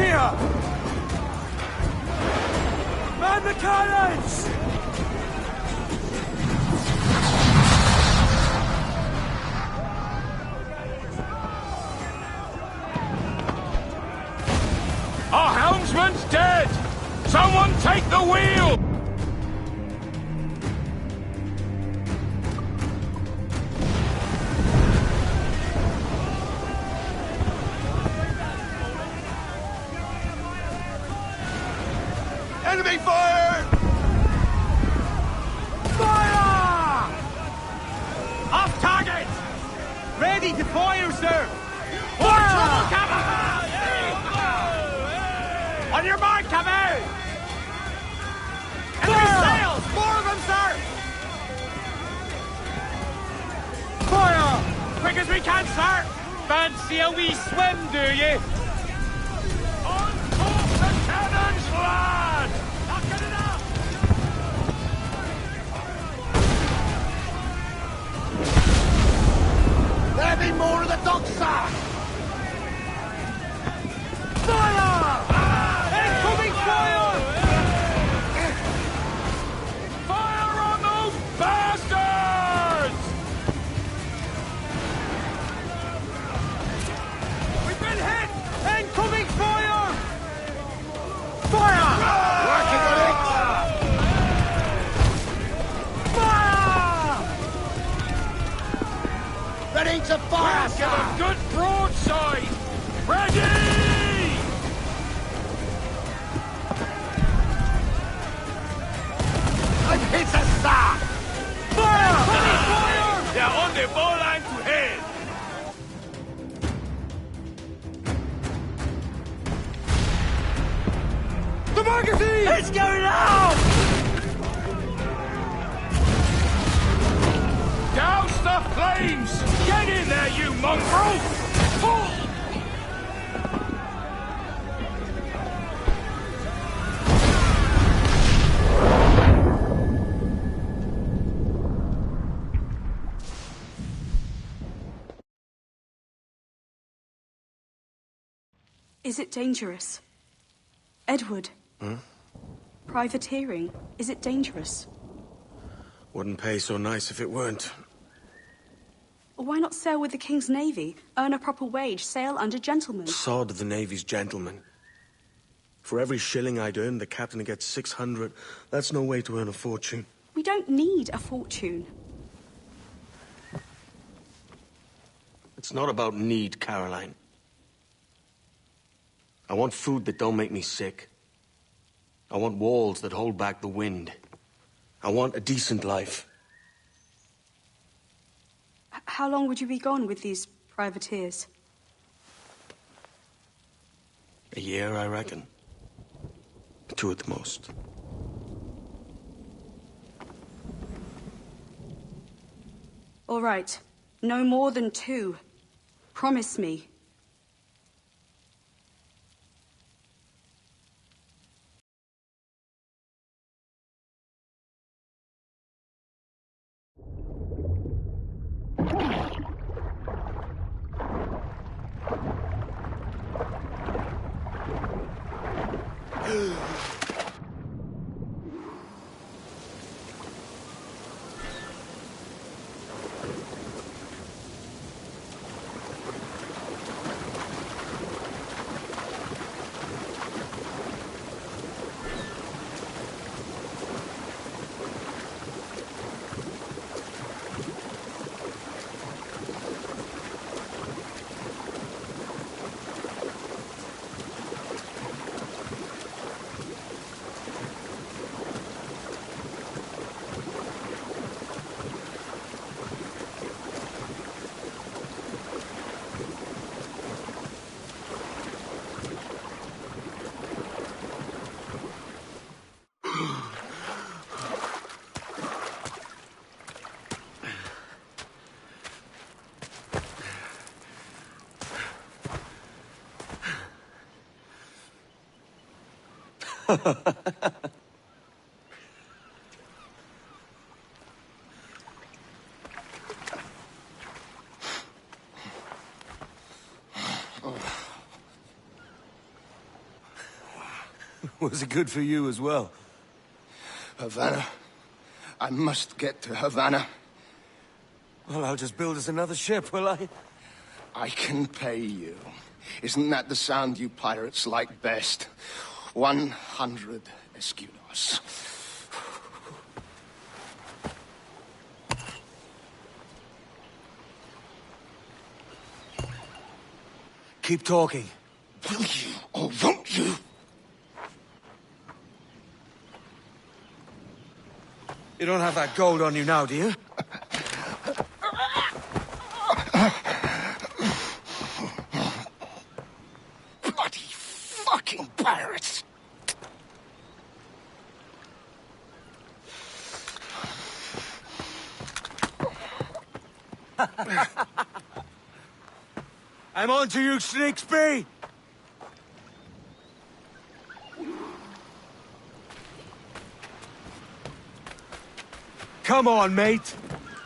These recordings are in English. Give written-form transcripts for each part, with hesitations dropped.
here! Man the cannons! Our helmsman's dead! Someone take the wheel! Enemy fire! Fire! Off target! Ready to fire, sir! More trouble coming! On your mark, cover! Enemy sails! More of them, sir! Fire! Quick as we can, sir! Fancy a wee swim, do you? On top the cannons, lad! Not good enough! There be more of the dogs, sir! Fire! Incoming fire! Fire on those bastards! We've been hit! Incoming fire! Fire! Working on it! Fire! Ready to fire, Give a good broadside! Ready! I've hit a star! Fire! Fire! They're on the ball line to head! The magazine! It's going out! Douse the flames! Get in there, you mongrel! Is it dangerous? Edward? Privateering, is it dangerous? Wouldn't pay so nice if it weren't. Why not sail with the King's Navy? Earn a proper wage, sail under gentlemen. Sod the Navy's gentlemen. For every shilling I'd earn, the captain gets 600. That's no way to earn a fortune. We don't need a fortune. It's not about need, Caroline. I want food that don't make me sick. I want walls that hold back the wind. I want a decent life. How long would you be gone with these privateers? A year, I reckon. 2 at the most. All right. No more than 2. Promise me. Was it good for you as well? Havana. I must get to Havana. Well, I'll just build us another ship, will I? I can pay you. Isn't that the sound you pirates like best? 100 escudos. Keep talking. Will you or won't you? You don't have that gold on you now, do you? Bloody fucking pirates! I'm on to you, Snakesby! Come on, mate.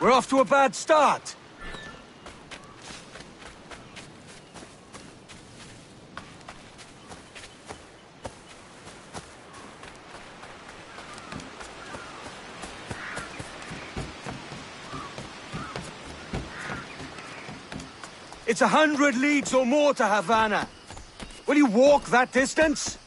We're off to a bad start. It's 100 leagues or more to Havana. Will you walk that distance?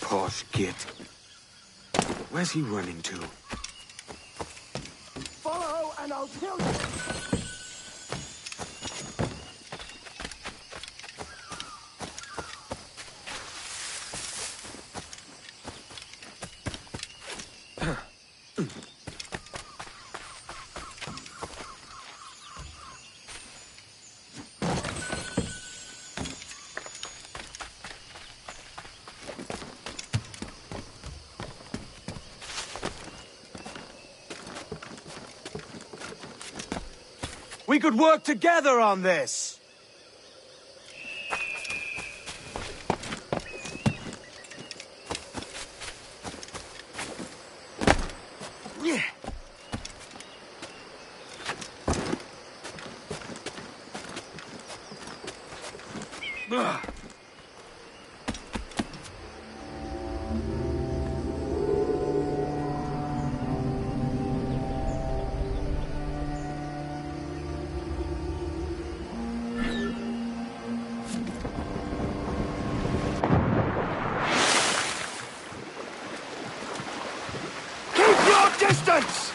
Posh git. Where's he running to? Follow and I'll kill you! We could work together on this! Yeah. Ugh. Distance!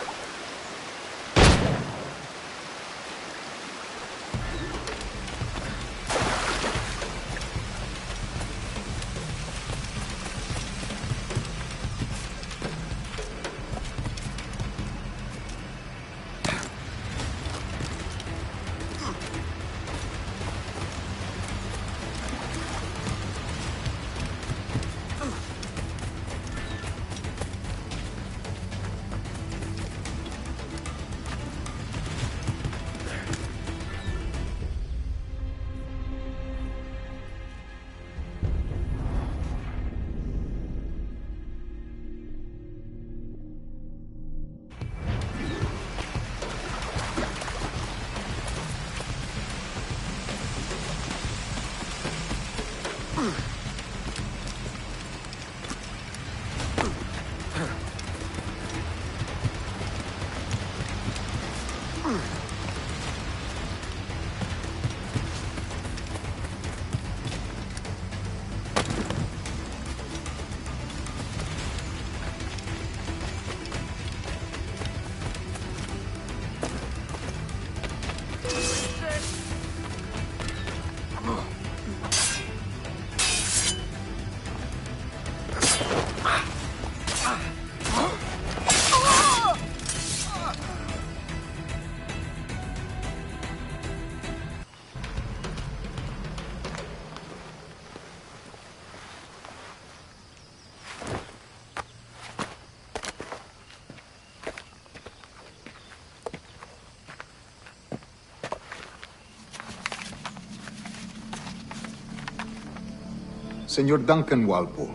Senor Duncan Walpole,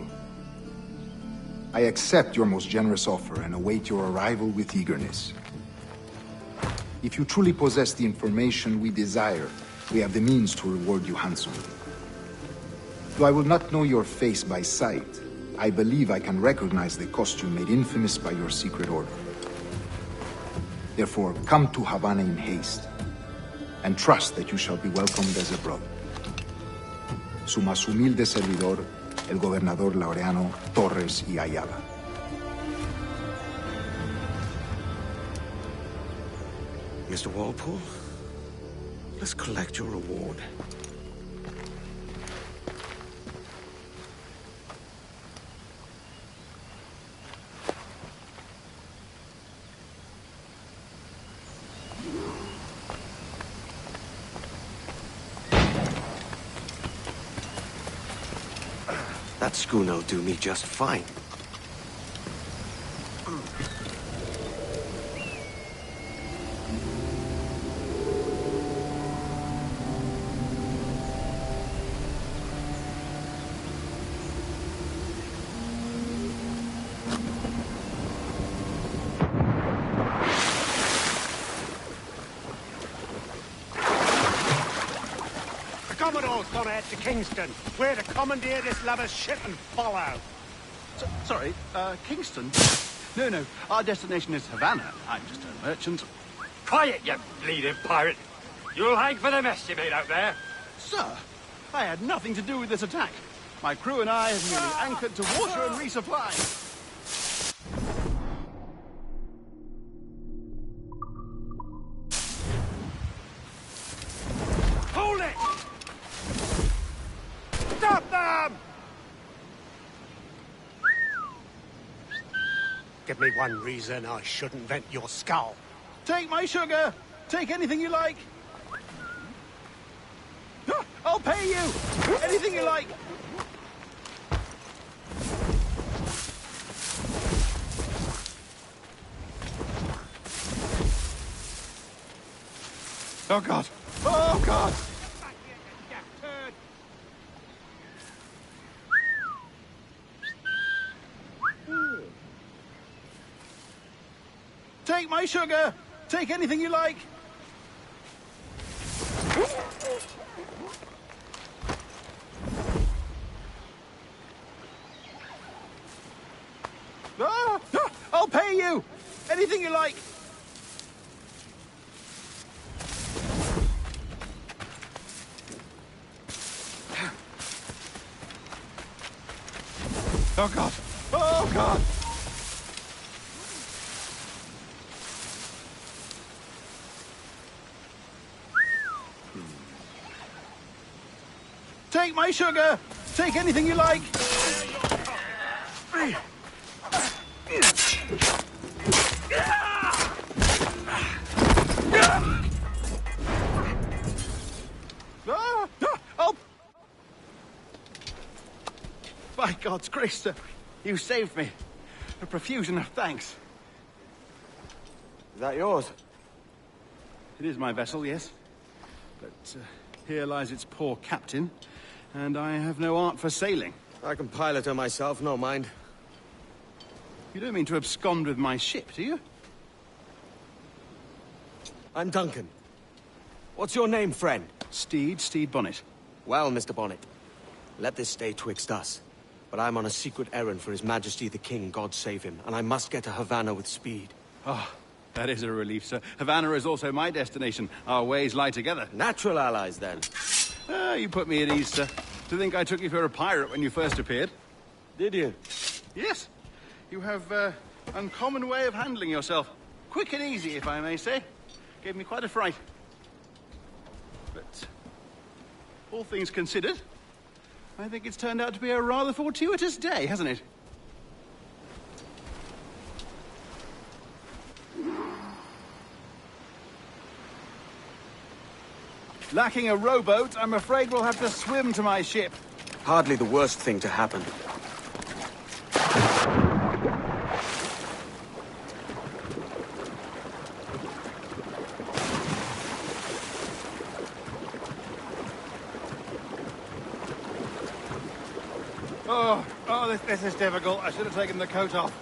I accept your most generous offer and await your arrival with eagerness. If you truly possess the information we desire, we have the means to reward you handsomely. Though I will not know your face by sight, I believe I can recognize the costume made infamous by your secret order. Therefore, come to Havana in haste, and trust that you shall be welcomed as a brother. Su más humilde servidor, el gobernador Laureano Torres y Ayala. Mr. Walpole, let's collect your reward. That schooner'll do me just fine. Commodore's gone ahead to Kingston. We're to commandeer this lover's ship and follow. Sorry, Kingston? No, our destination is Havana. I'm just a merchant. Quiet, you bleeding pirate. You'll hang for the mess you made out there. Sir, I had nothing to do with this attack. My crew and I have merely anchored to water and resupply. Hold it! Stop them! Give me one reason I shouldn't vent your skull. Take my sugar. Take anything you like. I'll pay you. Anything you like. Oh, God. Oh, God. Back here, you daft turd. Take my sugar. Take anything you like. I'll pay you. Anything you like. Oh, God. Oh, God. Take my sugar. Take anything you like. Oh! By God's grace, sir, you saved me. A profusion of thanks. Is that yours? It is my vessel, yes. But here lies its poor captain, and I have no art for sailing. I can pilot her myself, no mind. You don't mean to abscond with my ship, do you? I'm Duncan. What's your name, friend? Steed Bonnet. Well, Mr. Bonnet, let this stay twixt us. But I'm on a secret errand for His Majesty the King, God save him, and I must get to Havana with speed. Oh, that is a relief, sir. Havana is also my destination. Our ways lie together. Natural allies, then. You put me at ease, sir. To think I took you for a pirate when you first appeared. Did you? Yes. You have an uncommon way of handling yourself. Quick and easy, if I may say. Gave me quite a fright. But all things considered, I think it's turned out to be a rather fortuitous day, hasn't it? Lacking a rowboat, I'm afraid we'll have to swim to my ship. Hardly the worst thing to happen. This is difficult. I should have taken the coat off.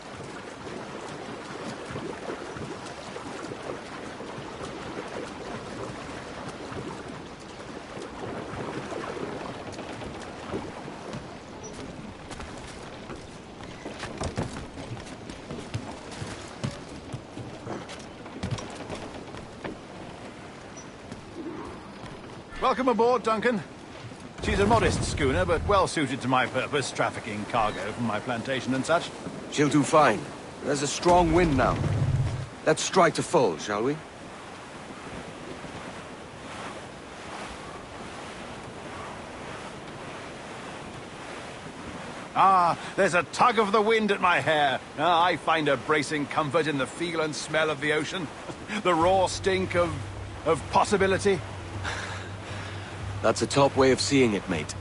Welcome aboard, Duncan. She's a modest schooner, but well-suited to my purpose, trafficking cargo from my plantation and such. She'll do fine. There's a strong wind now. Let's strike to full, shall we? Ah, there's a tug of the wind at my hair. I find a bracing comfort in the feel and smell of the ocean. The raw stink of possibility. That's a top way of seeing it, mate.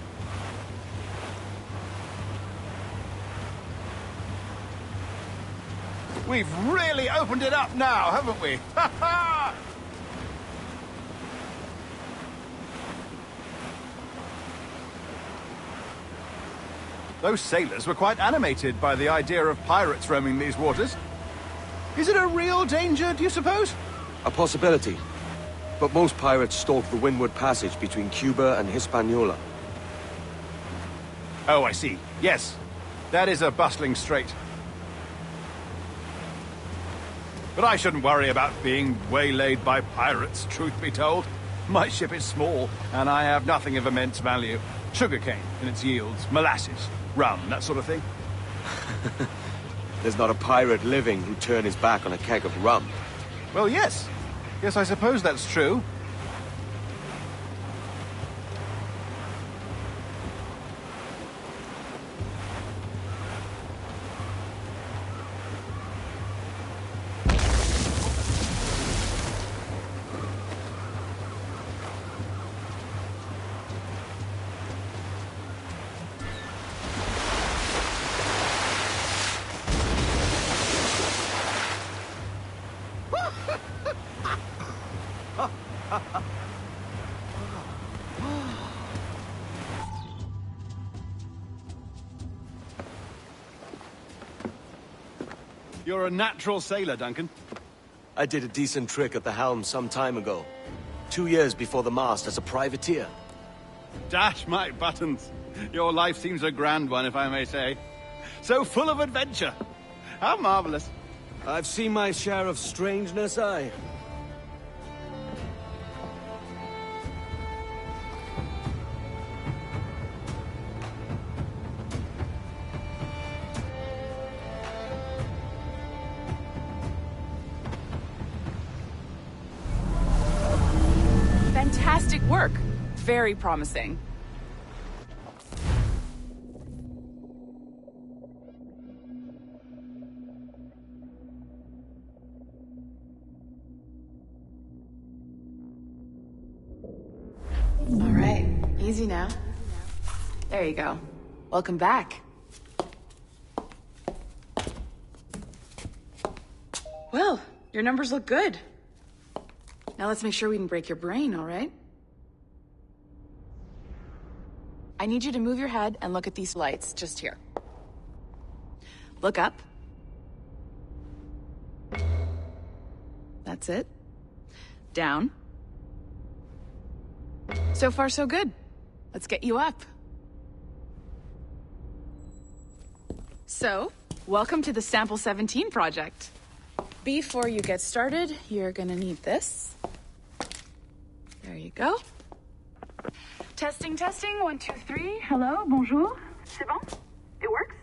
We've really opened it up now, haven't we? Ha ha! Those sailors were quite animated by the idea of pirates roaming these waters. Is it a real danger, do you suppose? A possibility. But most pirates stalk the Windward Passage between Cuba and Hispaniola. Oh, I see. Yes. That is a bustling strait. But I shouldn't worry about being waylaid by pirates, truth be told. My ship is small, and I have nothing of immense value. Sugarcane in its yields, molasses, rum, that sort of thing. There's not a pirate living who'd turn his back on a keg of rum. Well, yes. Yes, I suppose that's true. You're a natural sailor, Duncan. I did a decent trick at the helm some time ago. 2 years before the mast as a privateer. Dash my buttons. Your life seems a grand one, if I may say. So full of adventure. How marvelous. I've seen my share of strangeness, aye. Fantastic work. Very promising. All right, easy now. There you go. Welcome back. Well, your numbers look good. Now let's make sure we didn't break your brain, all right? I need you to move your head and look at these lights just here. Look up. That's it. Down. So far, so good. Let's get you up. So, welcome to the Sample 17 project. Before you get started, you're gonna need this. There you go. Testing, testing, 1, 2, 3. Hello, bonjour. C'est bon? It works?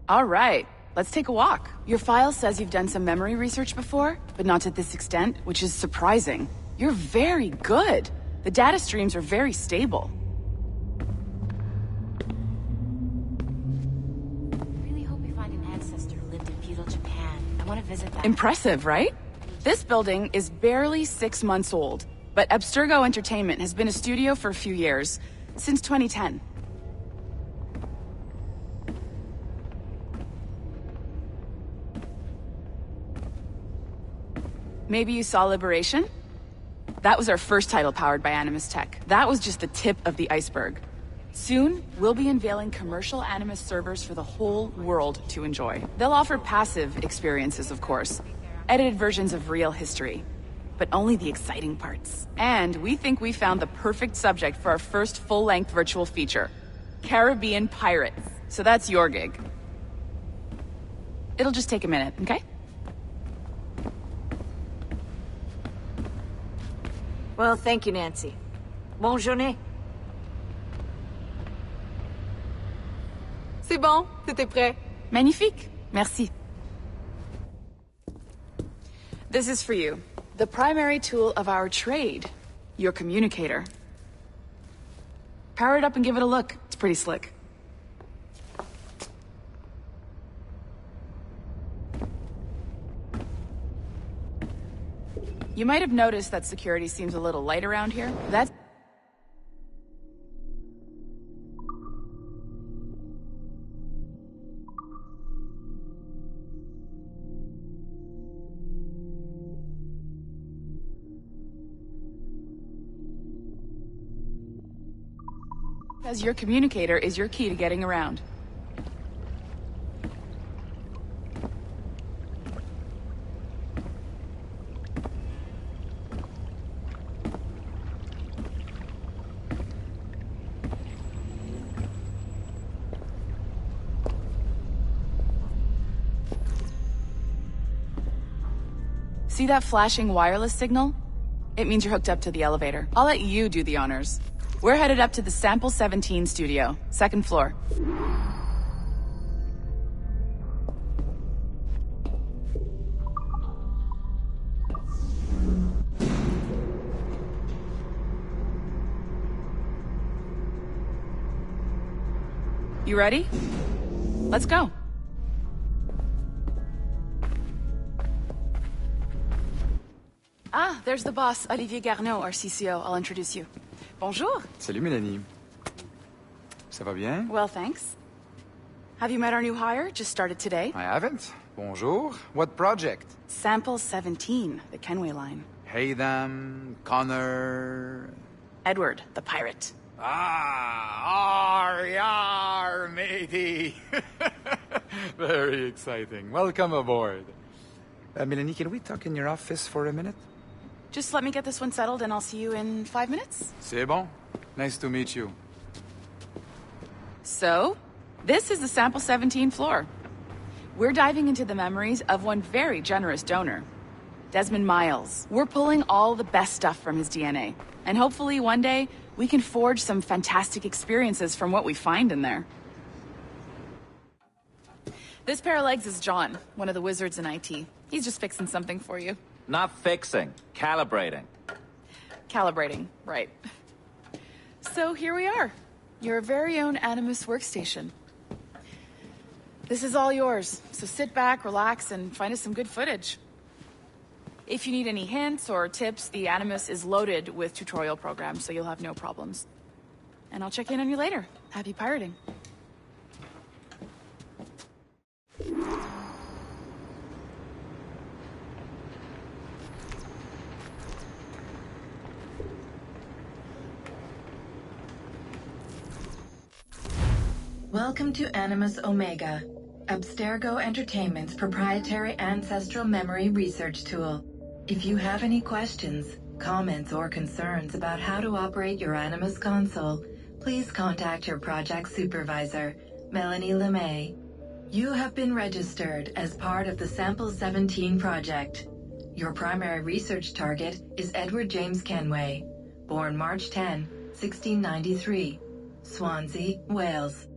All right, let's take a walk. Your file says you've done some memory research before, but not to this extent, which is surprising. You're very good. The data streams are very stable. Really hope we find an ancestor who lived in feudal Japan. I want to visit that. Impressive, right? This building is barely 6 months old, but Abstergo Entertainment has been a studio for a few years, since 2010. Maybe you saw Liberation? That was our first title powered by Animus Tech. That was just the tip of the iceberg. Soon, we'll be unveiling commercial Animus servers for the whole world to enjoy. They'll offer passive experiences, of course. Edited versions of real history. But only the exciting parts. And we think we found the perfect subject for our first full-length virtual feature. Caribbean pirates. So that's your gig. It'll just take a minute, okay? Well, thank you, Nancy. Bonne journée. C'est bon, c'était prêt. Magnifique. Merci. This is for you. The primary tool of our trade. Your communicator. Power it up and give it a look. It's pretty slick. You might have noticed that security seems a little light around here. That's... because your communicator is your key to getting around. See that flashing wireless signal? It means you're hooked up to the elevator. I'll let you do the honors. We're headed up to the Sample 17 studio, 2nd floor. You ready? Let's go. Ah, there's the boss, Olivier Garneau, our CCO. I'll introduce you. Bonjour. Salut, Mélanie. Ça va bien? Well, thanks. Have you met our new hire? Just started today. I haven't. Bonjour. What project? Sample 17, the Kenway line. Haytham, Connor... Edward, the pirate. Ah, yar, matey. Very exciting. Welcome aboard. Mélanie, can we talk in your office for a minute? Just let me get this one settled and I'll see you in 5 minutes. C'est bon. Nice to meet you. So, this is the Sample 17 floor. We're diving into the memories of one very generous donor, Desmond Miles. We're pulling all the best stuff from his DNA. And hopefully one day, we can forge some fantastic experiences from what we find in there. This pair of legs is John, one of the wizards in IT. He's just fixing something for you. Not fixing, calibrating. Calibrating, right. So here we are, your very own Animus workstation. This is all yours, so sit back, relax, and find us some good footage. If you need any hints or tips, the Animus is loaded with tutorial programs, so you'll have no problems. And I'll check in on you later. Happy pirating. Welcome to Animus Omega, Abstergo Entertainment's proprietary ancestral memory research tool. If you have any questions, comments, or concerns about how to operate your Animus console, please contact your project supervisor, Melanie LeMay. You have been registered as part of the Sample 17 project. Your primary research target is Edward James Kenway, born March 10, 1693, Swansea, Wales.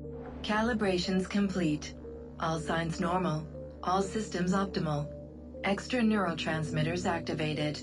Calibrations complete. All signs normal. All systems optimal. Extra neurotransmitters activated.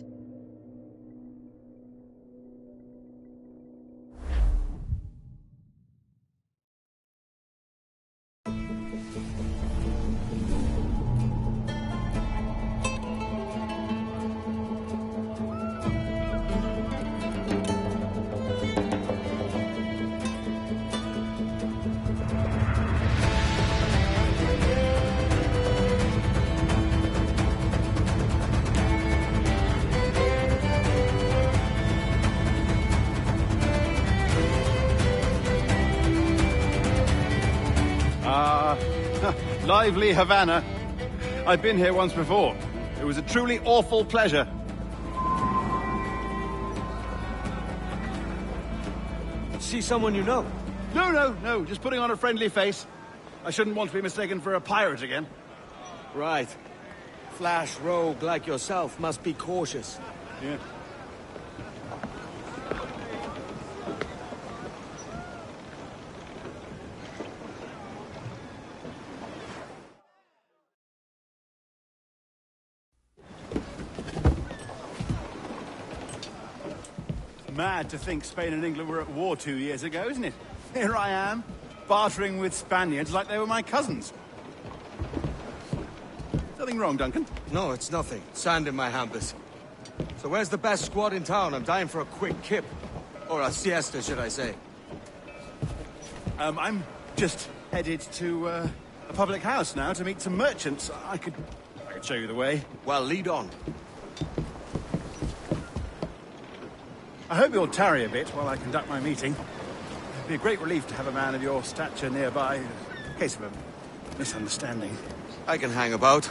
Lively Havana. I've been here once before. It was a truly awful pleasure. See someone you know? No. Just putting on a friendly face. I shouldn't want to be mistaken for a pirate again. Right. Flash rogue like yourself must be cautious. Yeah. Mad to think Spain and England were at war 2 years ago, isn't it? Here I am, bartering with Spaniards like they were my cousins. Something wrong, Duncan? No, it's nothing. Sand in my hampers. So where's the best squad in town? I'm dying for a quick kip. Or a siesta, should I say. I'm just headed to a public house now to meet some merchants. I could show you the way. Well, lead on. I hope you'll tarry a bit while I conduct my meeting. It'd be a great relief to have a man of your stature nearby, in case of a misunderstanding. I can hang about.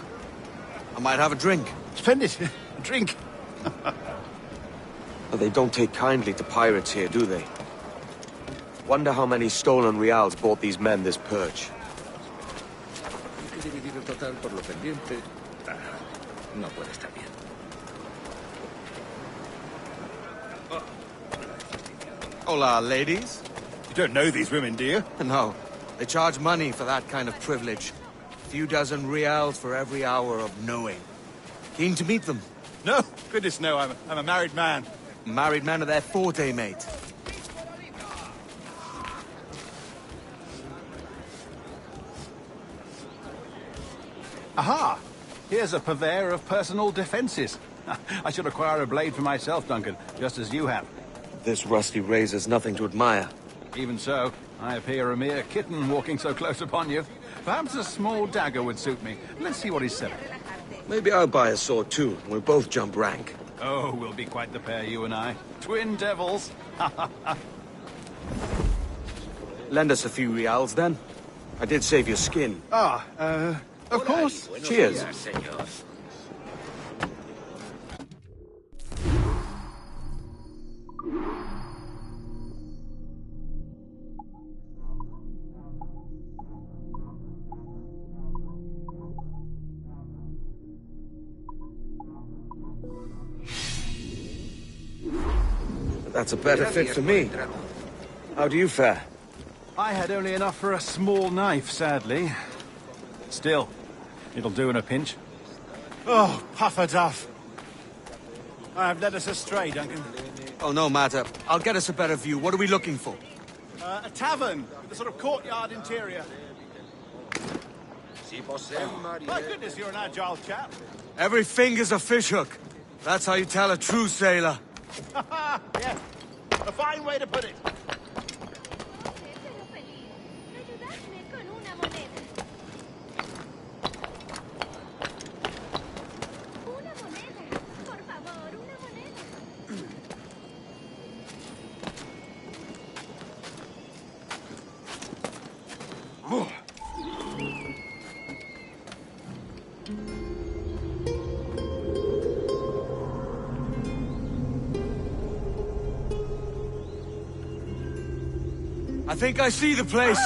I might have a drink. Splendid. A drink. But they don't take kindly to pirates here, do they? Wonder how many stolen reals bought these men this perch. Hola, ladies. You don't know these women, do you? No. They charge money for that kind of privilege. A few dozen reals for every hour of knowing. Keen to meet them? No. Goodness, no. I'm a married man. Married man of their forte, mate. Aha! Here's a purveyor of personal defenses. I should acquire a blade for myself, Duncan, just as you have. This rusty razor's nothing to admire. Even so, I appear a mere kitten walking so close upon you. Perhaps a small dagger would suit me. Let's see what he's selling. Maybe I'll buy a sword too, and we'll both jump rank. Oh, we'll be quite the pair, you and I. Twin devils. Lend us a few reals, then. I did save your skin. Of course. Cheers. That's a better fit for me. How do you fare? I had only enough for a small knife, sadly. Still, it'll do in a pinch. Oh, puffer duff. I've led us astray, Duncan. Oh, no matter. I'll get us a better view. What are we looking for? A tavern with a sort of courtyard interior. My goodness, you're an agile chap. Every finger's a fishhook. That's how you tell a true sailor. Yes, a fine way to put it. I think I see the place.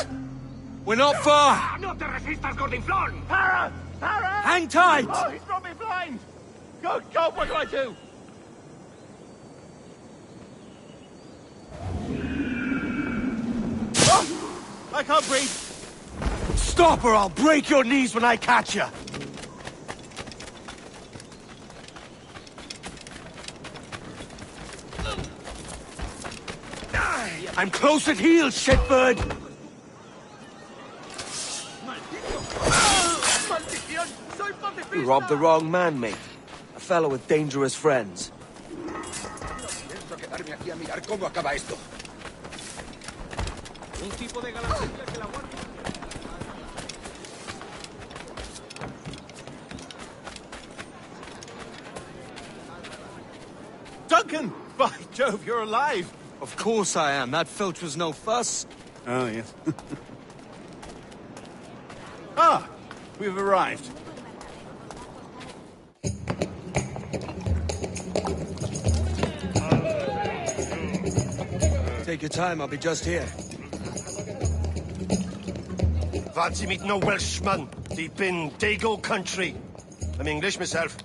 We're not far. No te resistas, gordinflón! Para! Para! Hang tight! Oh, he's brought me blind! God, what do I do? Oh, I can't breathe. Stop or I'll break your knees when I catch you. I'm close at heel, shitbird! You robbed the wrong man, mate. A fellow with dangerous friends. Duncan! By Jove, you're alive! Of course I am. That filch was no fuss. Oh, yes. Ah! We've arrived. Take your time, I'll be just here. Fancy meeting no Welshman deep in Dago country. I'm English myself.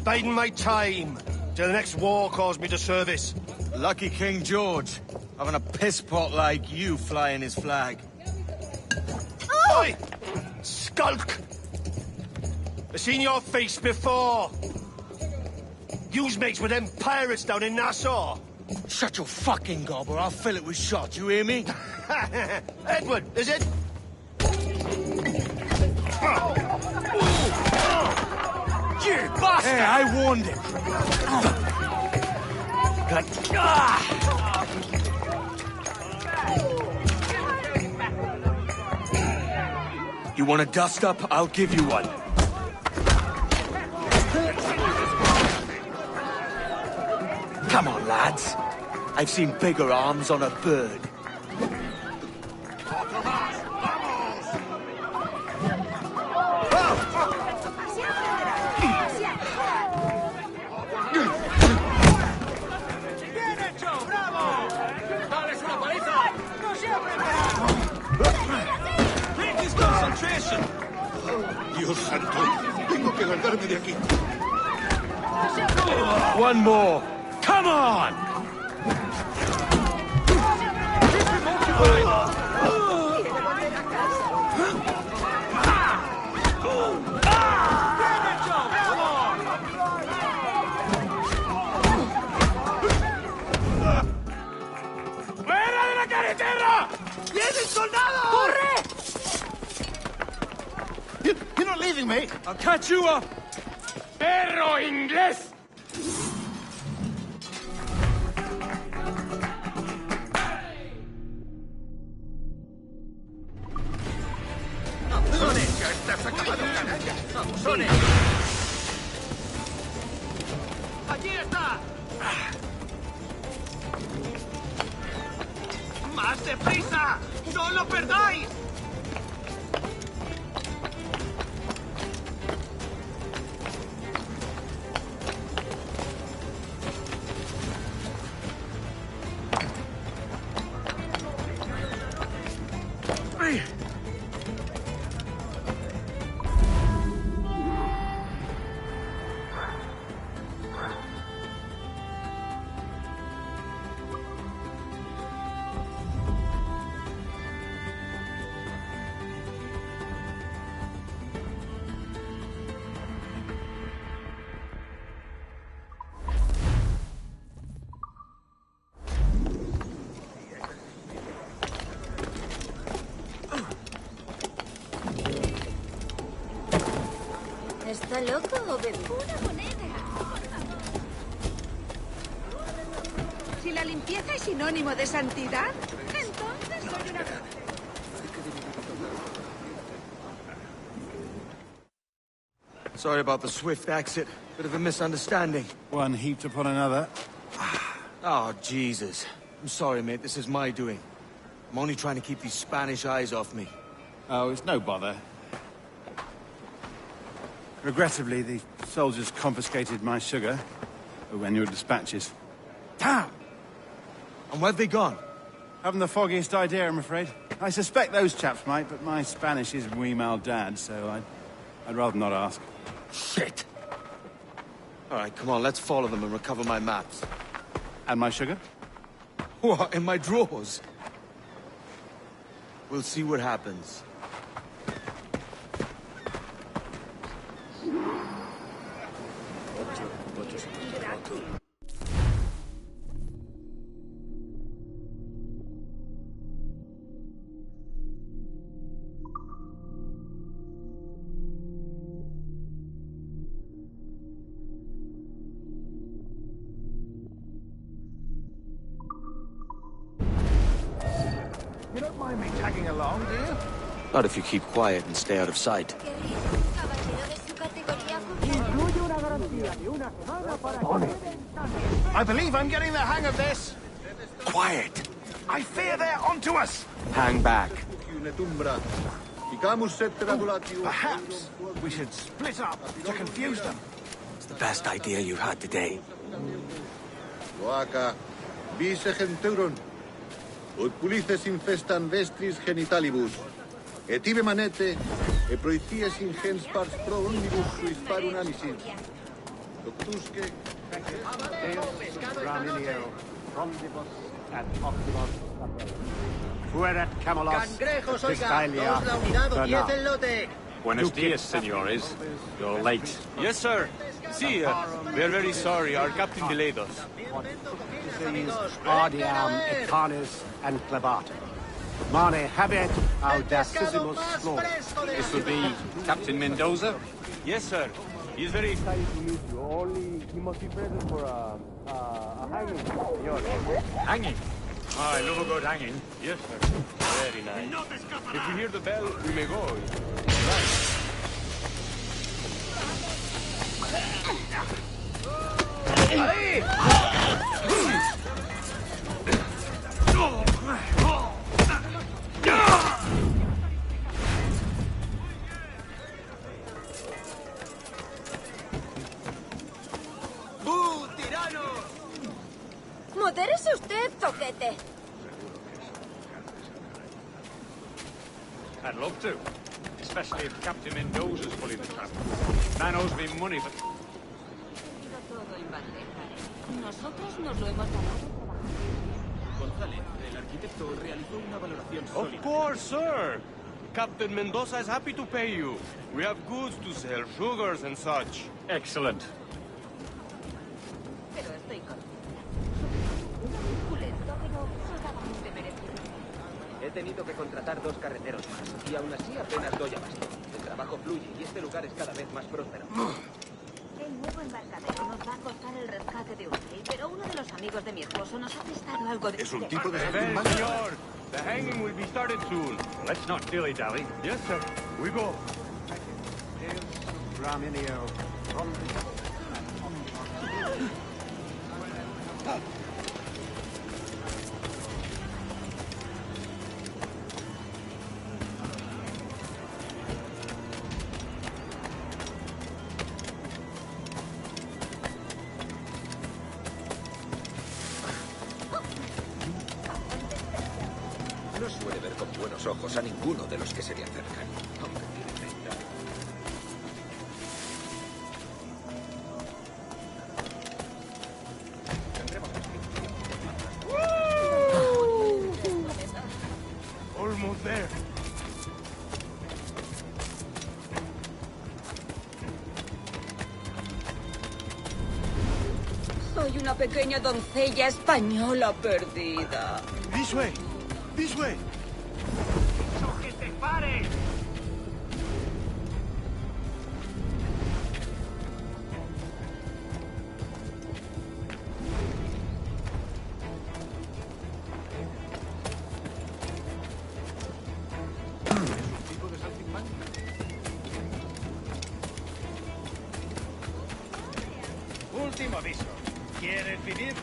Biding my time till the next war calls me to service. Lucky King George, having a piss pot like you flying his flag. Oi! Skulk! I've seen your face before. You's mates with them pirates down in Nassau. Shut your fucking gob or I'll fill it with shot, you hear me? Edward, is it? You bastard! Hey, I warned him. You want a dust-up? I'll give you one. Come on, lads. I've seen bigger arms on a bird. Dios santo, tengo que largarme de aquí. One more. Come on! ¡Fuera de la carretera! ¡Vienen soldados! ¡Corre! You're not leaving me. I'll catch you up. ¡Perro inglés! ¡Allí está! ¡Más deprisa! ¡No lo perdáis! ¿Está loco o bebé? Una moneda. Si la limpieza es sinónimo de santidad, entonces soy una... Sorry about the swift exit. Bit of a misunderstanding. One heaped upon another. Oh, Jesus. I'm sorry, mate. This is my doing. I'm only trying to keep these Spanish eyes off me. Oh, it's no bother. Regrettably, the soldiers confiscated my sugar when your dispatches. Damn! And where've they gone? Haven't the foggiest idea, I'm afraid. I suspect those chaps might, but my Spanish is wee mal dad, so I'd rather not ask. Shit! All right, come on, let's follow them and recover my maps. And my sugar? What, in my drawers? We'll see what happens. You don't mind me tagging along, do you? Not if you keep quiet and stay out of sight. I believe I'm getting the hang of this. Quiet! I fear they're onto us. Hang back. Perhaps we should split up to confuse them. It's the best idea you've had today. Loaca, vice centuron, ut pulices infestan vestris genitalibus, et ibe manete, e proicies ingens pars pro omnibus suis parum amicis. Doctusque... Cangrejos, oiga, dos la unidad, 10 el lote. Buenos dias, senores. You're late. Yes, sir. See, we are very sorry. Our captain delayed us. Ardiam, Ecanis, and Clavatum. Mane habet audacissimus flor. This would be Captain Mendoza? Yes, sir. He is very excited to meet you. Only he must be present for a hanging. Hanging? I love a good hanging. Yes, sir. Very nice. If we hear the bell, we may go. Right. ¡Bú, tirano! Modérese usted, zoquete. I'd love to. Especially if Captain Mendoza's fully the trap. Man owes me money, but... Todo en bandeja. Nosotros nos lo hemos ganado. González, el arquitecto realizó una valoración sólida. Of course, sir. Captain Mendoza is happy to pay you. We have goods to sell, sugars and such. Excellent. Pero estoy con... Pulento, pero solamente merecido. He tenido que contratar 2 carreteros más, y aún así apenas doy abasto. El trabajo fluye y este lugar es cada vez más próspero. El nuevo embarcadero nos va a costar el rescate de un rey, pero uno de los amigos de mi esposo nos ha prestado algo de... Es un tipo de... Señor, the hanging will be started soon. Let's not dilly-dally. Yes, sir. We go. Raminio, No suele ver con buenos ojos a ninguno de los que se le acercan. Aunque tiene 30. Almost there. Soy una pequeña doncella española perdida. This way. This way. ¡Que te pare! Último aviso. ¿Quieres vivir?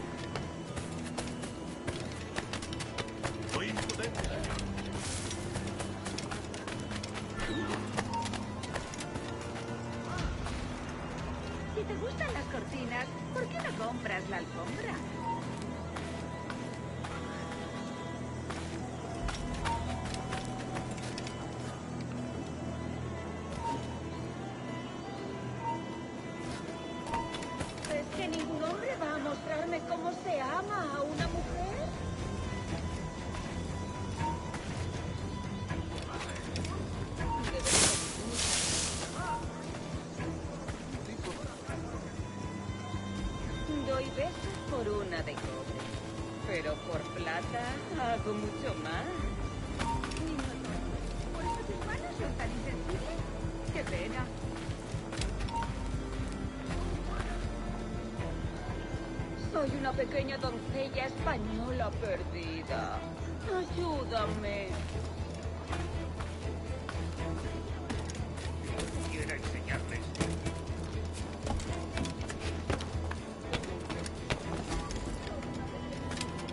Soy imprudente, señor. Si te gustan las cortinas, ¿por qué no compras la alfombra? ¿Es que ningún hombre va a mostrarme cómo se ama a una mujer? Doy besos por una de cobre, pero por plata hago mucho más. ¿Por eso tus manos son tan insensibles? ¡Qué pena! Soy una pequeña doncella española perdida. Ayúdame. Quiero enseñarles.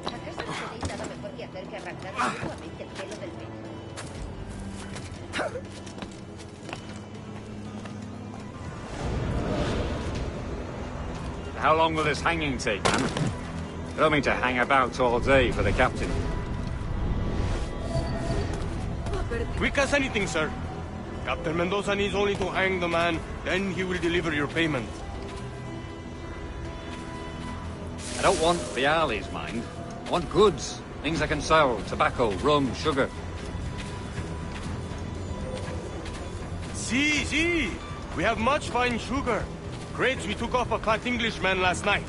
¿Acaso no tenéis nada mejor que hacer que arrancar continuamente el pelo del pecho? how long will this hanging take, man? I don't mean to hang about all day for the captain. Quick as anything, sir. Captain Mendoza needs only to hang the man, then he will deliver your payment. I don't want the alleys, mind. I want goods. Things I can sell. Tobacco, rum, sugar. See. We have much fine sugar. Crates we took off a fat Englishman last night.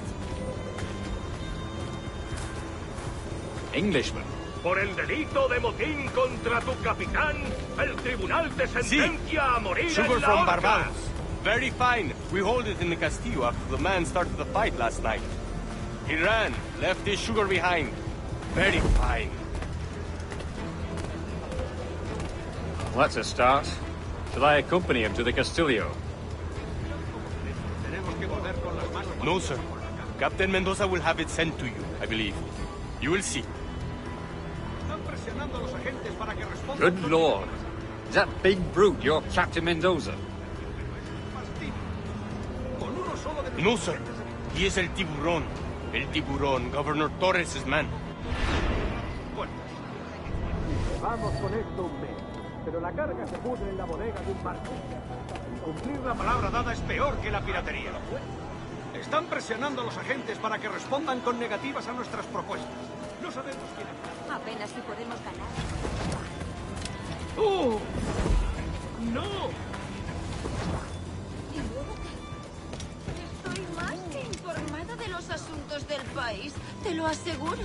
Englishman? Por el delito de motín contra tu capitán, el tribunal te sentencia a morir Sugar en la from horca. Barbados. Very fine. We hold it in the Castillo after the man started the fight last night. He ran, left his sugar behind. Very fine. That's a start. Shall I accompany him to the Castillo? No, sir. Captain Mendoza will have it sent to you, I believe. You will see. Good lord. Is that big brute your Captain Mendoza? No, sir. He is el tiburón. El tiburón, Governor Torres' man. Vamos con esto un mes, pero la carga se pudre en la bodega de un barco. Cumplir la palabra dada es peor que la piratería. Están presionando a los agentes para que respondan con negativas a nuestras propuestas. No sabemos quién es. Apenas si podemos ganar. ¡Oh! ¡No! ¿Y luego qué? Estoy más que informada de los asuntos del país, te lo aseguro.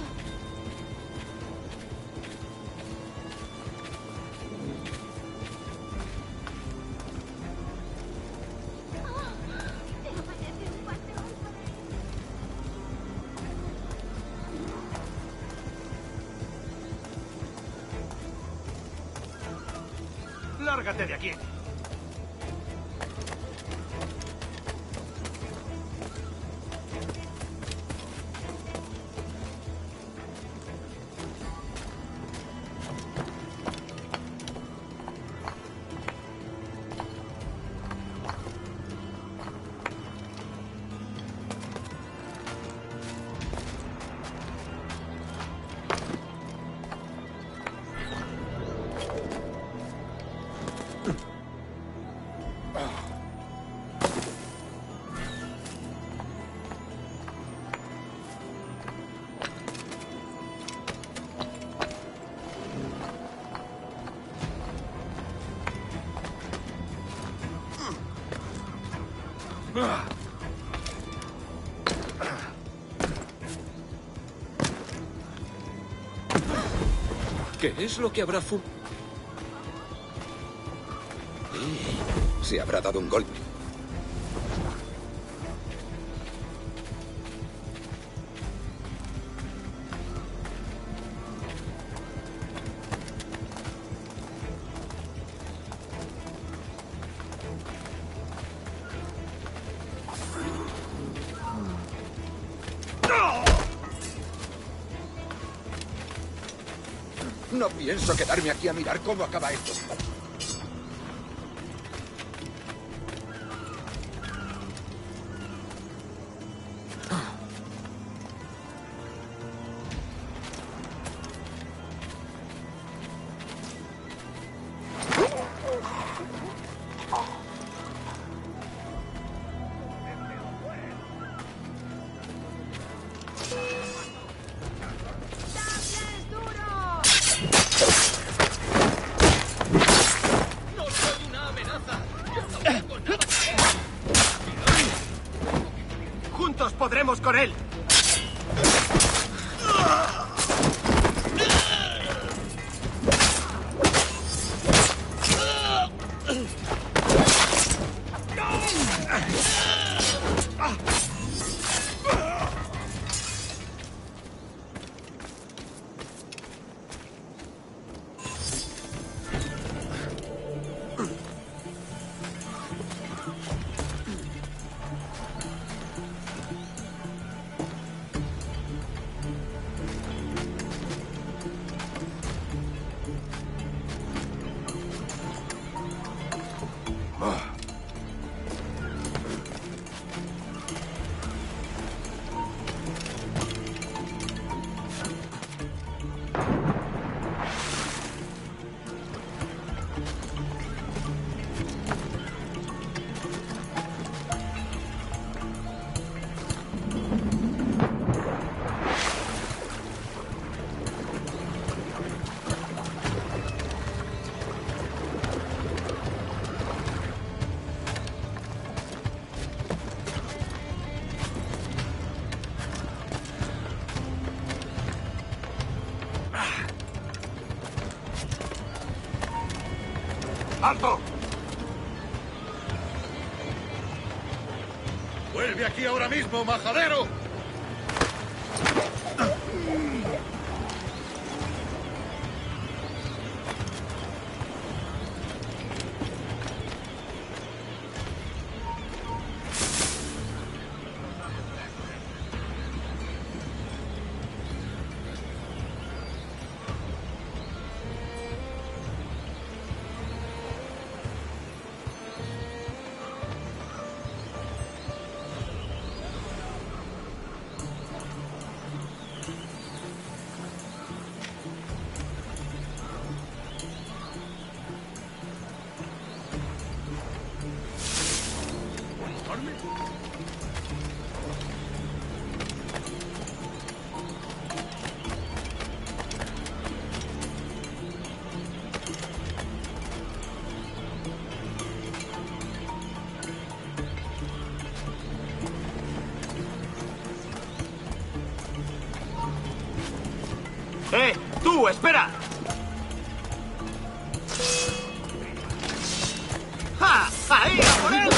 ¡Lárgate de aquí! ¿Qué es lo que habrá Se habrá dado un golpe. No pienso quedarme aquí a mirar cómo acaba esto. Juntos podremos con él. ¡Alto! ¡Vuelve aquí ahora mismo, majadero! ¡Tú, espera! ¡Ja! ¡Ahí, a por él!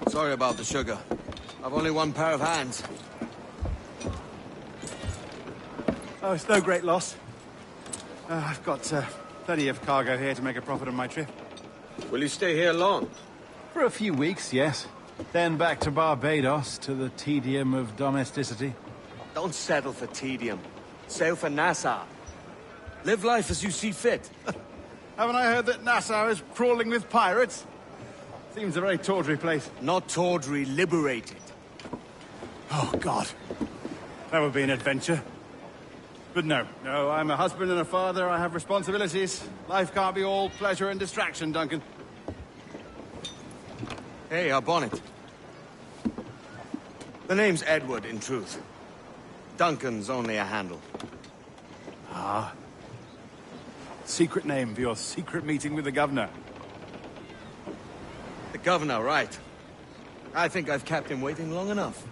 Sorry about the sugar. I've only one pair of hands. Oh, it's no great loss. I've got plenty of cargo here to make a profit on my trip. Will you stay here long? For a few weeks, yes. Then back to Barbados, to the tedium of domesticity. Don't settle for tedium. Sail for Nassau. Live life as you see fit. Haven't I heard that Nassau is crawling with pirates? Seems a very tawdry place. Not tawdry, liberated. Oh, God. That would be an adventure. But no, I'm a husband and a father. I have responsibilities. Life can't be all pleasure and distraction, Duncan. Hey, our bonnet. The name's Edward, in truth. Duncan's only a handle. Ah. Secret name for your secret meeting with the governor. The governor, right. I think I've kept him waiting long enough.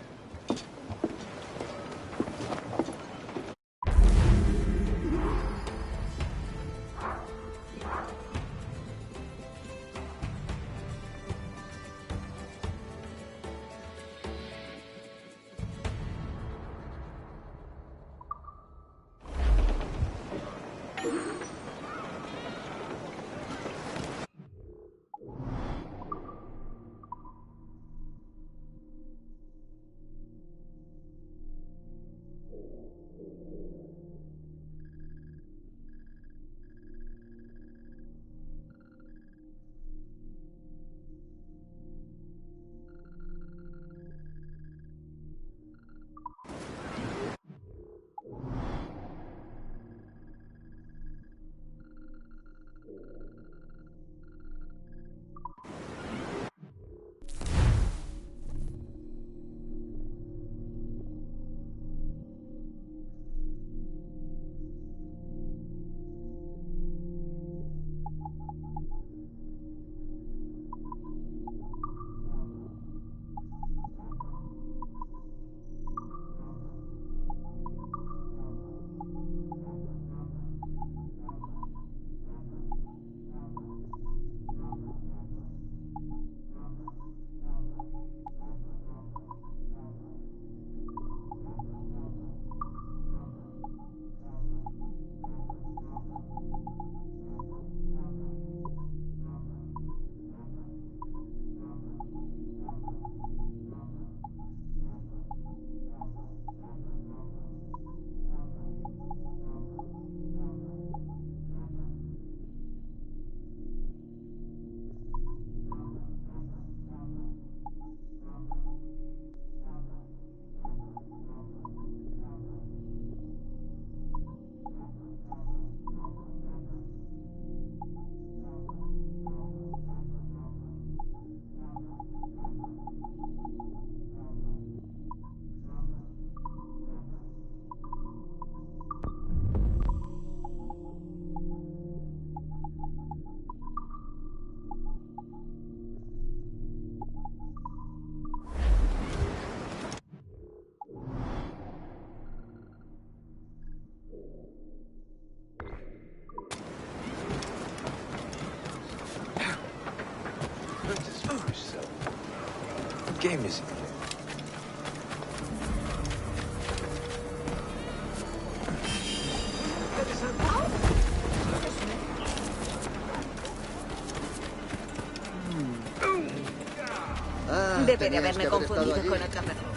game is he playing? Debe de haberme confundido con otra persona.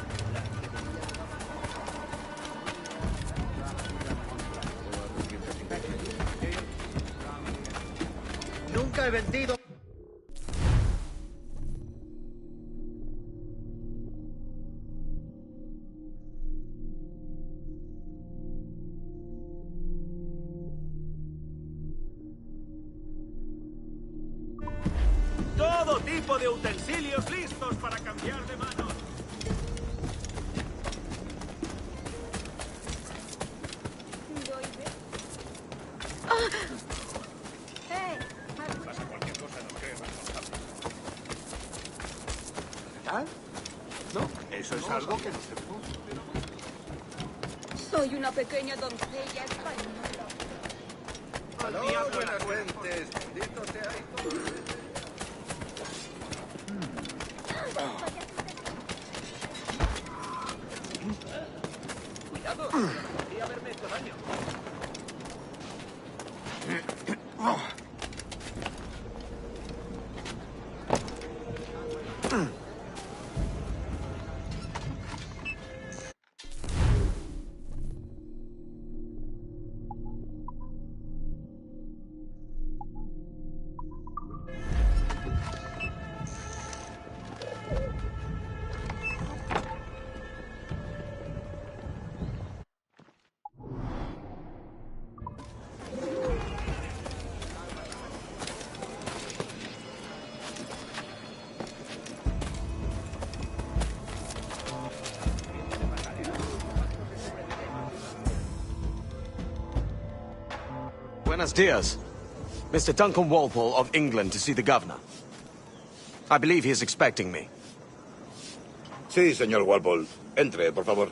Nunca he vendido. Todo tipo de utensilios listos para cambiar de manos. Pasa cualquier cosa, no crees responsable. ¿Ah? No, eso es algo que no se puede. Soy una pequeña doncella española. ¡Aló, buenas gentes! ¡Bendito sea Cuidado, podría haberme hecho daño. Buenos dias. Mr. Duncan Walpole of England to see the governor. I believe he is expecting me. Sí, señor Walpole. Entre, por favor.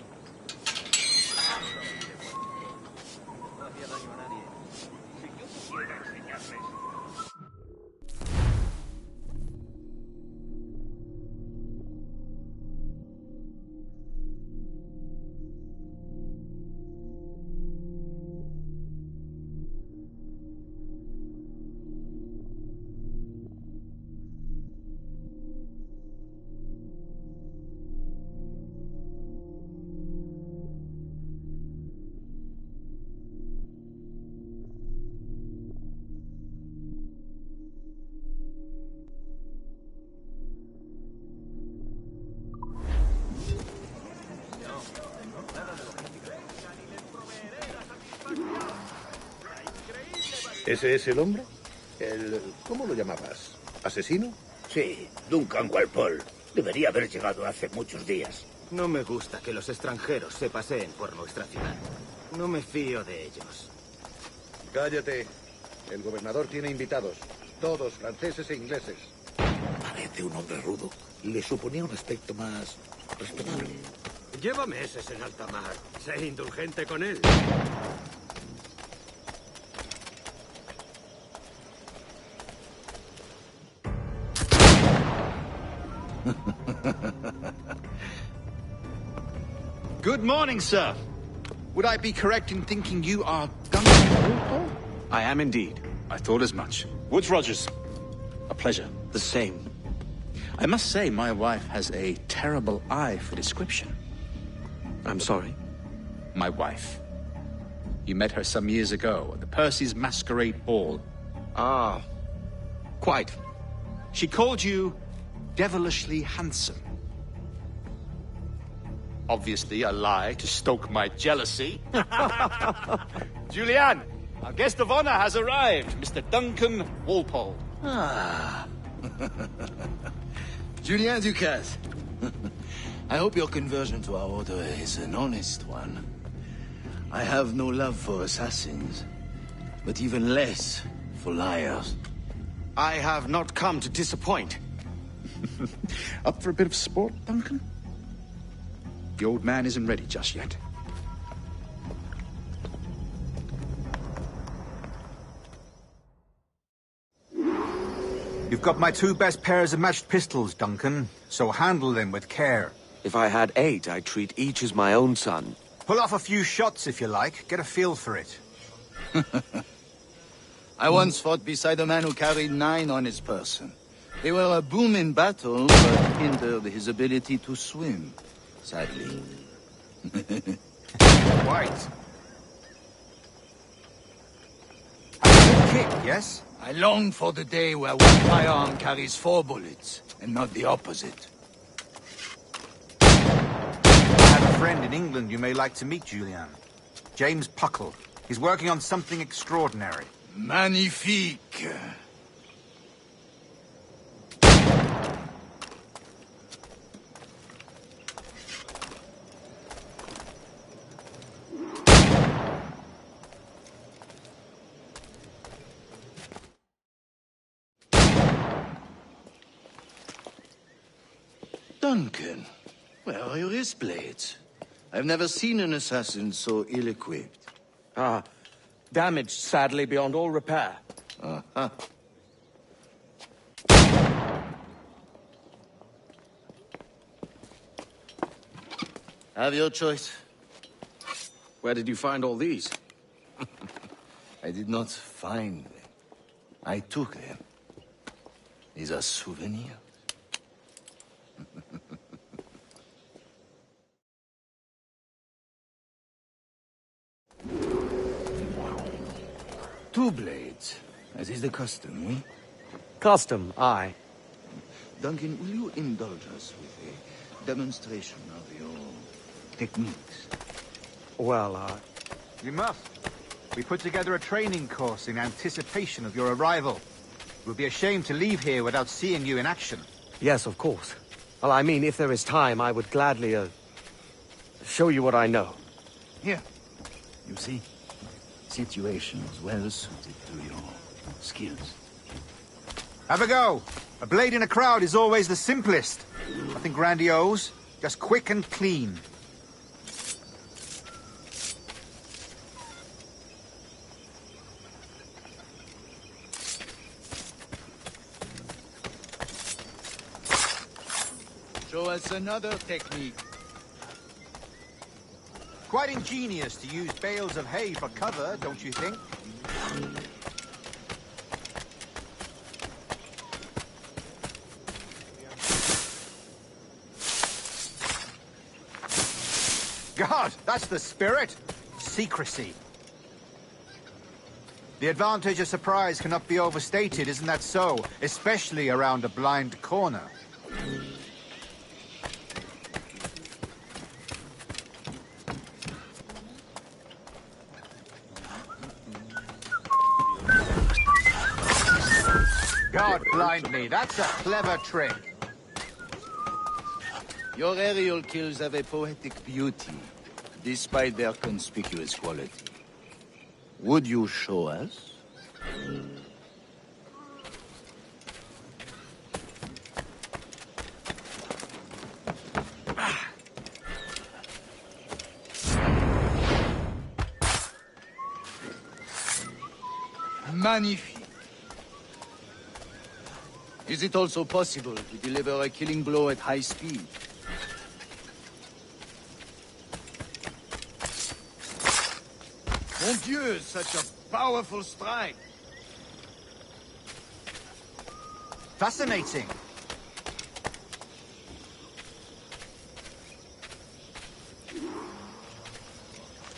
¿Ese es el hombre? ¿Cómo lo llamabas? ¿Asesino? Sí, Duncan Walpole. Debería haber llegado hace muchos días. No me gusta que los extranjeros se paseen por nuestra ciudad. No me fío de ellos. Cállate. El gobernador tiene invitados. Todos franceses e ingleses. Parece un hombre rudo. Le suponía un aspecto más respetable. Lleva meses en alta mar. Sé indulgente con él. Good morning, sir. Would I be correct in thinking you are Duncan Walpole? I am indeed. I thought as much. Woods Rogers. A pleasure. The same. I must say, my wife has a terrible eye for description. I'm sorry? My wife. You met her some years ago at the Percy's Masquerade Ball. Ah, quite. She called you devilishly handsome. Obviously a lie to stoke my jealousy. Julianne, our guest of honor has arrived, Mr. Duncan Walpole. Ah. Julien Ducasse. I hope your conversion to our order is an honest one. I have no love for assassins, but even less for liars. I have not come to disappoint. Up for a bit of sport, Duncan? The old man isn't ready just yet. You've got my 2 best pairs of matched pistols, Duncan, so handle them with care. If I had 8, I'd treat each as my own son. Pull off a few shots if you like. Get a feel for it. I once fought beside a man who carried 9 on his person. They were a boom in battle, but hindered his ability to swim, sadly. White. A good kick, yes? I long for the day where one firearm carries 4 bullets, and not the opposite. I have a friend in England you may like to meet, Julian. James Puckle. He's working on something extraordinary. Magnifique. Duncan, where are your wrist blades? I've never seen an assassin so ill-equipped. Ah, damaged sadly beyond all repair. Uh-huh. Have your choice. Where did you find all these? I did not find them. I took them. These are souvenirs. 2 blades, as is the custom, eh? Custom, aye. Duncan, will you indulge us with a demonstration of your techniques? Well, You must. We put together a training course in anticipation of your arrival. It would be a shame to leave here without seeing you in action. Yes, of course. Well, I mean, if there is time, I would gladly, show you what I know. Here. You see? Situations well suited to your skills. Have a go. A blade in a crowd is always the simplest. Nothing grandiose, just quick and clean. Show us another technique. Quite ingenious to use bales of hay for cover, don't you think? God, that's the spirit! Secrecy. The advantage of surprise cannot be overstated, isn't that so? Especially around a blind corner. God blind me, that's a clever trick. Your aerial kills have a poetic beauty, despite their conspicuous quality. Would you show us? Magnifique. Is it also possible to deliver a killing blow at high speed? Mon Dieu, such a powerful strike! Fascinating.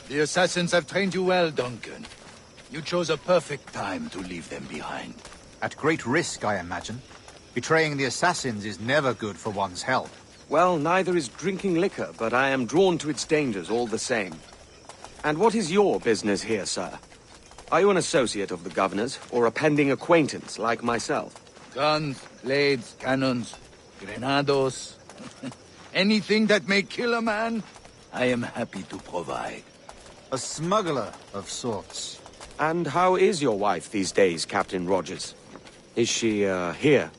The assassins have trained you well, Duncan. You chose a perfect time to leave them behind. At great risk, I imagine. Betraying the assassins is never good for one's health. Well, neither is drinking liquor, but I am drawn to its dangers all the same. And what is your business here, sir? Are you an associate of the governor's, or a pending acquaintance like myself? Guns, blades, cannons, grenados. Anything that may kill a man, I am happy to provide. A smuggler of sorts. And how is your wife these days, Captain Rogers? Is she, here,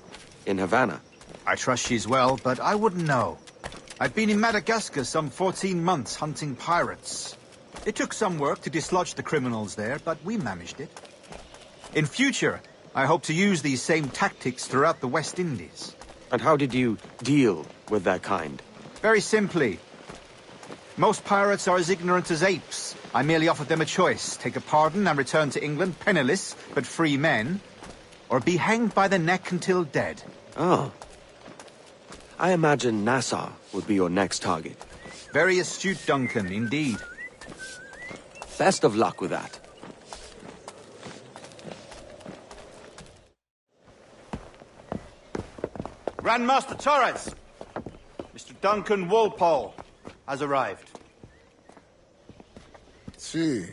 in Havana? I trust she's well, but I wouldn't know. I've been in Madagascar some 14 months hunting pirates. It took some work to dislodge the criminals there, but we managed it. In future, I hope to use these same tactics throughout the West Indies. And how did you deal with their kind? Very simply. Most pirates are as ignorant as apes. I merely offered them a choice. Take a pardon and return to England penniless, but free men, or be hanged by the neck until dead. Oh. I imagine Nassau would be your next target. Very astute, Duncan, indeed. Best of luck with that. Grandmaster Torres! Mr. Duncan Walpole has arrived. See.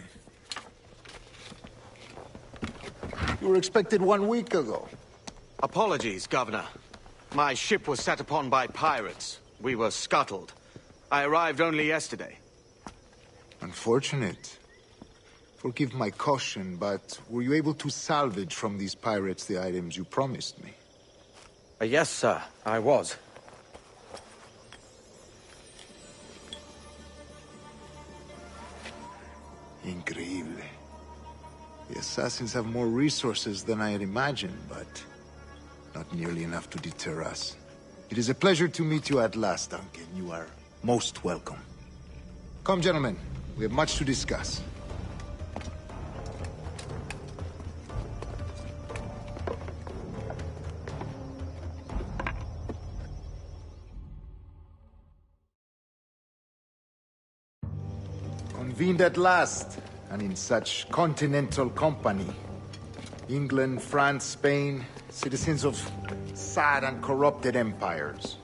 You were expected 1 week ago. Apologies, Governor. My ship was set upon by pirates. We were scuttled. I arrived only yesterday. Unfortunate. Forgive my caution, but were you able to salvage from these pirates the items you promised me? Yes, sir, I was. Increíble. The assassins have more resources than I had imagined, but not nearly enough to deter us. It is a pleasure to meet you at last, Duncan. You are most welcome. Come, gentlemen. We have much to discuss. Convened at last, and in such continental company. England, France, Spain, citizens of sad and corrupted empires.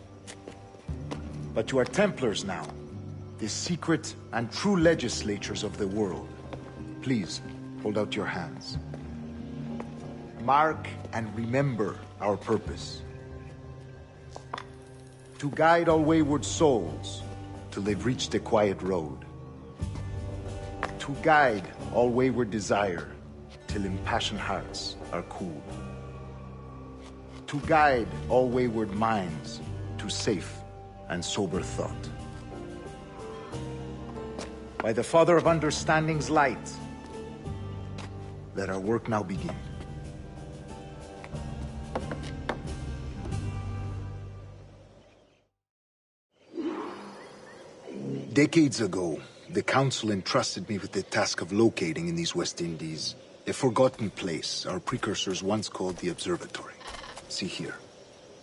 But you are Templars now, the secret and true legislatures of the world. Please, hold out your hands. Mark and remember our purpose. To guide all wayward souls till they've reached the quiet road. To guide all wayward desire till impassioned hearts are cooled. To guide all wayward minds to safe and sober thought. By the Father of Understanding's light, let our work now begin. Decades ago, the Council entrusted me with the task of locating in these West Indies a forgotten place our precursors once called the Observatory. See here.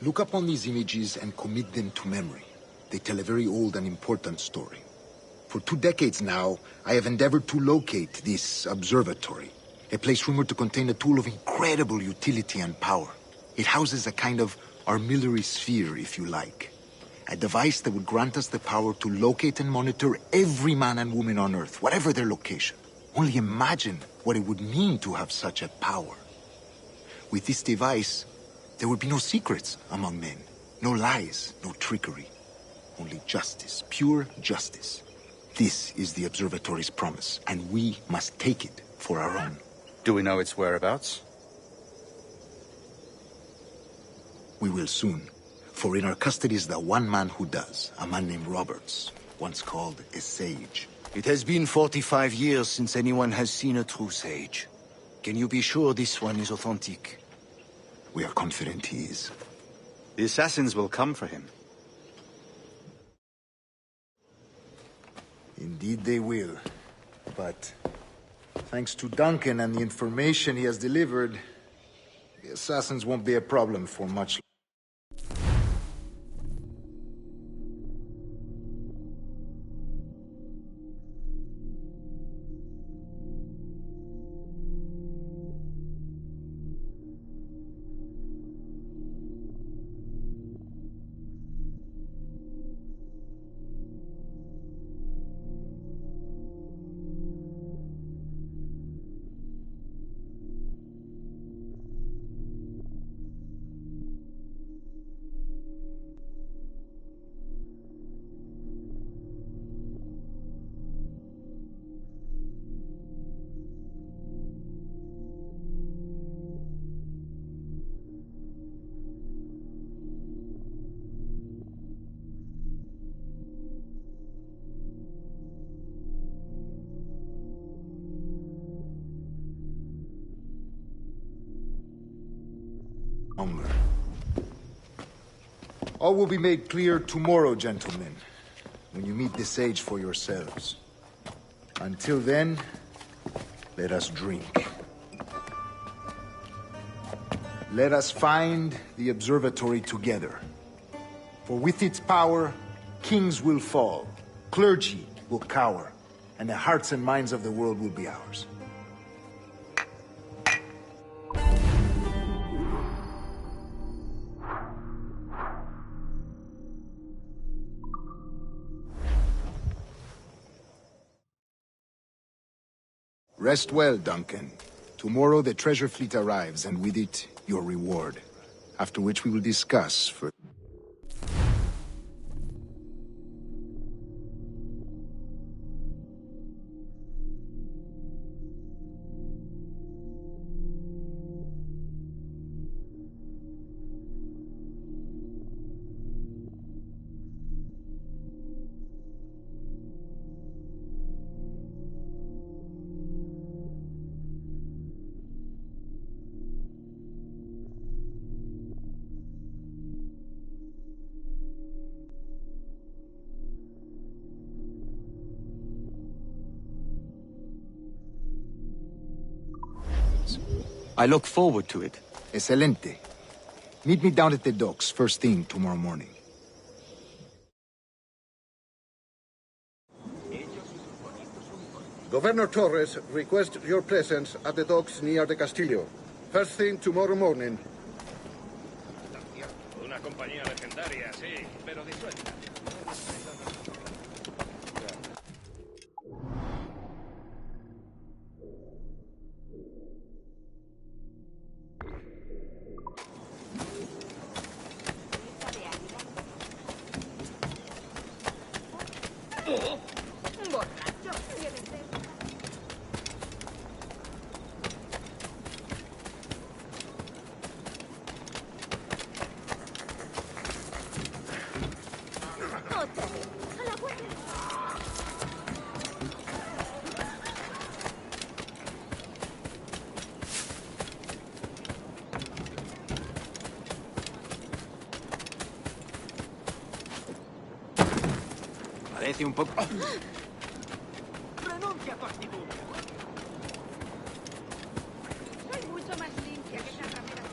Look upon these images and commit them to memory. They tell a very old and important story. For 2 decades now, I have endeavored to locate this observatory, a place rumored to contain a tool of incredible utility and power. It houses a kind of armillary sphere, if you like. A device that would grant us the power to locate and monitor every man and woman on Earth, whatever their location. Only imagine what it would mean to have such a power. With this device, there would be no secrets among men, no lies, no trickery. Only justice, pure justice. This is the Observatory's promise, and we must take it for our own. Do we know its whereabouts? We will soon. For in our custody is the one man who does, a man named Roberts, once called a sage. It has been 45 years since anyone has seen a true sage. Can you be sure this one is authentic? We are confident he is. The assassins will come for him. Indeed they will. But thanks to Duncan and the information he has delivered, the assassins won't be a problem for much longer. All will be made clear tomorrow, gentlemen, when you meet the sage for yourselves. Until then, let us drink. Let us find the observatory together. For with its power, kings will fall, clergy will cower, and the hearts and minds of the world will be ours. Rest well, Duncan. Tomorrow the treasure fleet arrives, and with it, your reward. After which we will discuss for... I look forward to it. Excelente. Meet me down at the docks first thing tomorrow morning. Governor Torres requests your presence at the docks near the Castillo. First thing tomorrow morning. Una compañía legendaria, sí, pero disuelta. Parece un poco... Renuncia a tu actitud. Soy mucho más limpia que esa ramera.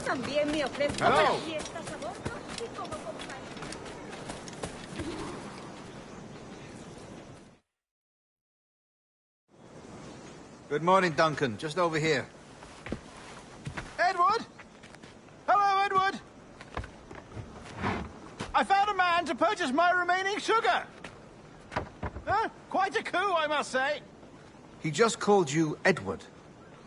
También me ofrezco Hello. para fiestas a bordo y como compañía. Good morning, Duncan. Just over here. Edward? Hello, Edward! I found a man to purchase my remaining sugar. Quite a coup, I must say. He just called you Edward.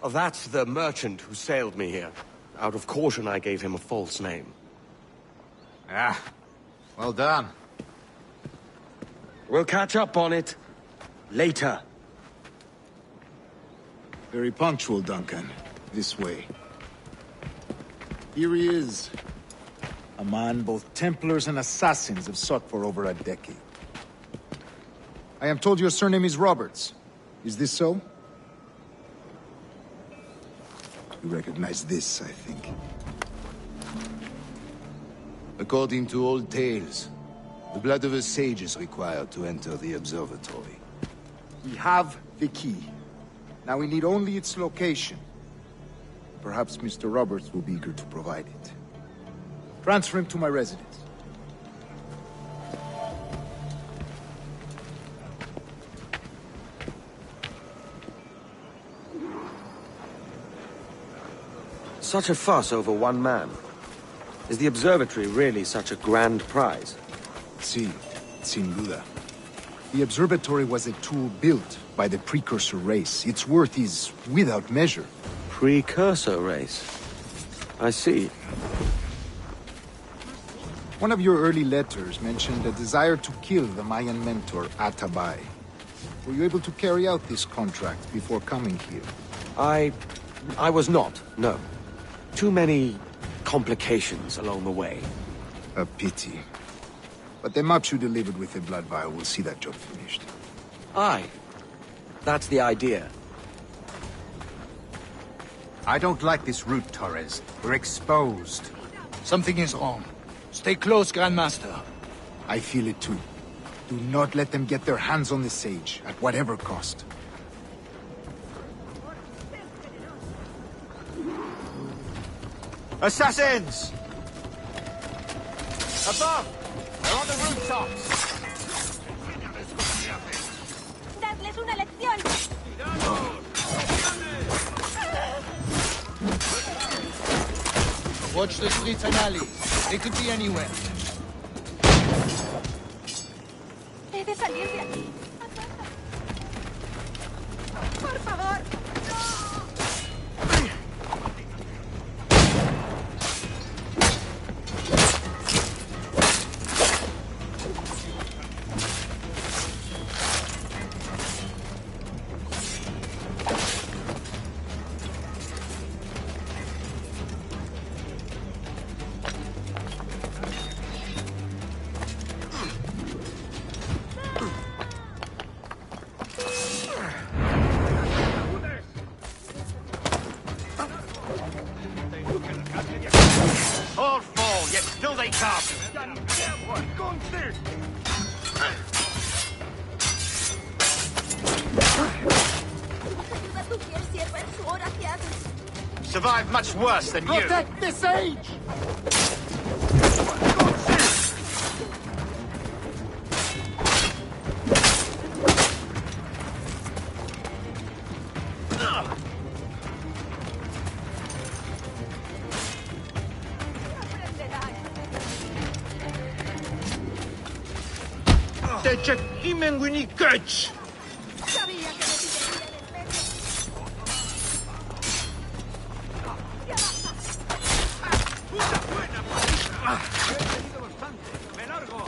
Oh, that's the merchant who sailed me here. Out of caution, I gave him a false name. Ah, well done. We'll catch up on it later. Very punctual, Duncan. This way. Here he is. A man both Templars and Assassins have sought for over a decade. I am told your surname is Roberts. Is this so? You recognize this, I think. According to old tales, the blood of a sage is required to enter the observatory. We have the key. Now we need only its location. Perhaps Mr. Roberts will be eager to provide it. Transfer him to my residence. Such a fuss over one man. Is the observatory really such a grand prize? Sí, sin duda. The observatory was a tool built by the precursor race. Its worth is without measure. Precursor race? I see. One of your early letters mentioned a desire to kill the Mayan mentor, Atabay. Were you able to carry out this contract before coming here? I was not, no. Too many complications along the way. A pity. But the maps you delivered with the blood vial will see that job finished. Aye. That's the idea. I don't like this route, Torres. We're exposed. Something is wrong. Stay close, Grandmaster. I feel it too. Do not let them get their hands on the sage, at whatever cost. Assassins! Above! They're on the rooftops! ¡Dadles una lección! Watch the streets and alleys. They could be anywhere. He de salir de aquí. ¡Por favor! All fall, yet still they come. Ayuda a tu fiel sierva en su hora que hagas. Survived much worse than you. Protect the sage! Sabía que me pillaría en el medio. ¡Me largo!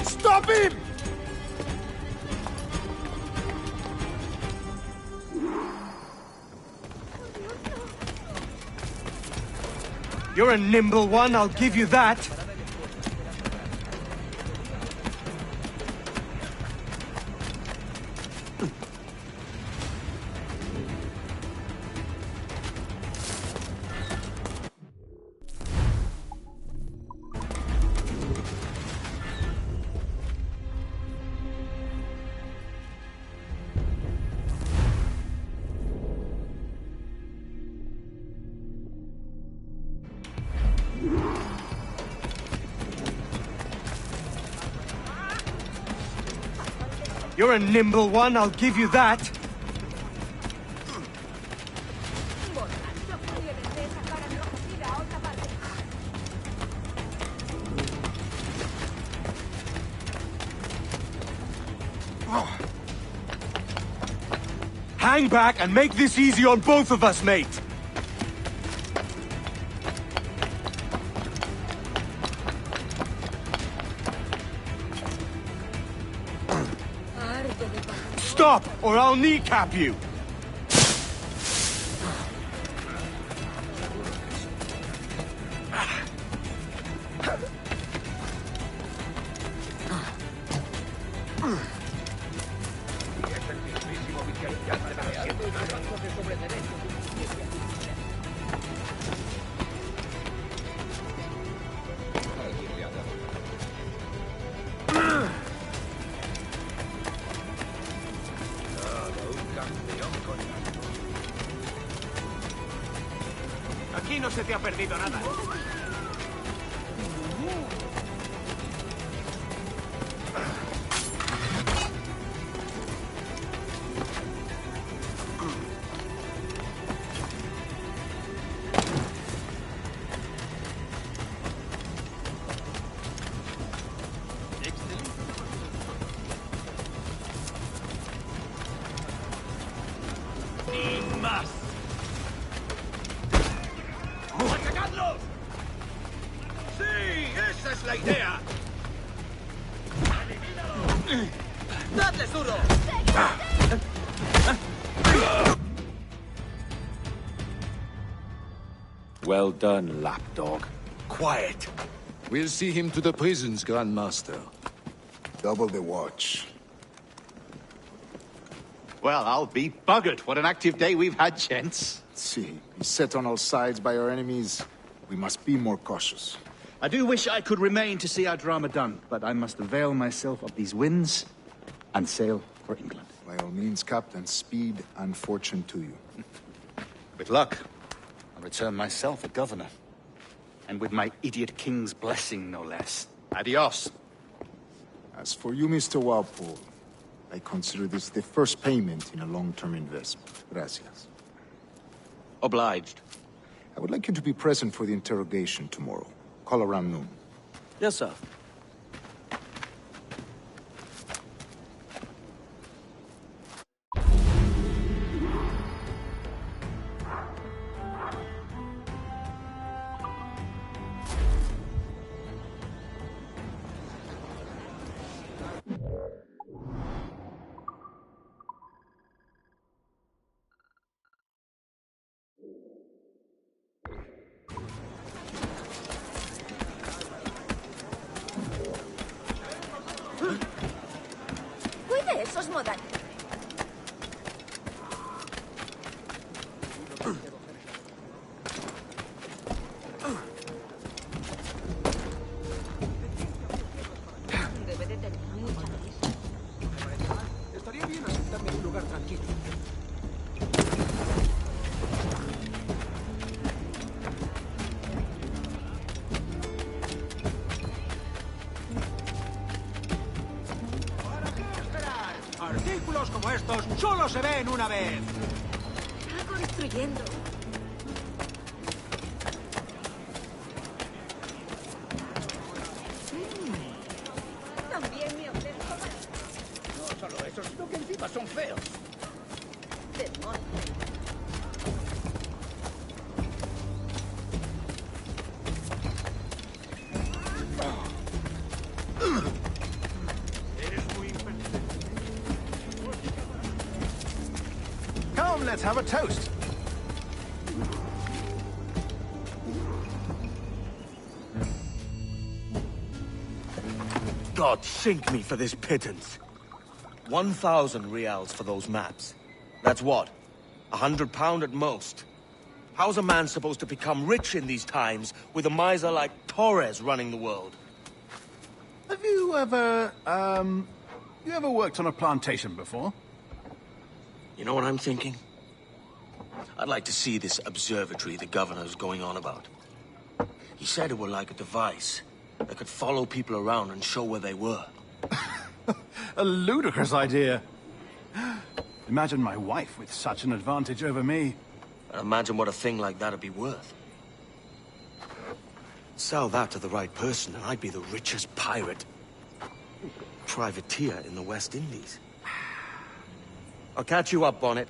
Stop him! You're a nimble one, I'll give you that. You're a nimble one, I'll give you that. Hang back and make this easy on both of us, mate. Stop, or I'll kneecap you! Aquí no se te ha perdido nada. ¡Y más! ¡Atacadlos! la idea! ¡Dadles duro! Well done, lapdog. Quiet. We'll see him to the prisons, Grandmaster. Double the watch. Well, I'll be buggered. What an active day we've had, gents. See, beset on all sides by our enemies, we must be more cautious. I do wish I could remain to see our drama done, but I must avail myself of these winds and sail for England. By all means, Captain, speed and fortune to you. With luck, I'll return myself a governor. And with my idiot king's blessing, no less. Adios. As for you, Mr. Walpole, I consider this the first payment in a long-term investment. Gracias. Obliged. I would like you to be present for the interrogation tomorrow. Call around noon. Yes, sir. Cuide esos modales. Debe de tener mucha prisa. Estaría bien asentarme en un lugar tranquilo. Artículos como estos solo se ven una vez. Está construyendo. También me ofrezco más. No solo eso, sino que encima son feos. Demonios. Come, let's have a toast. God sink me for this pittance. 1,000 reals for those maps. That's what? £100 at most. How's a man supposed to become rich in these times with a miser like Torres running the world? Have you ever, worked on a plantation before? You know what I'm thinking? I'd like to see this observatory the governor's going on about. He said it were like a device that could follow people around and show where they were. A ludicrous idea. Imagine my wife with such an advantage over me. Imagine what a thing like that'd be worth. Sell that to the right person and I'd be the richest pirate. Privateer in the West Indies. I'll catch you up on it.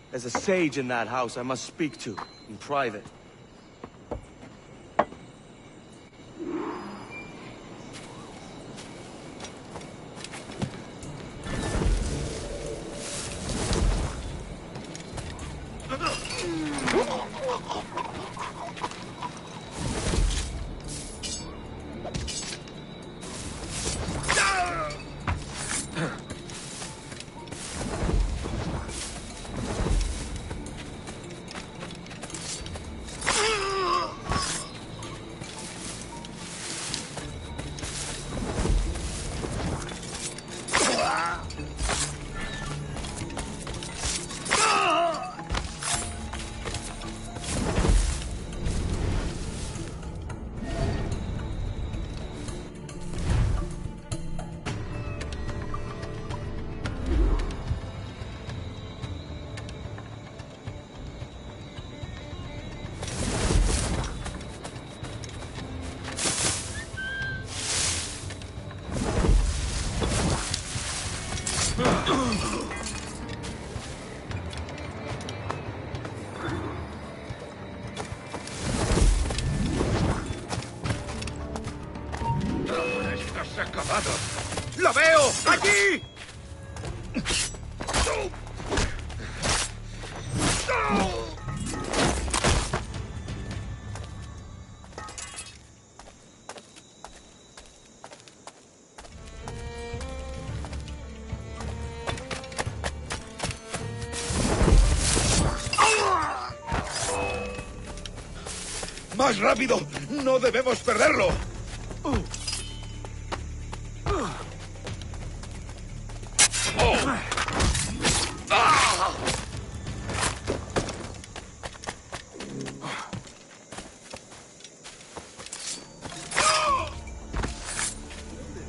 There's a sage in that house I must speak to, in private. ¡Lo veo! ¡Allí! ¡Más rápido! ¡No debemos perderlo!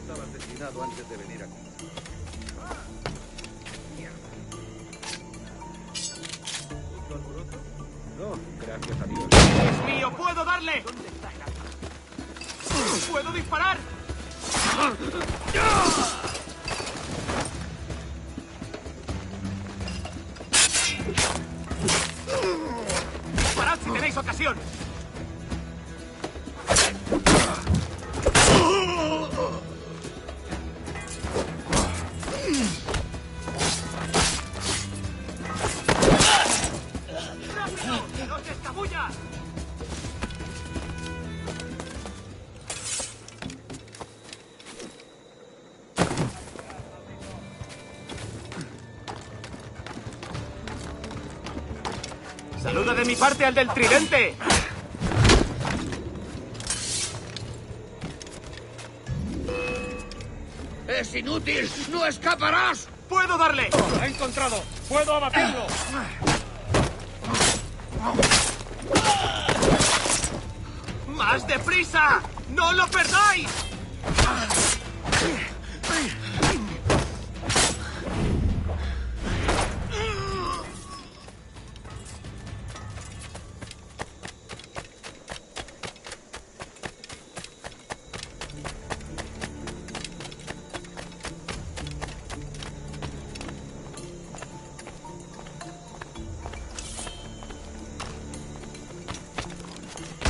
Estaba asesinado antes de venir aquí. No, gracias a Dios. ¡Es mío! ¡Puedo darle! ¡Puedo disparar! ¡Disparad si tenéis ocasión! ¡Rápido! ¡No se escabulla! ¡Saluda de mi parte al del tridente! ¡Es inútil! ¡No escaparás! ¡Puedo darle! ¡Lo he encontrado! ¡Puedo abatirlo! ¡Más deprisa! ¡No lo perdáis!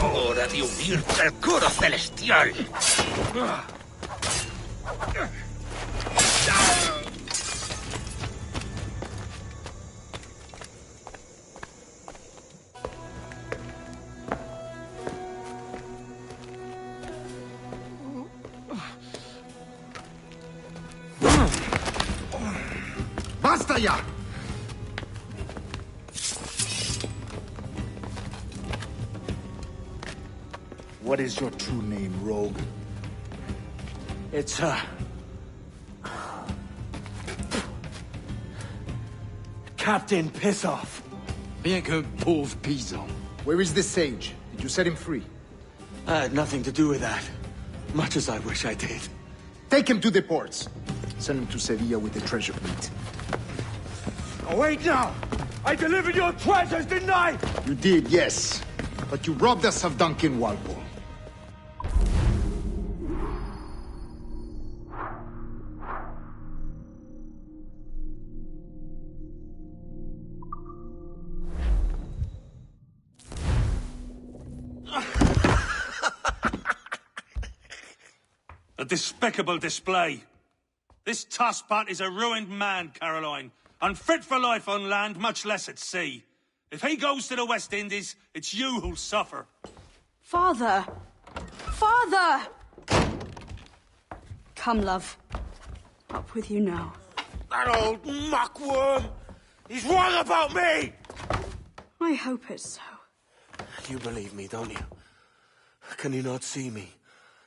¡Hora de unirte al coro celestial! ¡Basta ya! What is your true name, rogue? It's, Captain Pissoff. Bien qu'un pauvre paysan. Where is the sage? Did you set him free? I had nothing to do with that. Much as I wish I did. Take him to the ports. Send him to Sevilla with the treasure plate. Oh, wait now! I delivered your treasures, didn't I? You did, yes. But you robbed us of Duncan Walpole. A despicable display. This Tosspot is a ruined man, Caroline. Unfit for life on land, much less at sea. If he goes to the West Indies, it's you who'll suffer. Father! Father! Come, love. Up with you now. That old muckworm! He's wrong about me! I hope it's so. You believe me, don't you? Can you not see me?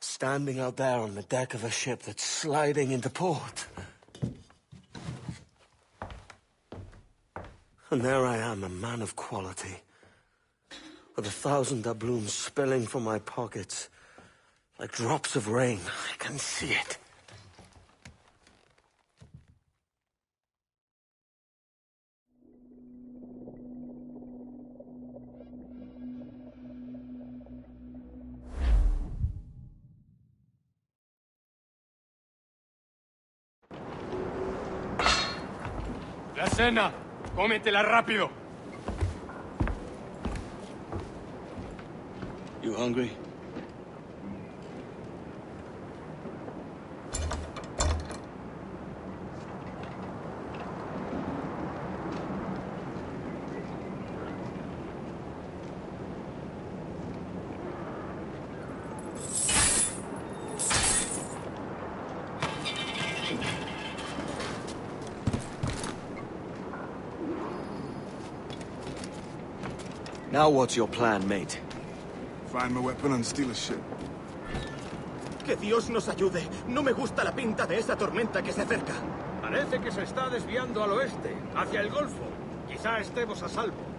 Standing out there on the deck of a ship that's sliding into port. And there I am, a man of quality. With 1,000 doubloons spilling from my pockets. Like drops of rain. I can see it. ¡La cena! ¡Cómetela rápido! You hungry? Now what's your plan, mate? Find my weapon and steal a ship. Que Dios nos ayude. No me gusta la pinta de esa tormenta que se acerca. Parece que se está desviando al oeste, hacia el Golfo. Quizá estemos a salvo.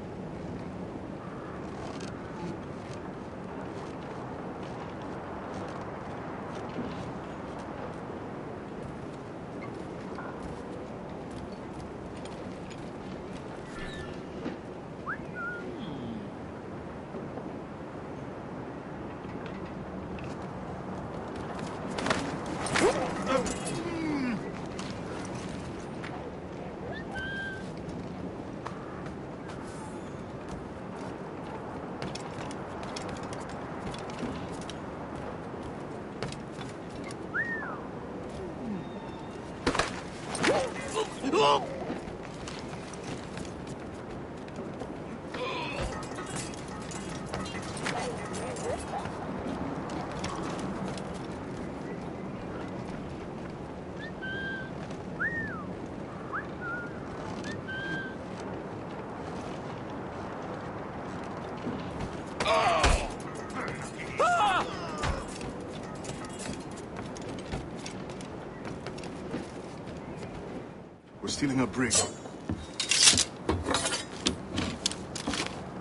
We're stealing a brig.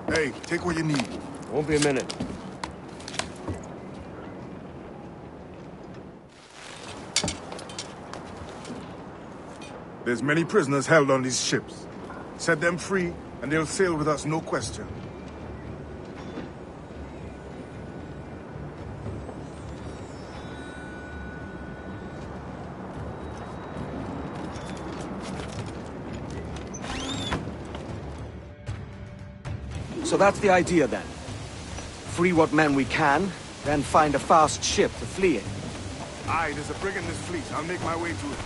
Hey, take what you need. Won't be a minute. There's many prisoners held on these ships. Set them free, and they'll sail with us, no question. So that's the idea then. Free what men we can, then find a fast ship to flee in. Aye, there's a brig in this fleet. I'll make my way to it.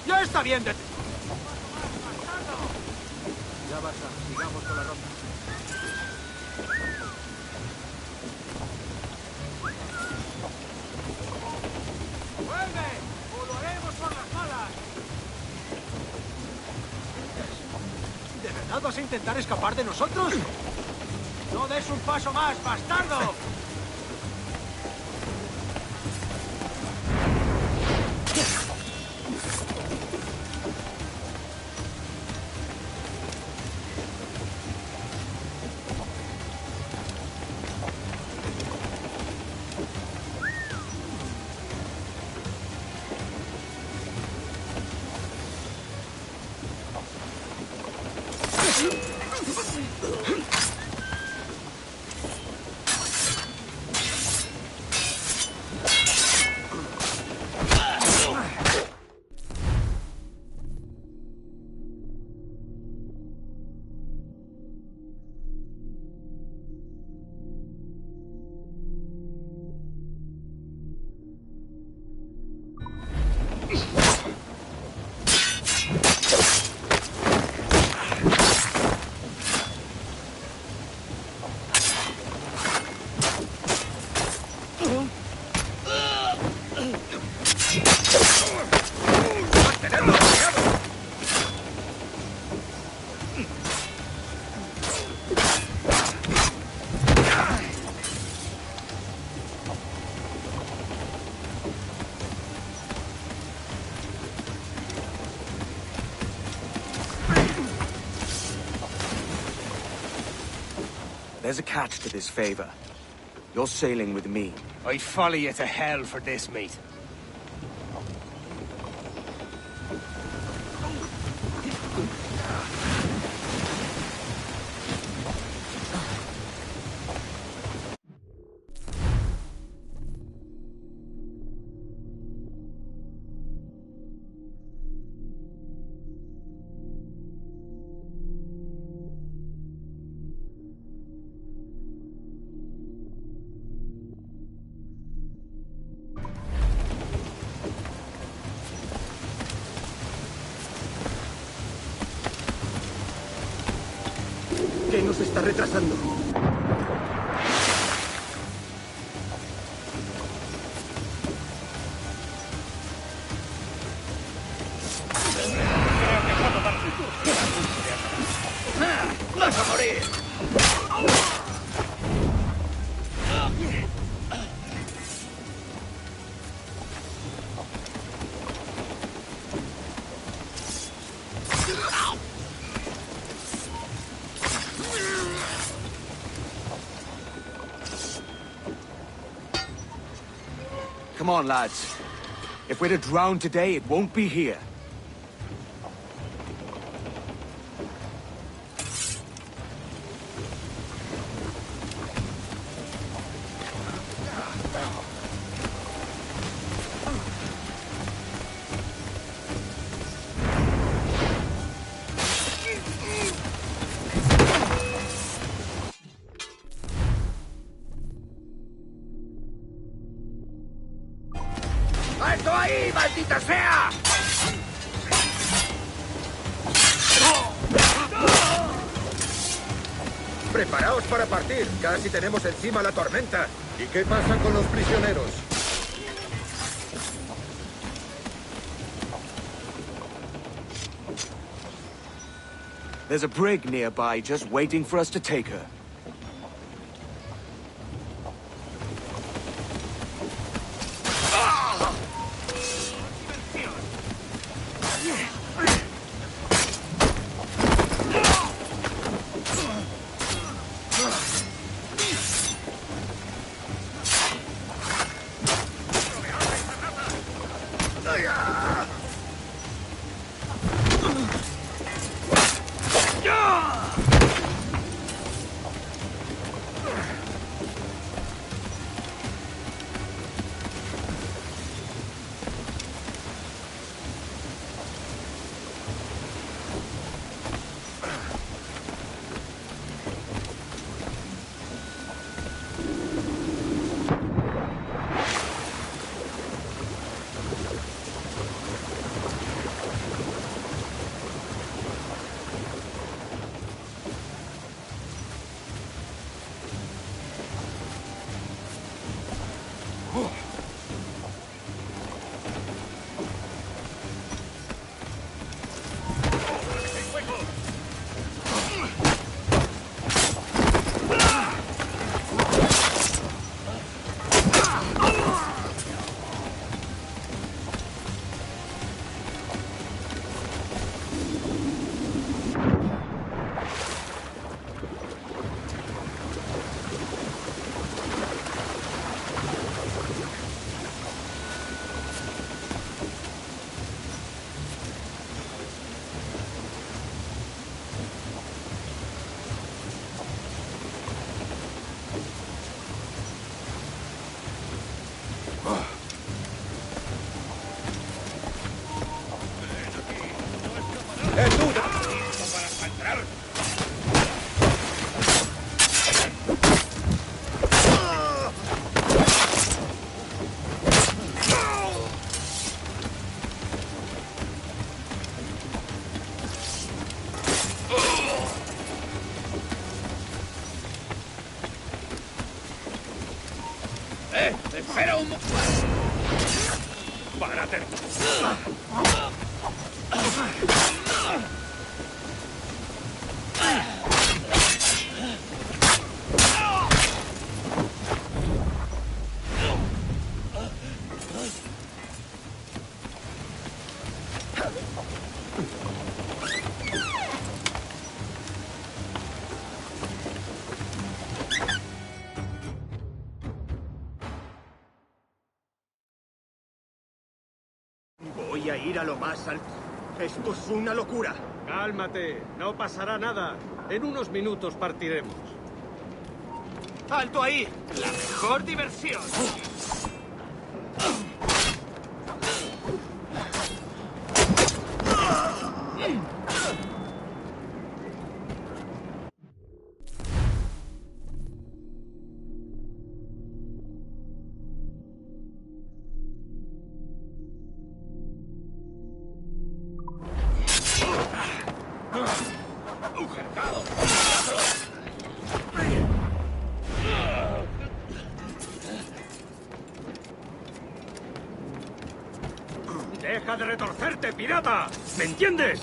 ¡Ya está bien! Ya basta, sigamos con la ronda. ¡Vuelve! ¡O lo haremos por las malas! ¿De verdad vas a intentar escapar de nosotros? ¡No des un paso más, bastardo! There's a catch to this favor. You're sailing with me. I'd follow you to hell for this, mate. nos está retrasando. ¡Vas a morir! Come on, lads. If we're to drown today, it won't be here. ¡Alto ahí, maldita sea! Preparaos para partir. Casi tenemos encima la tormenta. ¿Y qué pasa con los prisioneros? There's a brig nearby just waiting for us to take her. ¡Espera un momento! ¡Párate! Voy a ir a lo más alto. Esto es una locura. Cálmate, no pasará nada. En unos minutos partiremos. ¡Alto ahí! ¡La mejor diversión! de retorcerte, pirata. ¿Me entiendes?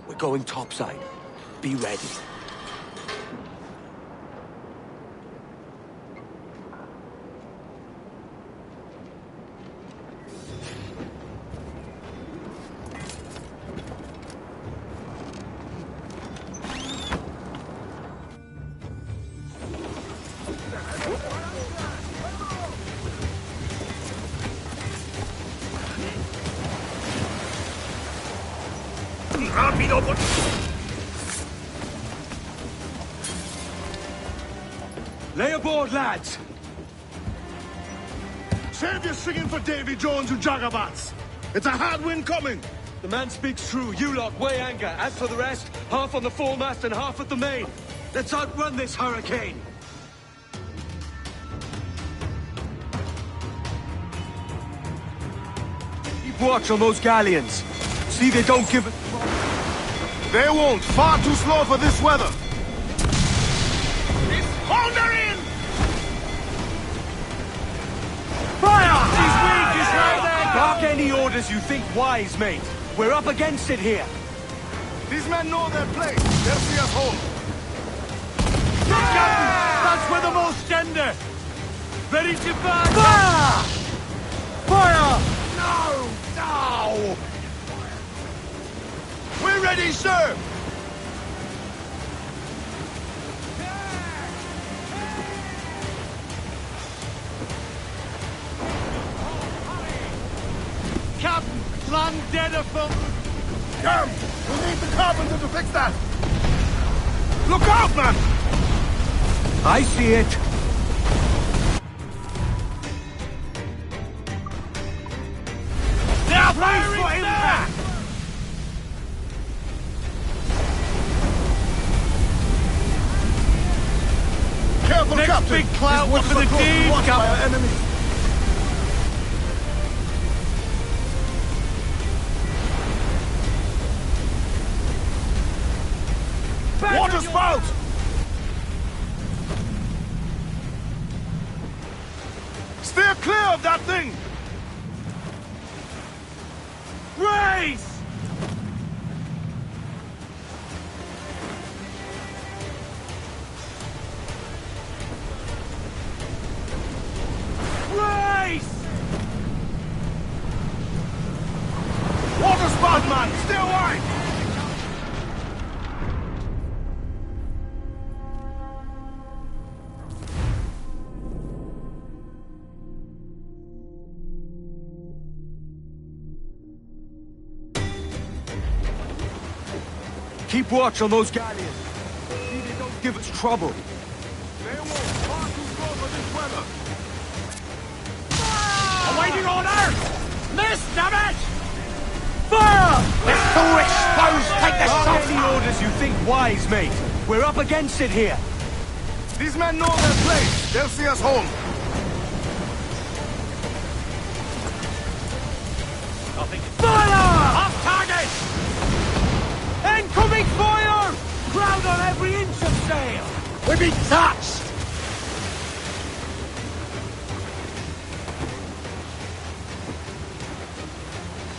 We're going topside. Be ready. ¡Rápido! Lay aboard, lads! Save your singing for Davy Jones, you jagabats! It's a hard wind coming! The man speaks true. You lot weigh anchor. As for the rest, half on the foremast and half at the main. Let's outrun this hurricane! Keep watch on those galleons. See they don't give it. They won't. Far too slow for this weather. Hold her in! Fire! He's weak, he's right there! Bark any orders you think wise, mate. We're up against it here. These men know their place. They'll see us home. Captain! That's where the most gender! Ready to burn! Fire! Fire! No! No! We're ready, sir! Captain, land dead afoot! Come! We need the carpenter to fix that! Look out, man! I see it. They're firing for impact! Careful, Next Captain! big cloud These woods for the are close to deed, watched by our Captain. enemies. Water spout! Steer clear of that thing! Race! Race! Water spout, man! Stay wide! Keep watch on those galleons. See they don't give us trouble. They won't. Far too slow for this weather. Awaiting order! Miss, damn it! Fire! Let's go expose! Take the Bark shot! any orders you think wise, mate. We're up against it here. These men know their place. They'll see us home. Fire! Off target! Incoming fire! Crowd on every inch of sail! We've been touched!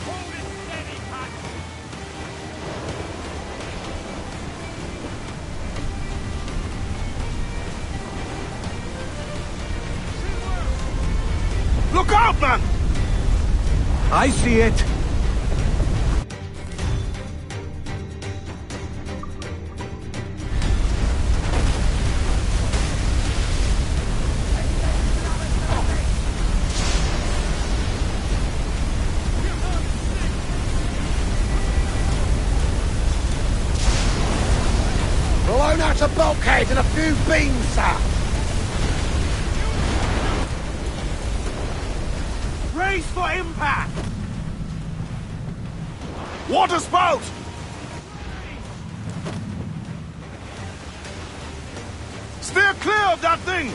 Hold it steady, Pat. Look out, man! I see it. Blown out a bulkhead and a few beams, sir. Race for impact! Water spout! Steer clear of that thing!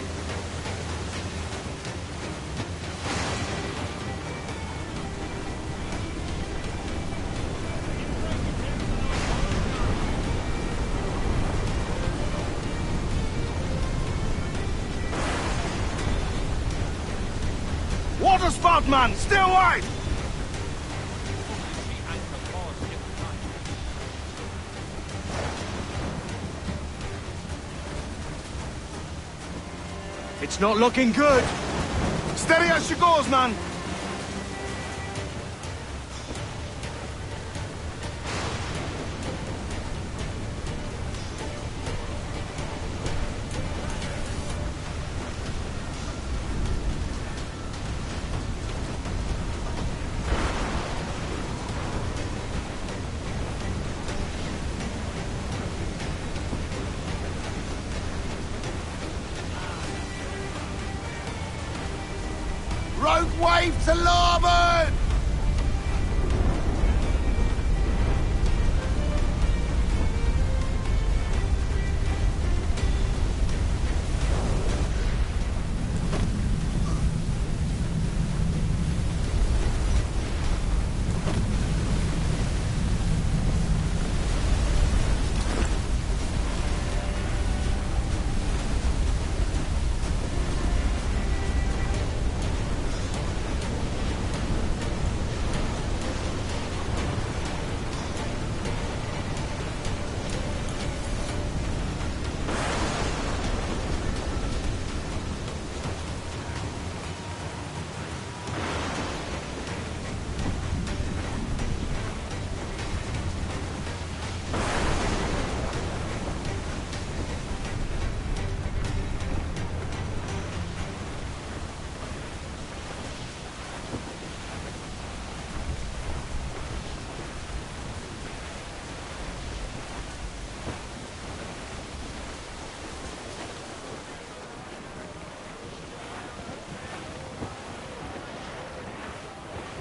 a spot, man! Stay wide! It's not looking good. Steady as she goes, man! Rogue wave to larboard!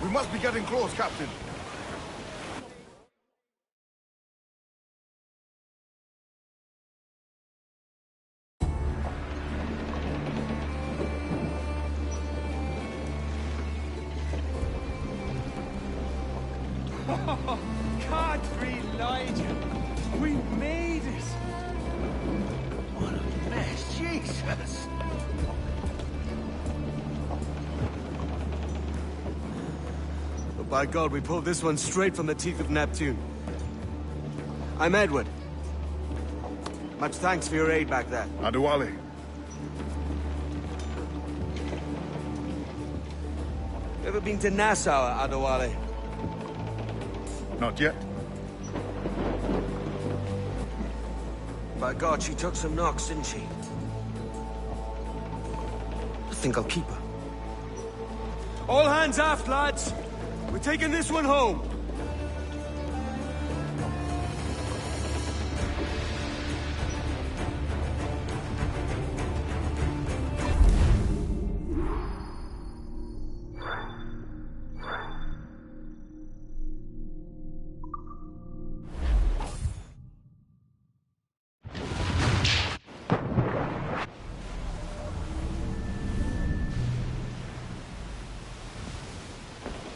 We must be getting close, Captain. Godfrey Elijah, we made it! What a mess, Jesus! But by God, we pulled this one straight from the teeth of Neptune. I'm Edward. Much thanks for your aid back there. Adewale. Ever been to Nassau, Adewale? Not yet. By God, she took some knocks, didn't she? I think I'll keep her. All hands aft, lads! We're taking this one home!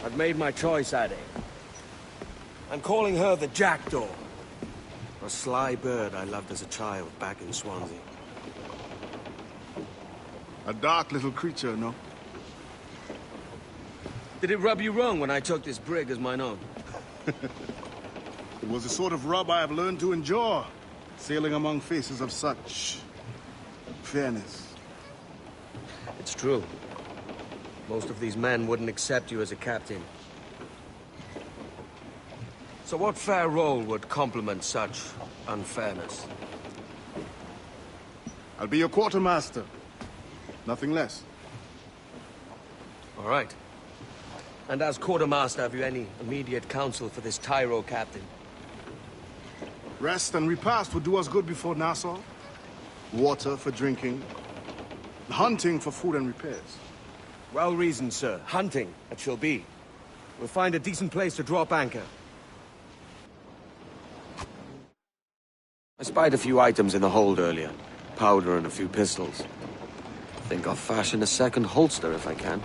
I've made my choice, Addy. I'm calling her the Jackdaw. A sly bird I loved as a child back in Swansea. A dark little creature, no? Did it rub you wrong when I took this brig as mine own? It was the sort of rub I have learned to endure, sailing among faces of such fairness. It's true. Most of these men wouldn't accept you as a captain. So what fair role would complement such unfairness? I'll be your quartermaster. Nothing less. All right. And as quartermaster, have you any immediate counsel for this Tyro captain? Rest and repast would do us good before Nassau. Water for drinking. Hunting for food and repairs. Well reasoned, sir. Hunting, it shall be. We'll find a decent place to drop anchor. I spied a few items in the hold earlier. Powder and a few pistols. Think I'll fashion a second holster if I can.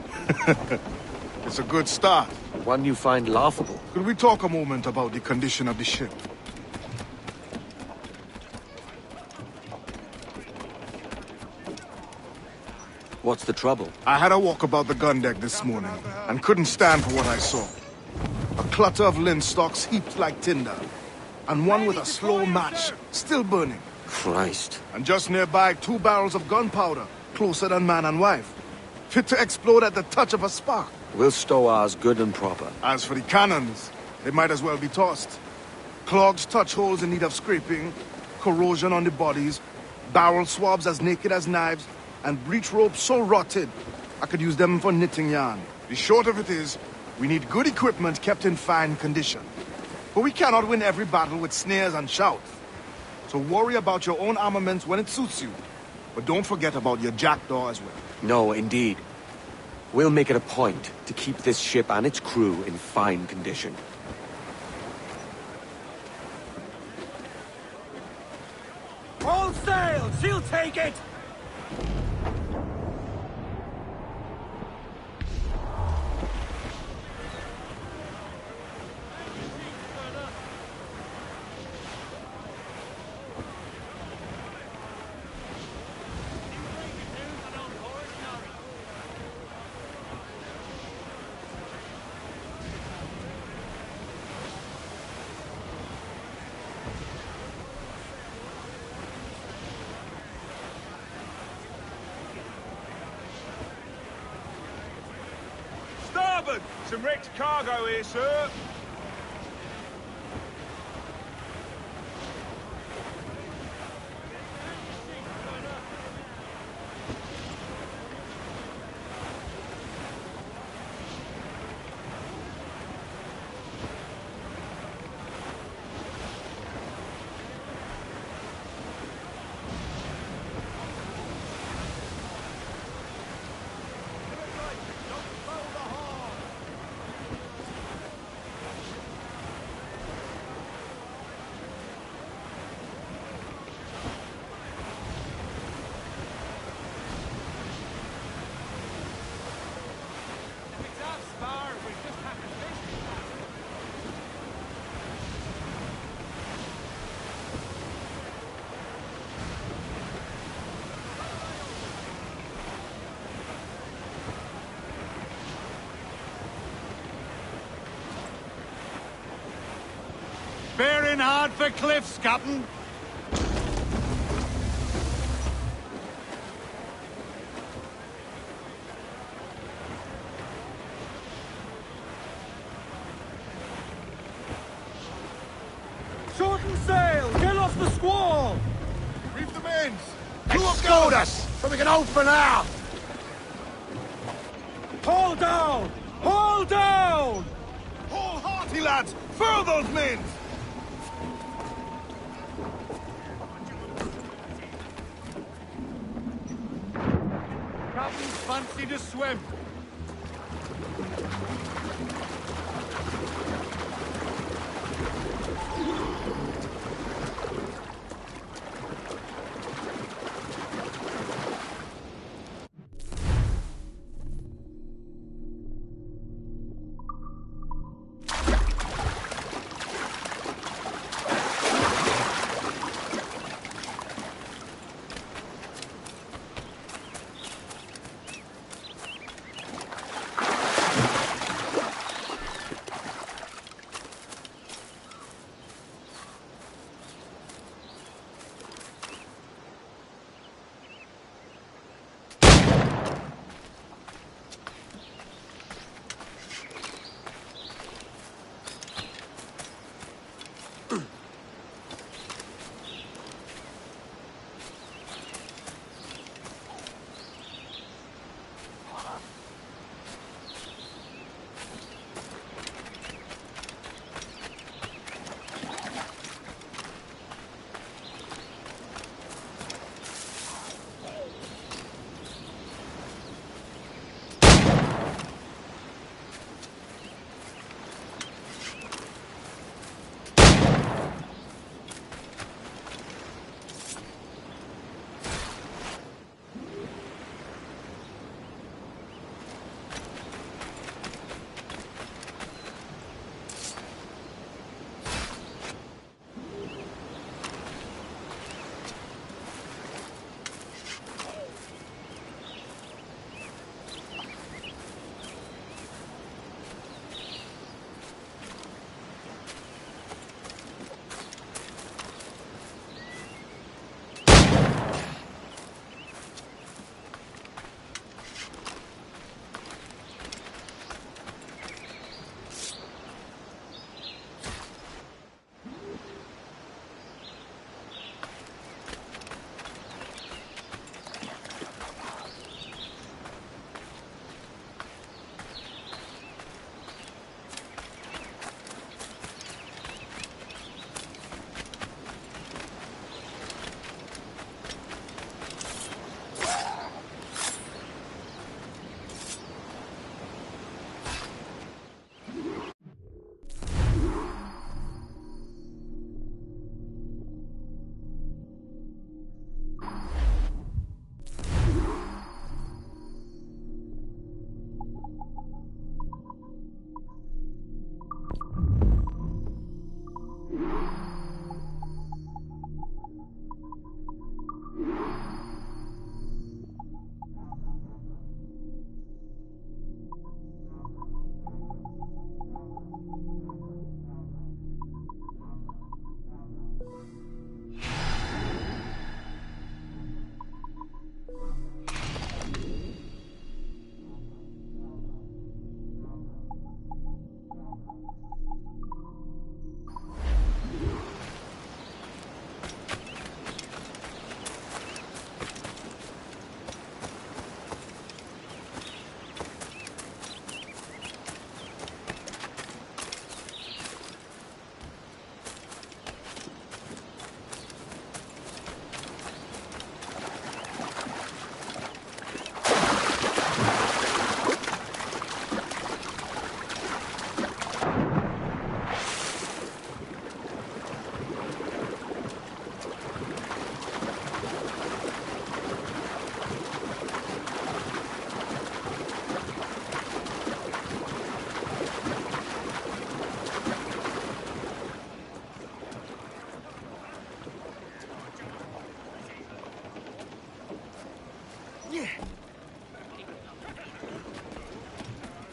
It's a good start. One you find laughable. Could we talk a moment about the condition of the ship? What's the trouble? I had a walk about the gun deck this morning, and couldn't stand for what I saw. A clutter of linstocks heaped like tinder, and one with a slow match, still burning. Christ. And just nearby, 2 barrels of gunpowder, closer than man and wife, fit to explode at the touch of a spark. We'll stow ours good and proper. As for the cannons, they might as well be tossed. Clogged touch holes in need of scraping, corrosion on the bodies, barrel swabs as naked as knives, and breech ropes so rotted, I could use them for knitting yarn. The short of it is, we need good equipment kept in fine condition. But we cannot win every battle with snares and shouts. So worry about your own armaments when it suits you. But don't forget about your jackdaw as well. No, indeed. We'll make it a point to keep this ship and its crew in fine condition. All sail! She'll take it! Some wrecked cargo here, sir. Bearing hard for cliffs, Captain. Shorten sail! Get off the squall! Reef the mains! Escort us, so we can open out! Haul down! Haul down! Haul hearty, lads! Furl those mains! Captain's fancy to swim.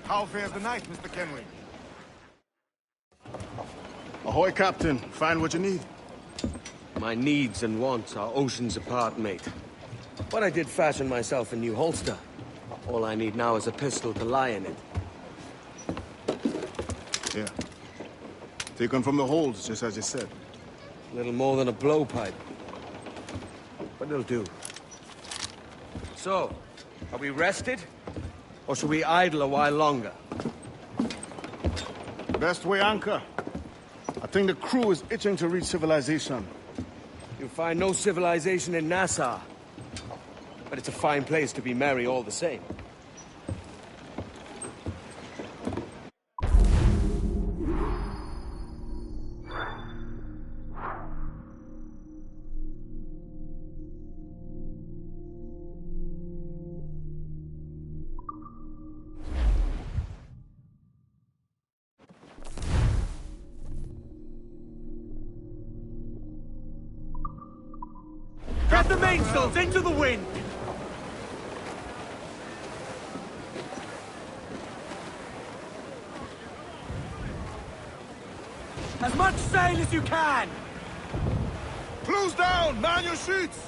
How fares the night, Mr. Kenway? Ahoy, Captain. Find what you need. My needs and wants are oceans apart, mate. But I did fashion myself a new holster. All I need now is a pistol to lie in it. Yeah. Taken from the holds, just as you said. Little more than a blowpipe. But it'll do. So, are we rested? Or should we idle a while longer? Best way anchor. I think the crew is itching to reach civilization. You'll find no civilization in Nassau. But it's a fine place to be merry all the same. Get the mainsails into the wind! As much sail as you can! Close down! Man your sheets!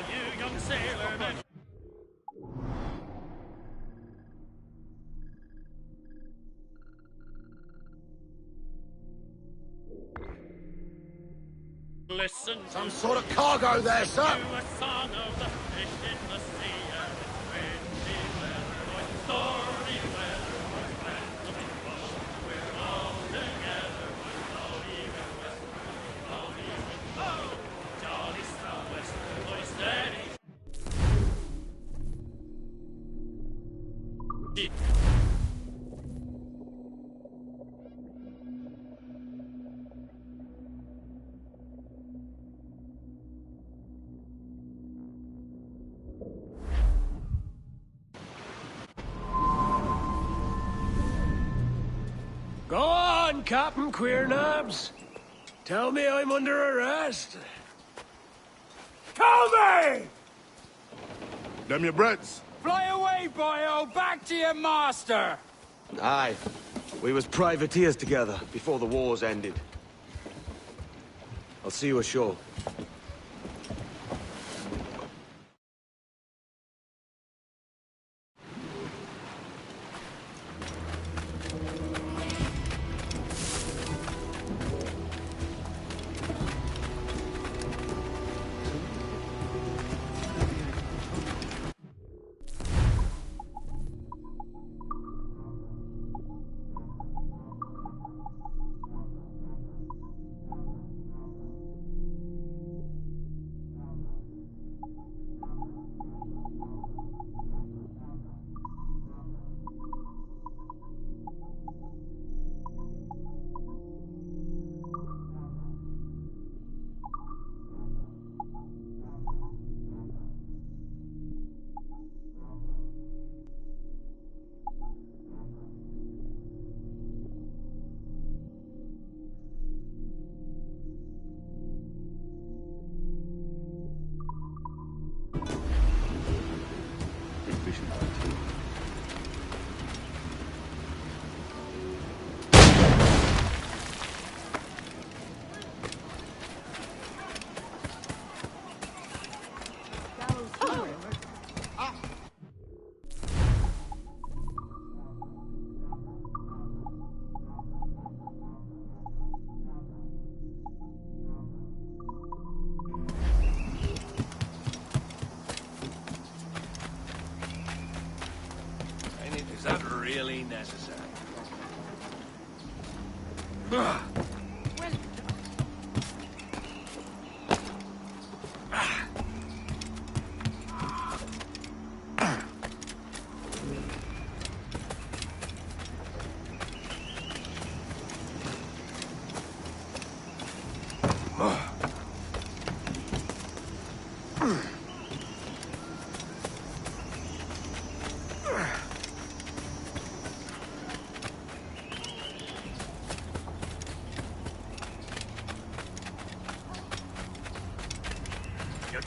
You young sailormen! Listen. Some sort of cargo there, sir. To a song of the fish in the sea and its windy weather, stormy weather, friends of the boat. We're all together, blowy with west, blowy with oh, jolly southwest, boy steady. Go on, Captain Queernabs. Tell me I'm under arrest. Tell me! Them your breads. Fly away, boyo! Back to your master! Aye. We was privateers together before the wars ended. I'll see you ashore. Is that really necessary?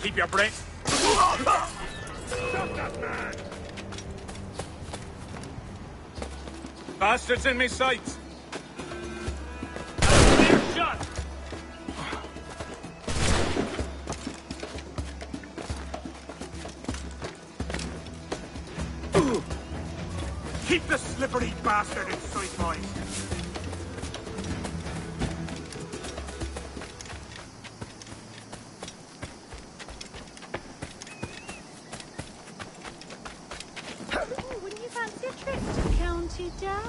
Keep your breath. Shut that man! Bastards in me sights! Clear shot! Keep the slippery bastard in sight, boys! Wouldn't you fancy a trip to County Down?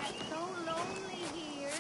It's so lonely here.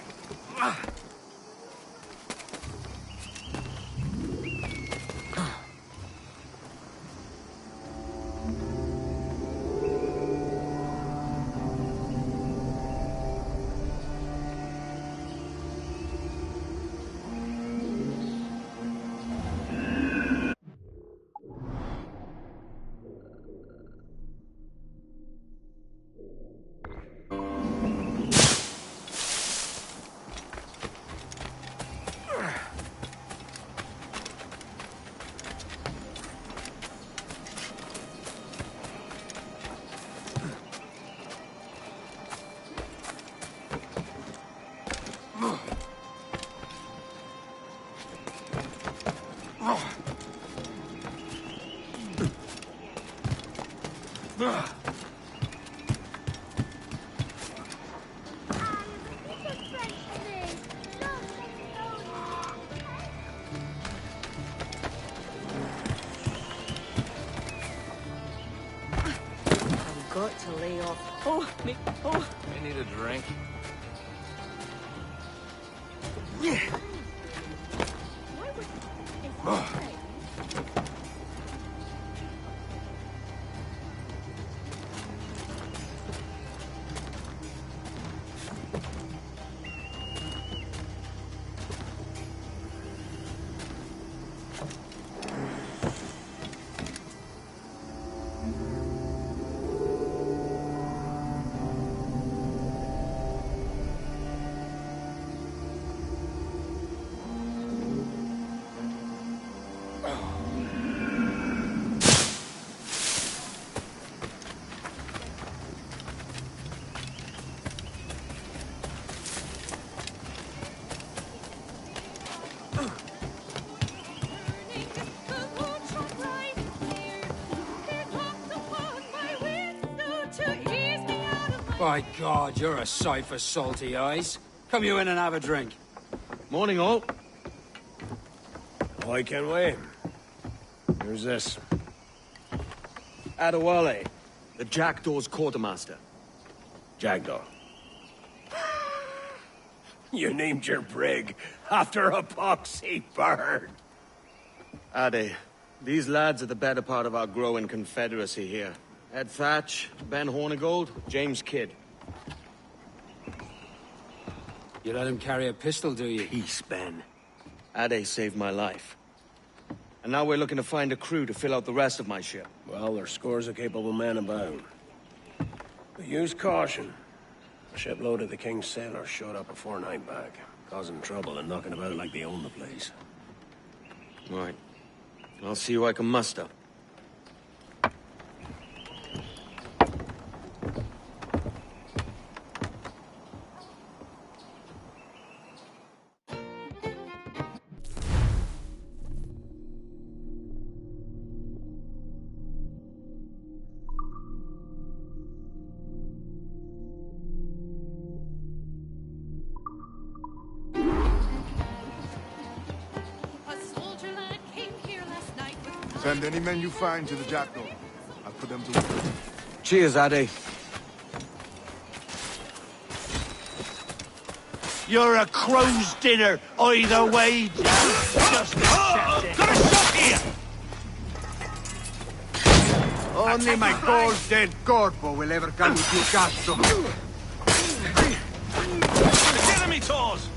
I've got to lay off. Oh, me. Oh. I need a drink. By God, you're a sight for salty eyes. Come you in and have a drink. Morning, all. I can wait. Who's this? Adewale, the Jackdaw's quartermaster. Jackdaw. You named your brig after a poxy bird. Ade, these lads are the better part of our growing confederacy here. Ed Thatch, Ben Hornigold, James Kidd. You let him carry a pistol, do you? Peace, Ben. Ade saved my life. And now we're looking to find a crew to fill out the rest of my ship. Well, there's scores of capable men about. But use caution. A shipload of the King's sailors showed up a fortnight back, causing trouble and knocking about like they own the place. Right. I'll see who I can muster. Send any men you find to the Jackdaw. I'll put them to work. Cheers, Ade. You're a crow's dinner either way. Just accept it. Got a shot here! Only my cold dead corpo will ever come with you, Castro. It's enemy tours!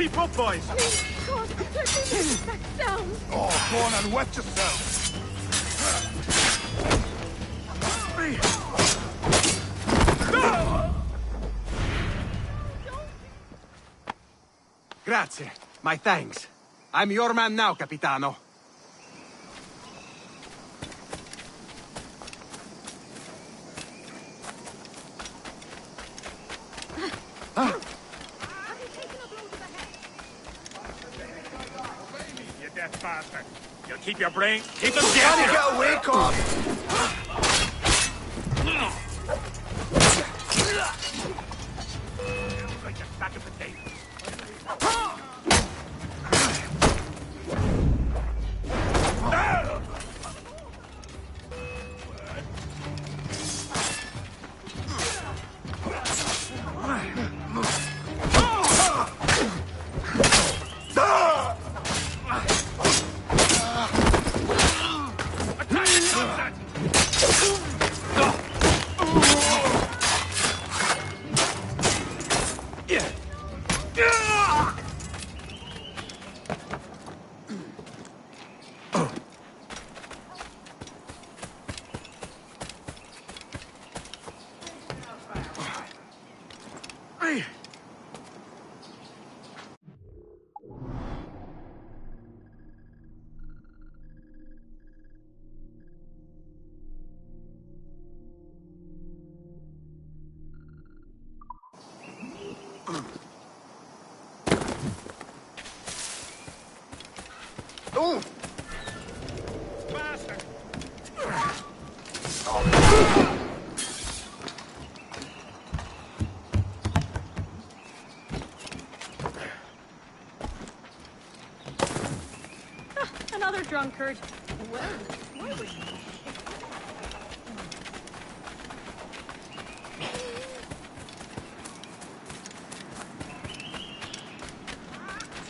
Keep up, boys! God, they're taking us back down! Oh, go on and wet yourself. Grazie. My thanks. I'm your man now, Capitano. You deaf bastard. You'll keep your brain. Keep them Trying dead. to get away, Con. Like a sack of potatoes. Oh! Bastard. Another drunkard. Well, why would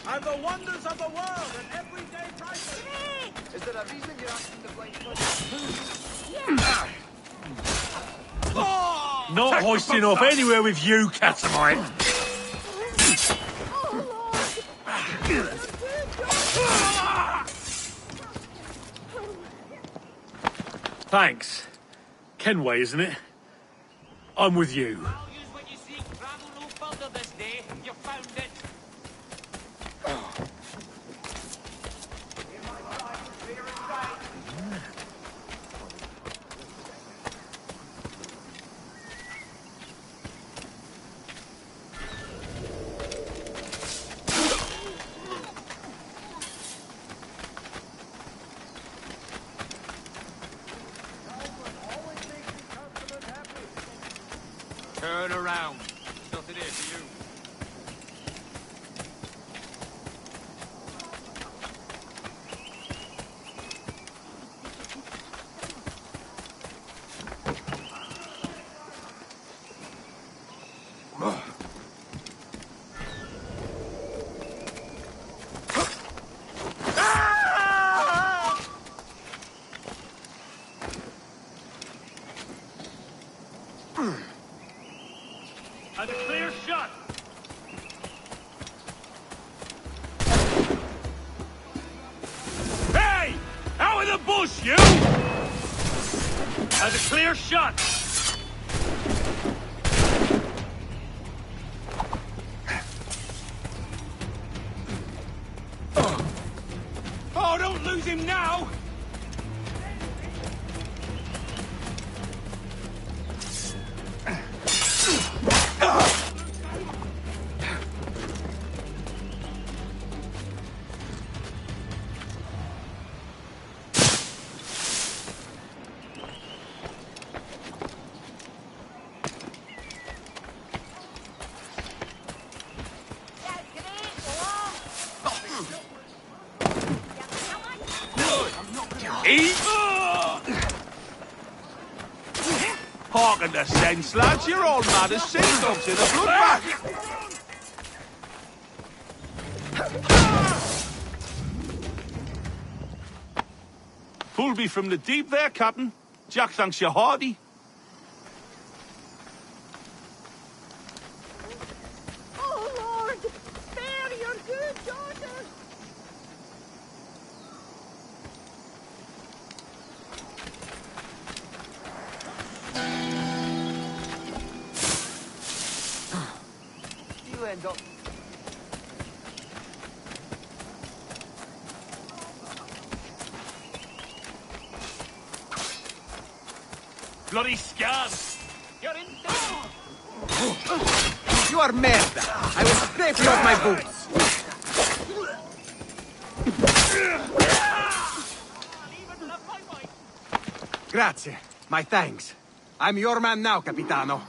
And the wonders of the world and everyday prices. Is there a reason you're asking the blind Not hoisting off anywhere with you, Catamite. Thanks. Kenway, isn't it? I'm with you. When you seek, travel no further this day. You found it. Turn around. There's nothing here for you. And a clear shot. Hey! Out of the bush, you! And a clear shot. Oh, don't lose him now! Eat! Harken to sense, lads. You're all mad as sea dogs in a bloodbath. Pulled me from the deep there, Captain. Jack thanks you hearty. Oh, Lord! Spare your prendo. Bloody scum! You're in You are merda! I will scrape you off my boots! Grazie. My thanks. I'm your man now, Capitano.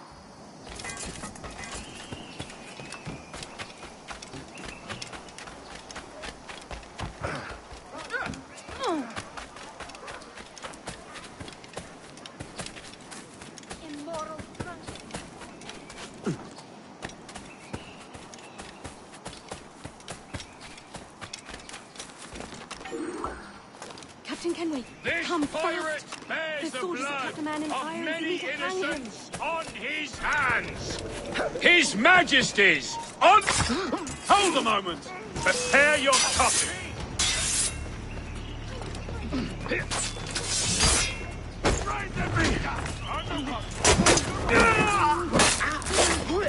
Captain Kenway, This come pirate fast! bears The the soldiers blood have cut a man in of irons. We many need to hang him. innocents on his hands. His Majesty's on... Hold a moment. Prepare your coffee.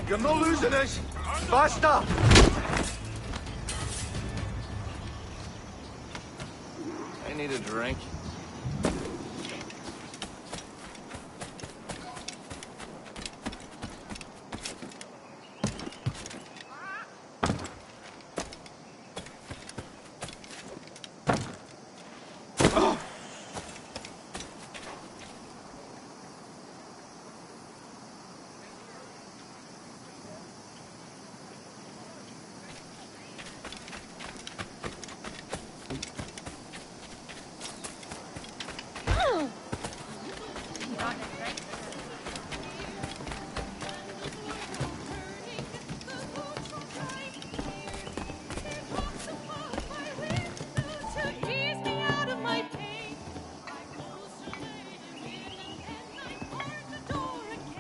You're not losing us. Faster. I need a drink.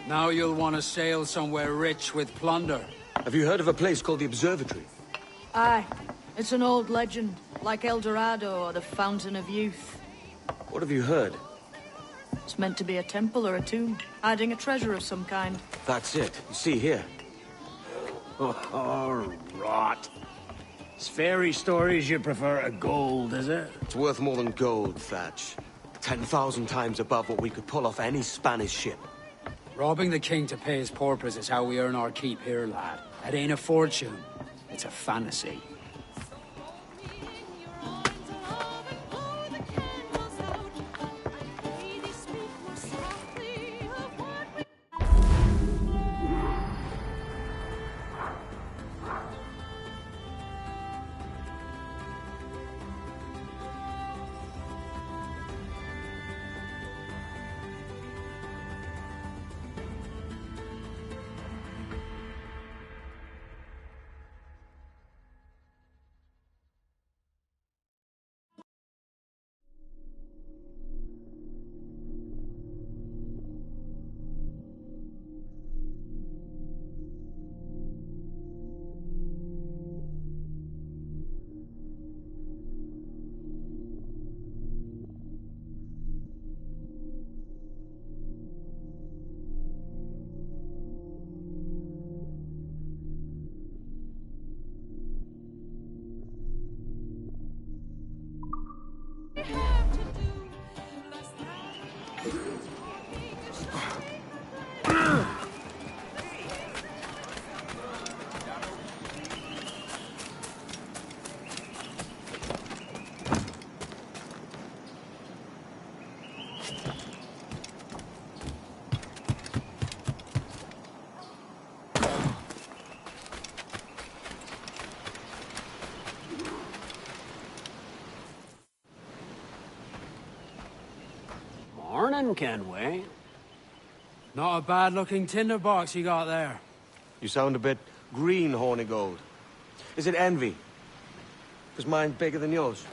Now you'll want to sail somewhere rich with plunder. Have you heard of a place called the Observatory? Aye. It's an old legend, like El Dorado or the Fountain of Youth. What have you heard? It's meant to be a temple or a tomb, hiding a treasure of some kind. That's it. You see here. Oh, rot. It's fairy stories you prefer to gold, is it? It's worth more than gold, Thatch. 10,000 times above what we could pull off any Spanish ship. Robbing the king to pay his porpoise is how we earn our keep here, lad. It ain't a fortune. It's a fantasy. Morning, Kenway. Not a bad-looking tinderbox you got there. You sound a bit green, Horny Gold. Is it envy? Because mine's bigger than yours.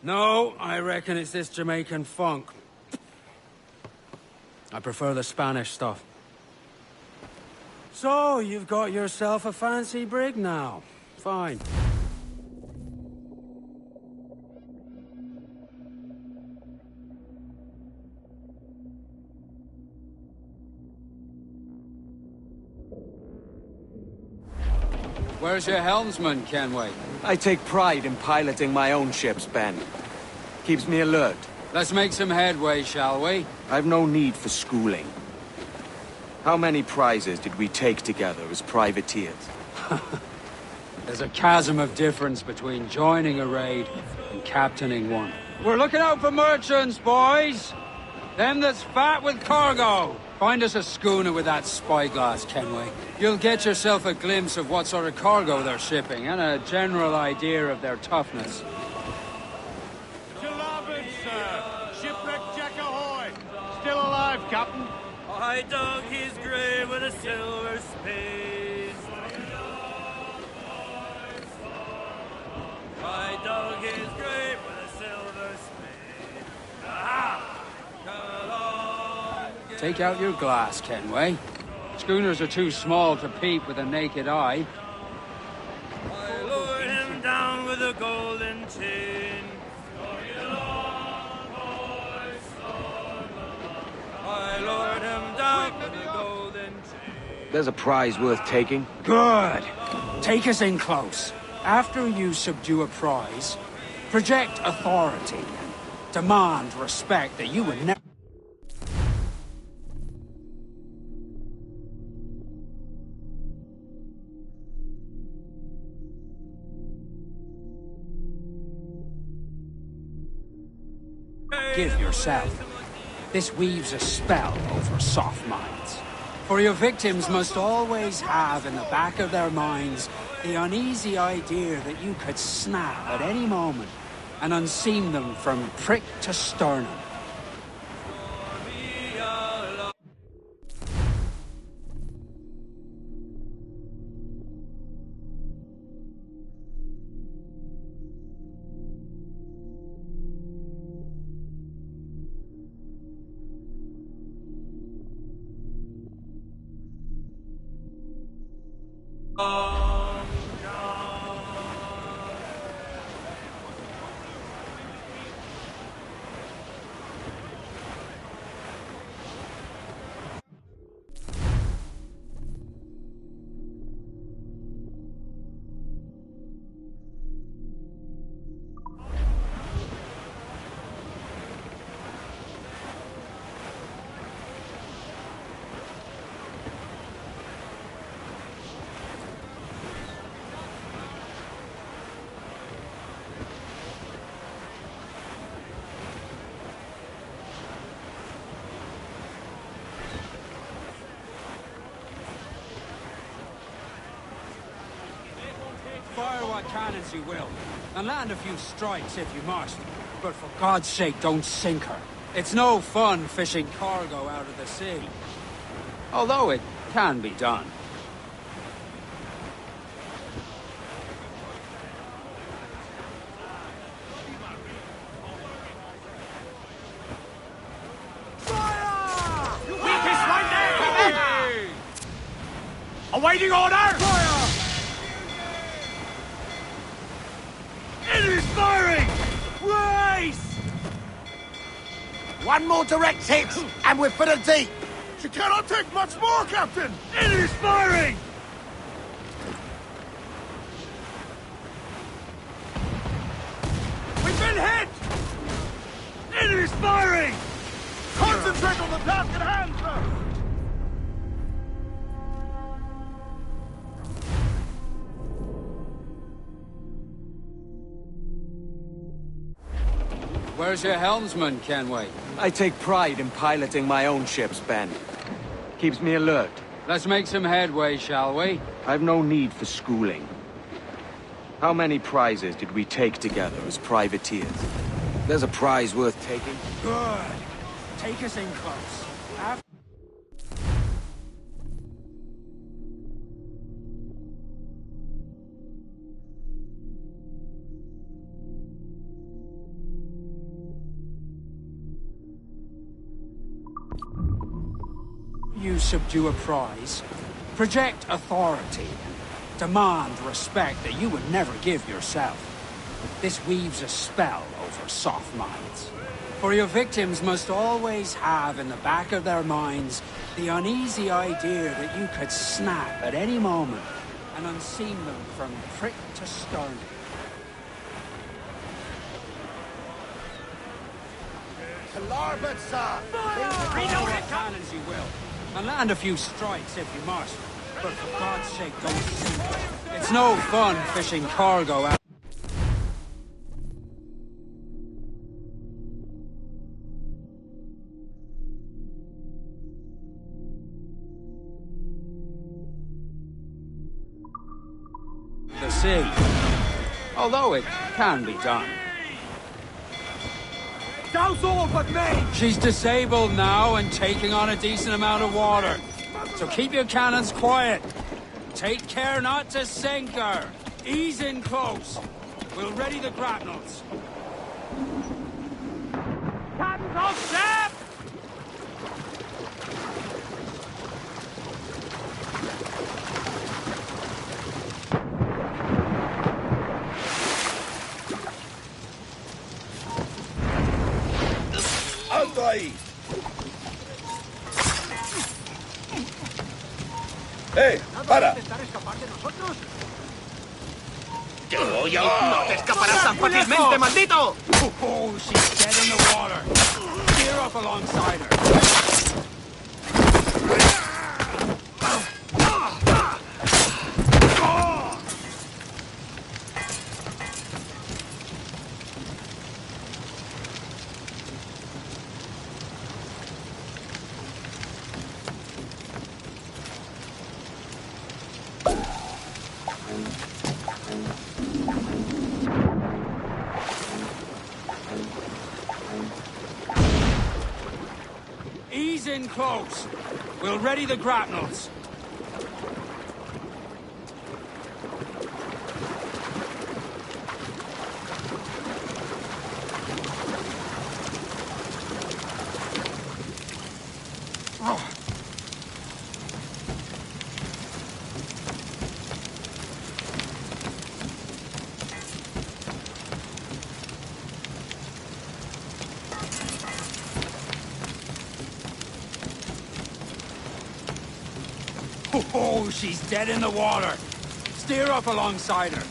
No, I reckon it's this Jamaican funk. I prefer the Spanish stuff. So, you've got yourself a fancy brig now. Fine. Where's your helmsman, Kenway? I take pride in piloting my own ships, Ben. Keeps me alert. Let's make some headway, shall we? I've no need for schooling. How many prizes did we take together as privateers? There's a chasm of difference between joining a raid and captaining one. We're looking out for merchants, boys! Them that's fat with cargo! Find us a schooner with that spyglass, Kenway. You'll get yourself a glimpse of what sort of cargo they're shipping, and a general idea of their toughness. To larboard, sir! Shipwreck Jack ahoy! Still alive, Captain? I dug his grave with a silver spade. I dug his grave with a silver spade. Aha! Take out your glass, Kenway. Schooners are too small to peep with a naked eye. I lured him down with a golden chain. I lured him down with a golden chain. There's a prize worth taking. Good! Take us in close. After you subdue a prize, project authority and demand respect that you would never... give yourself. This weaves a spell over soft minds. For your victims must always have in the back of their minds the uneasy idea that you could snap at any moment and unseam them from prick to sternum. Fire what cannons you will, and land a few strikes if you must. But for God's sake, don't sink her. It's no fun fishing cargo out of the sea. Although it can be done. Weakest right there, Captain! Awaiting order! Fire! Enemy's firing! Race! One more direct hit, and we're for the deep. She cannot take much more, Captain! Enemy's firing! We've been hit! Enemy's firing! Concentrate on the task at hand, sir! Where's your helmsman, Kenway? I take pride in piloting my own ships, Ben. Keeps me alert. Let's make some headway, shall we? I've no need for schooling. How many prizes did we take together as privateers? There's a prize worth taking. Good. Take us in close. You subdue a prize, project authority, and demand respect that you would never give yourself. This weaves a spell over soft minds. For your victims must always have in the back of their minds the uneasy idea that you could snap at any moment and unseam them from prick to stern. To larboard, sir! Reload your cannons, you will, and land a few strikes if you must. But for God's sake, don't sink. It's no fun fishing cargo out. The sea. Although it can be done. Douse all but me! She's disabled now and taking on a decent amount of water. So keep your cannons quiet. Take care not to sink her. Ease in close. We'll ready the grapnels. Cannons off, Sam! ¡Alto ahí! ¡Para! ¿Intentar escapar de nosotros? ¡Te voy a... ¡No te escaparás tan fácilmente, maldito! Oh, she's dead in the water. Steer up alongside her. Ease in close. We'll ready the grapnels. Oh, she's dead in the water. Steer up alongside her.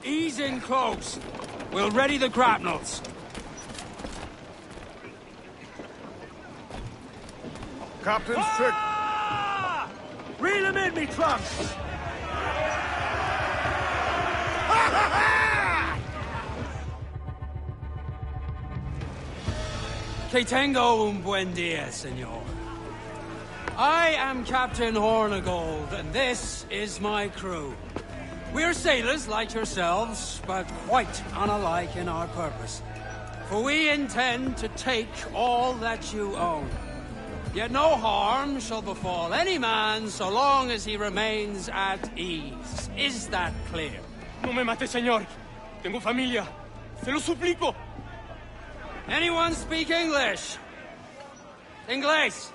Ease in close. We'll ready the grapnels. Captain's trick. Reel him in, me trunks! Que tengo un buen día, senor. I am Captain Hornigold, and this is my crew. We're sailors like yourselves, but quite unalike in our purpose. For we intend to take all that you own. Yet no harm shall befall any man so long as he remains at ease. Is that clear? No me mate, señor. Tengo familia. Se lo suplico. Anyone speak English? Inglés?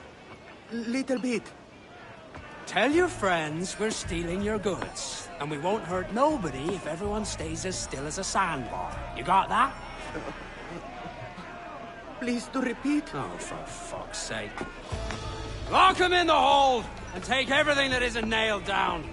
Little bit. Tell your friends we're stealing your goods, and we won't hurt nobody if everyone stays as still as a sandbar. You got that? Please do repeat. Oh, for fuck's sake. Lock him in the hold, and take everything that isn't nailed down.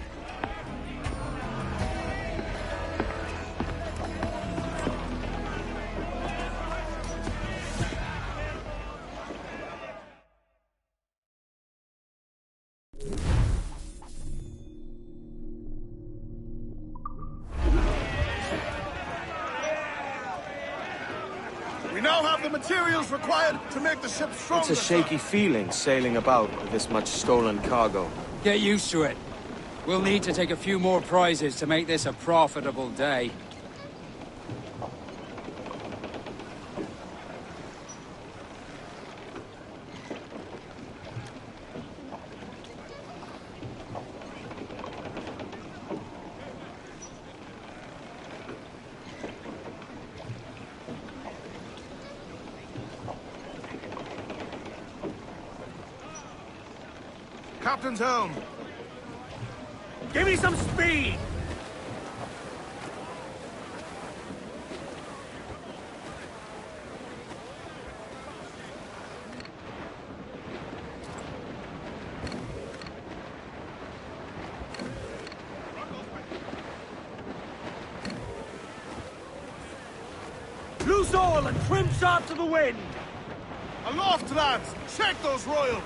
We now have the materials required to make the ship stronger. It's a shaky feeling sailing about with this much stolen cargo. Get used to it. We'll need to take a few more prizes to make this a profitable day. Captain's helm. Give me some speed! Loose all and trim sharp to the wind! Aloft, lads! Check those royals!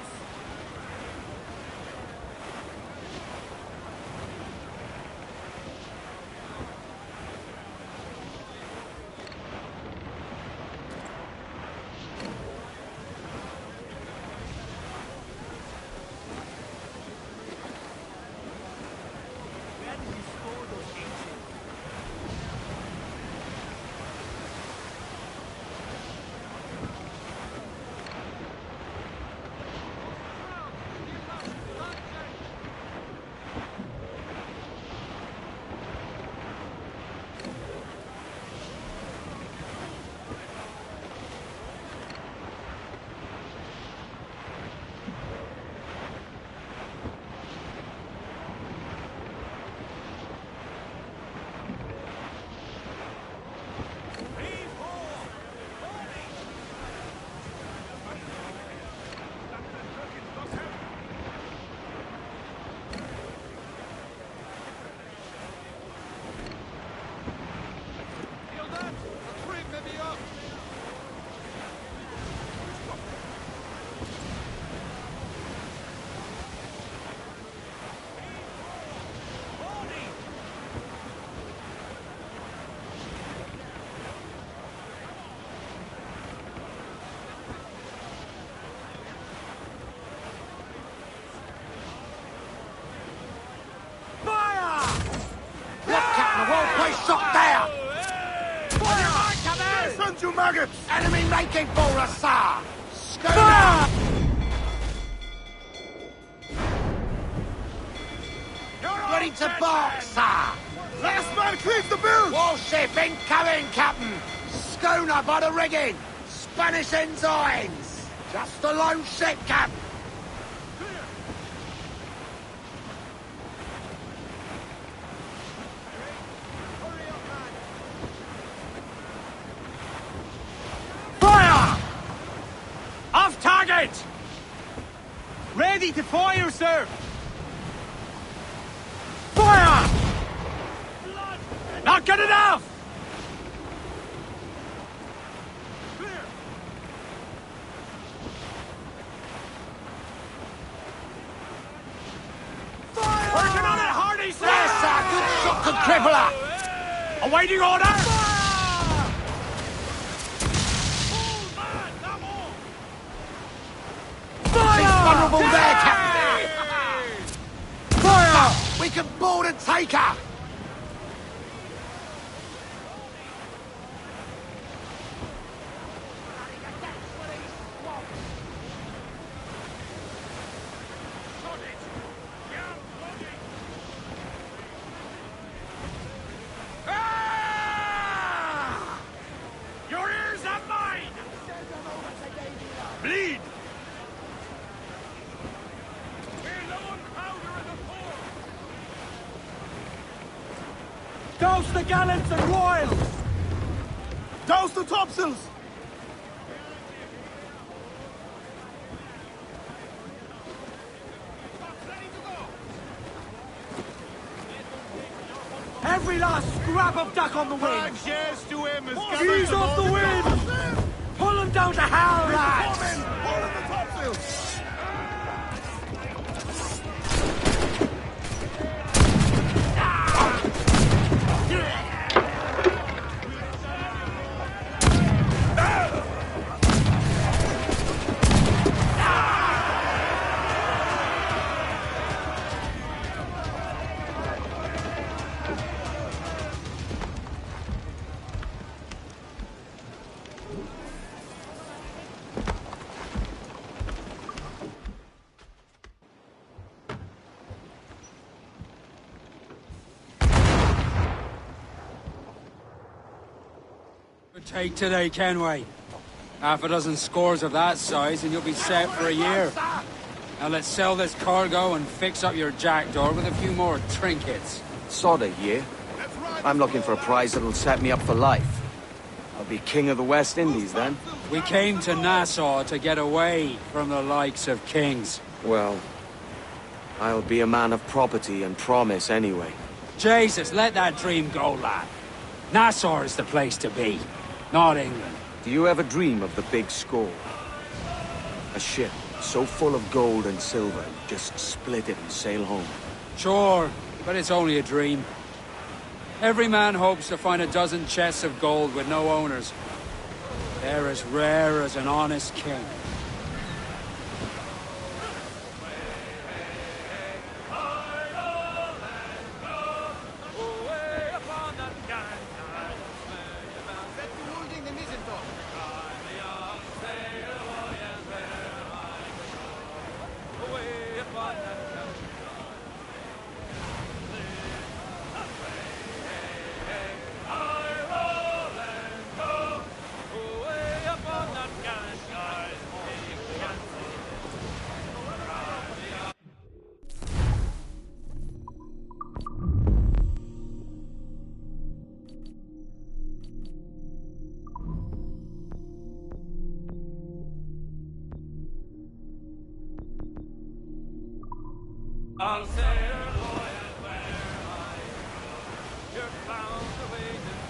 Shot there! Listen, you maggots! Enemy making for us, sir! Schooner! Ready to bark, sir! Last man clears the bill! Warship incoming, Captain! Schooner by the rigging! Spanish ensigns! Just a lone ship, Captain! Off target! Ready to fire, sir! Fire! Not good enough! Fire! Working on it, Hardy, sir! Yes, sir! Good shot, good crippler! Awaiting order! Vulnerable there, Captain! Fire! We can board and take her! Your ears are mine! Bleed! Douse the gallants and royals! Douse the topsails! Every last scrap of duck on the wind! Ease off the wind! Pull them down to hell, lads! Pull in the topsails! Take today, Kenway. Half a dozen scores of that size and you'll be set for a year. Now let's sell this cargo and fix up your jackdaw with a few more trinkets. Sod a year. I'm looking for a prize that'll set me up for life. I'll be king of the West Indies then. We came to Nassau to get away from the likes of kings. Well, I'll be a man of property and promise anyway. Jesus, let that dream go, lad. Nassau is the place to be, not England. Do you ever dream of the big score? A ship so full of gold and silver, you just split it and sail home. Sure, but it's only a dream. Every man hopes to find a dozen chests of gold with no owners. They're as rare as an honest king. I'll sail, boy, and where I go. You're bound to wait and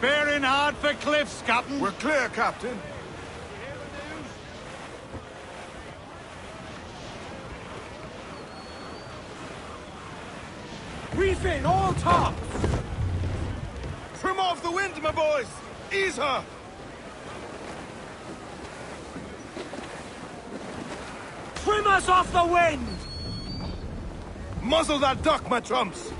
Bearing hard for cliffs, Captain. We're clear, Captain. Reef in, all tops! Trim off the wind, my boys! Ease her! Trim us off the wind! Muzzle that duck, my trumps!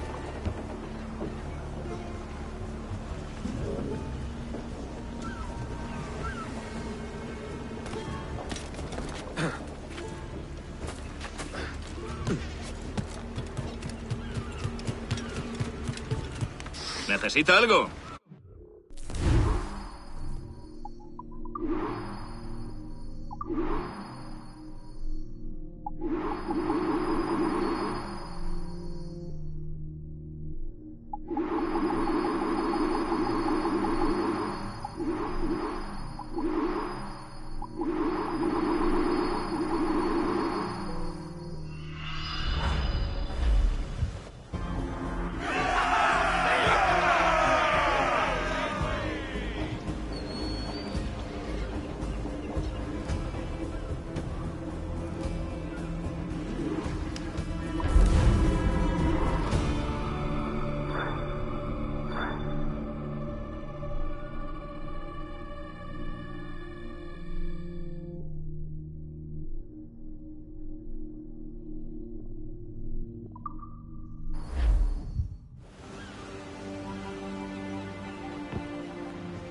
¿Necesita algo?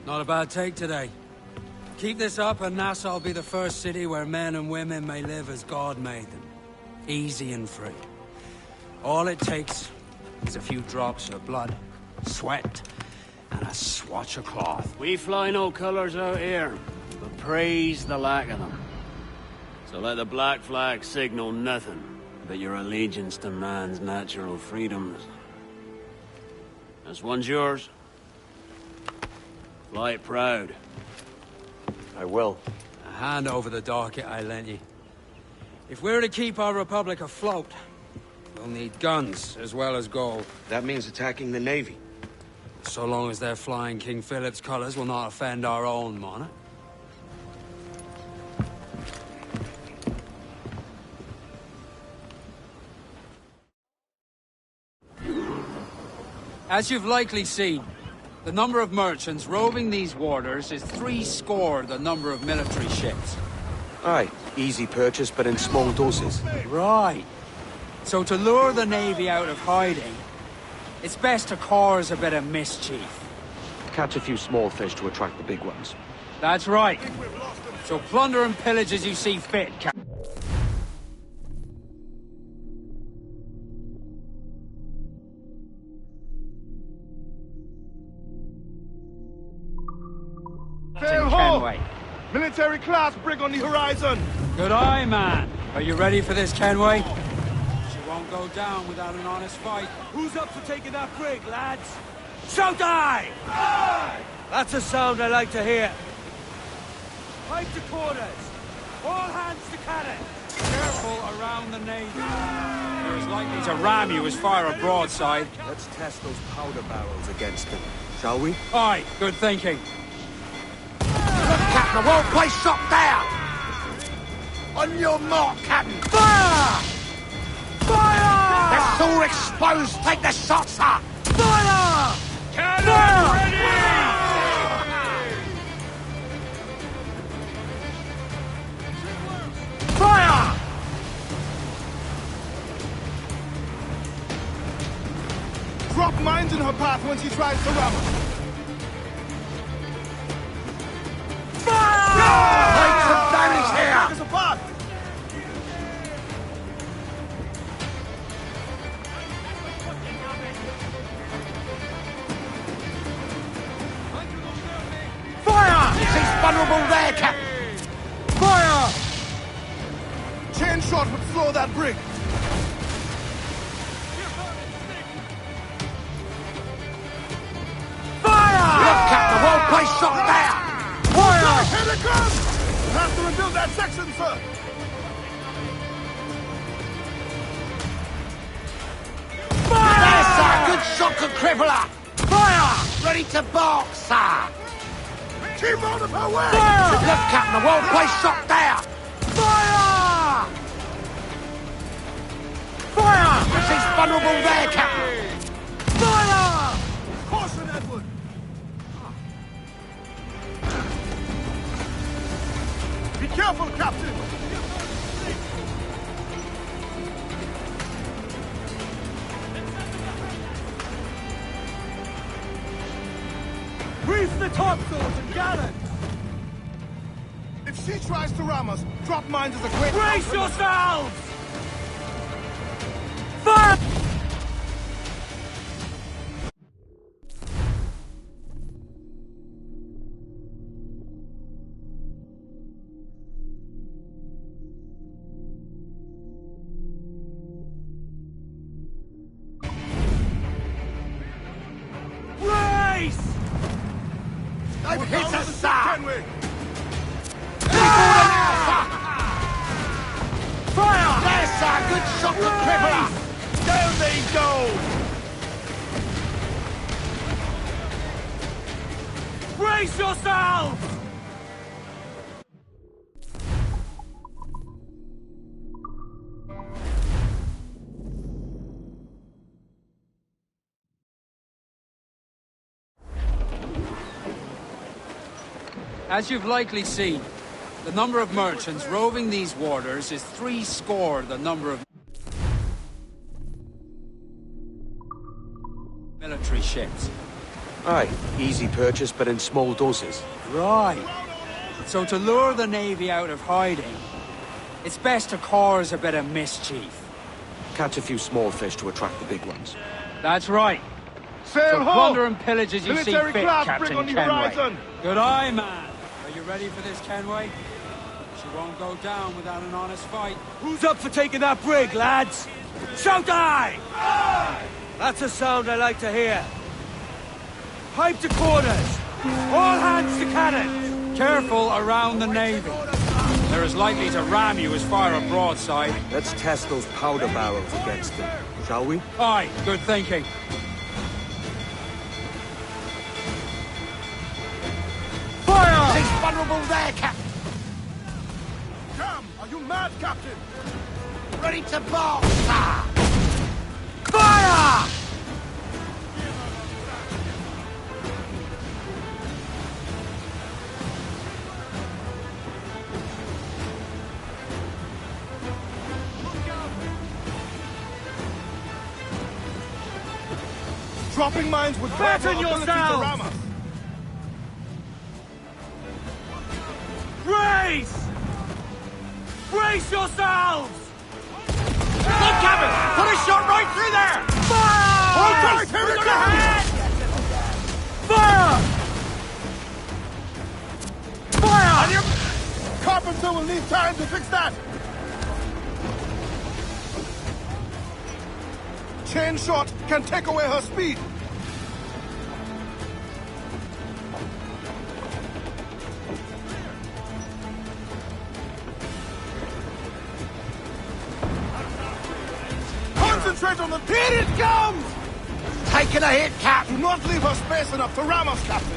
Not a bad take today. Keep this up and Nassau will be the first city where men and women may live as God made them. Easy and free. All it takes is a few drops of blood, sweat, and a swatch of cloth. We fly no colours out here, but praise the lack of them. So let the black flag signal nothing but your allegiance to man's natural freedoms. This one's yours. Fly it proud. I will. Hand over the docket I lent you. If we're to keep our republic afloat, we'll need guns as well as gold. That means attacking the Navy. So long as they're flying King Philip's colours will not offend our own monarch. As you've likely seen, the number of merchants roving these waters is 70 the number of military ships. Aye, easy purchase, but in small doses. Right. So to lure the Navy out of hiding, it's best to cause a bit of mischief. Catch a few small fish to attract the big ones. That's right. So plunder and pillage as you see fit, Captain. Sail ho! Military class brig on the horizon! Good eye, man. Are you ready for this, Kenway? She won't go down without an honest fight. Who's up for taking that brig, lads? Shout aye! Aye! That's a sound I like to hear. Pipe to quarters! All hands to cannon! Careful around the Navy. They're as likely to ram you as fire a broadside. Let's test those powder barrels against them, shall we? Aye, good thinking. Captain, the whole place shot down! On your mark, Captain! Fire! Fire! They're all exposed! Take the shots, sir! Fire! Cannon ready! Fire! Drop mines in her path when she tries to ram us. Make some damage here! Take us apart! Fire! She's vulnerable there, Captain! Fire! Chain shot would slow that brig. Fire! Look, Captain, the whole place shot down! Fire! Here it comes! We'll have to rebuild that section, sir! Fire! There, sir! Good shot, good crippler! Fire! Ready to bark, sir! Keep out of her way! Fire! Look, Captain, the whole place shot down! Fire! Fire! She's vulnerable there, Captain! Fire! Caution, Edward! Be careful, Captain! Reef the topsails and gallant! If she tries to ram us, drop mines as a quick... Brace yourselves! Fire! I've hit a sir! Fire! There, sir! Good shot, good crippler! Down they go! Brace yourselves! As you've likely seen, the number of merchants roving these waters is 70 the number of military ships. Aye, easy purchase, but in small doses. Right. So to lure the Navy out of hiding, it's best to cause a bit of mischief. Catch a few small fish to attract the big ones. That's right. Sail So ho! plunder and pillage as you see Military fit, class Captain brig on the Kenway. horizon! Good eye, man. Are you ready for this, Kenway? She won't go down without an honest fight. Who's up for taking that brig, lads? Shout aye! Aye! That's a sound I like to hear. Pipe to quarters! All hands to cannons! Careful around the navy. They're as likely to ram you as fire a broadside. Let's test those powder barrels against them, shall we? Aye, good thinking. Fire! He's vulnerable there, Captain. Damn! Are you mad, Captain? Ready to bolt, sir! Fire! Dropping mines with greater Fatten ability to yourselves! ram us. Brace! Brace yourselves! Look, Captain! Put a shot right through there! Fire! Hold tight! Here it comes! Fire! Fire! Carpenter will need time to fix that. Chain shot can take away her speed. Concentrate on the... Here it comes! Taking a hit, Cap! Do not leave her space enough to ram us, Captain.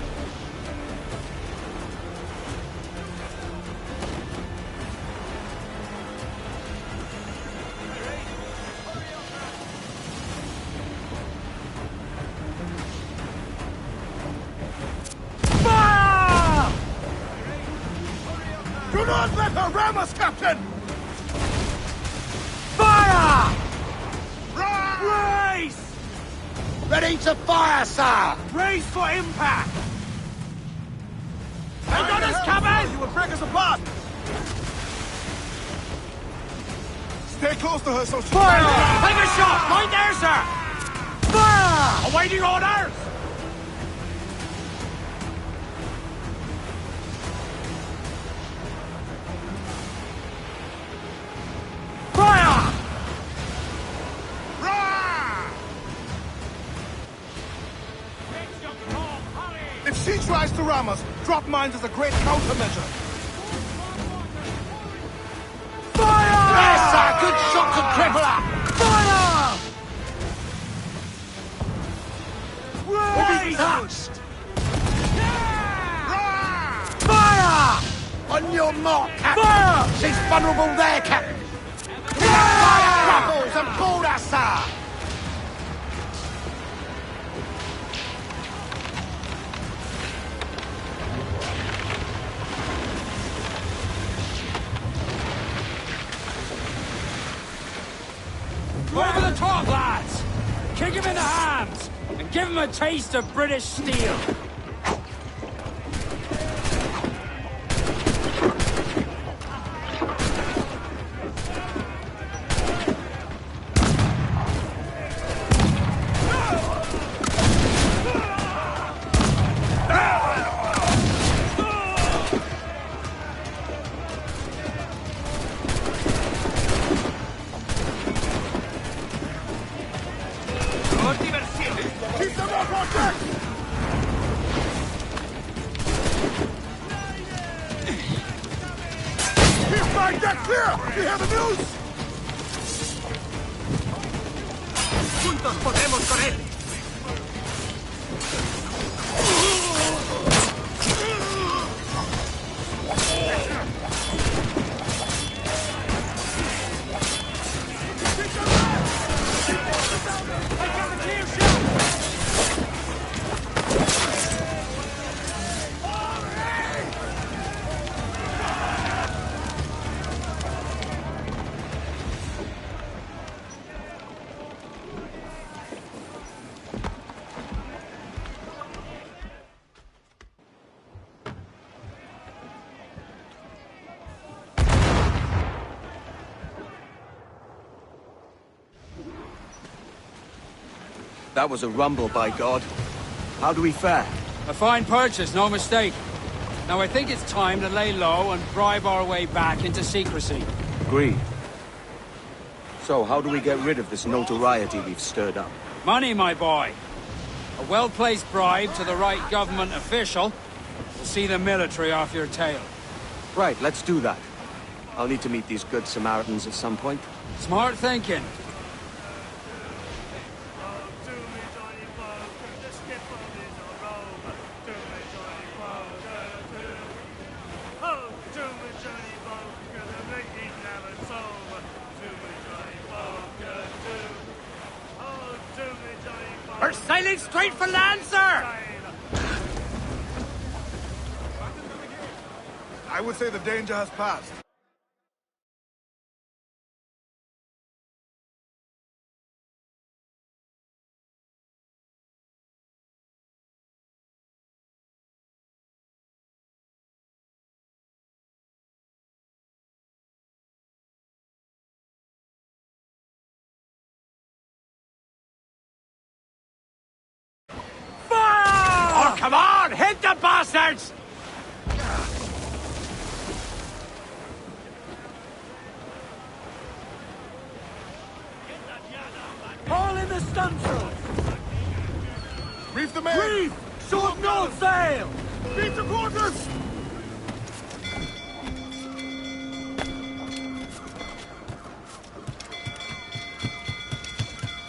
Fire! Do not let her ram us, Captain! Fire! Brace! Ready to fire, sir! Brace for impact! They got us, Captain! You will break us apart! Stay close to her so she Fire! can't... Take a shot! Right there, sir! Fire! Awaiting orders! Fire! If she tries to ram us, drop mines is a great countermeasure. Fire! Yes, sir! Good shot to cripple her! Fire! We'll be touched! Fire! On your mark, Captain! Fire! She's vulnerable there, Captain! Fire grapples and board us, sir! Over the top, lads! Kick him in the hams! And give him a taste of British steel! Keep them up on deck! Keep my deck clear! You hear the news? Juntos podemos con él! That was a rumble, by God. How do we fare? A fine purchase, no mistake. Now I think it's time to lay low and bribe our way back into secrecy. Agreed. So, how do we get rid of this notoriety we've stirred up? Money, my boy. A well-placed bribe to the right government official will see the military off your tail. Right, let's do that. I'll need to meet these good Samaritans at some point. Smart thinking. We're sailing straight for land, sir! I would say the danger has passed. Oh, come on! Hit the bastards! Haul in the stunsails! Reef the men! Reef! Short north sail! Beat the quarters!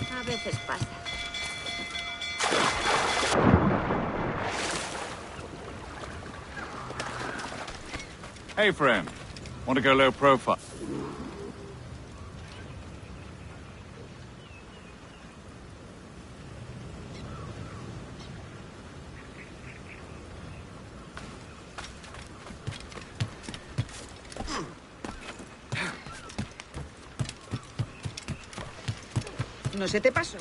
A veces pasa. Hey, friend. Want to go low profile? ¿No se te pasó?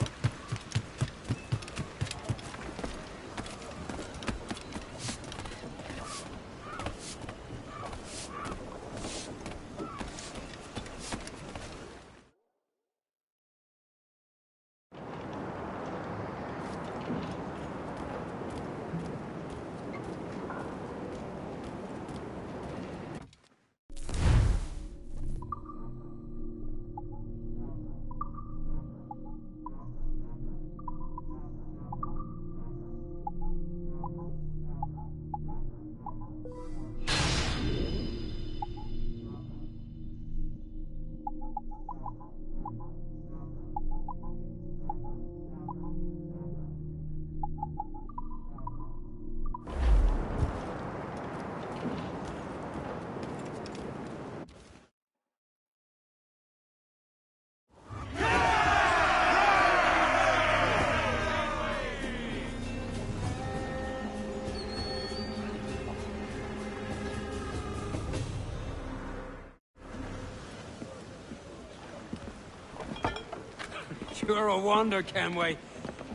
You're a wonder, Kenway.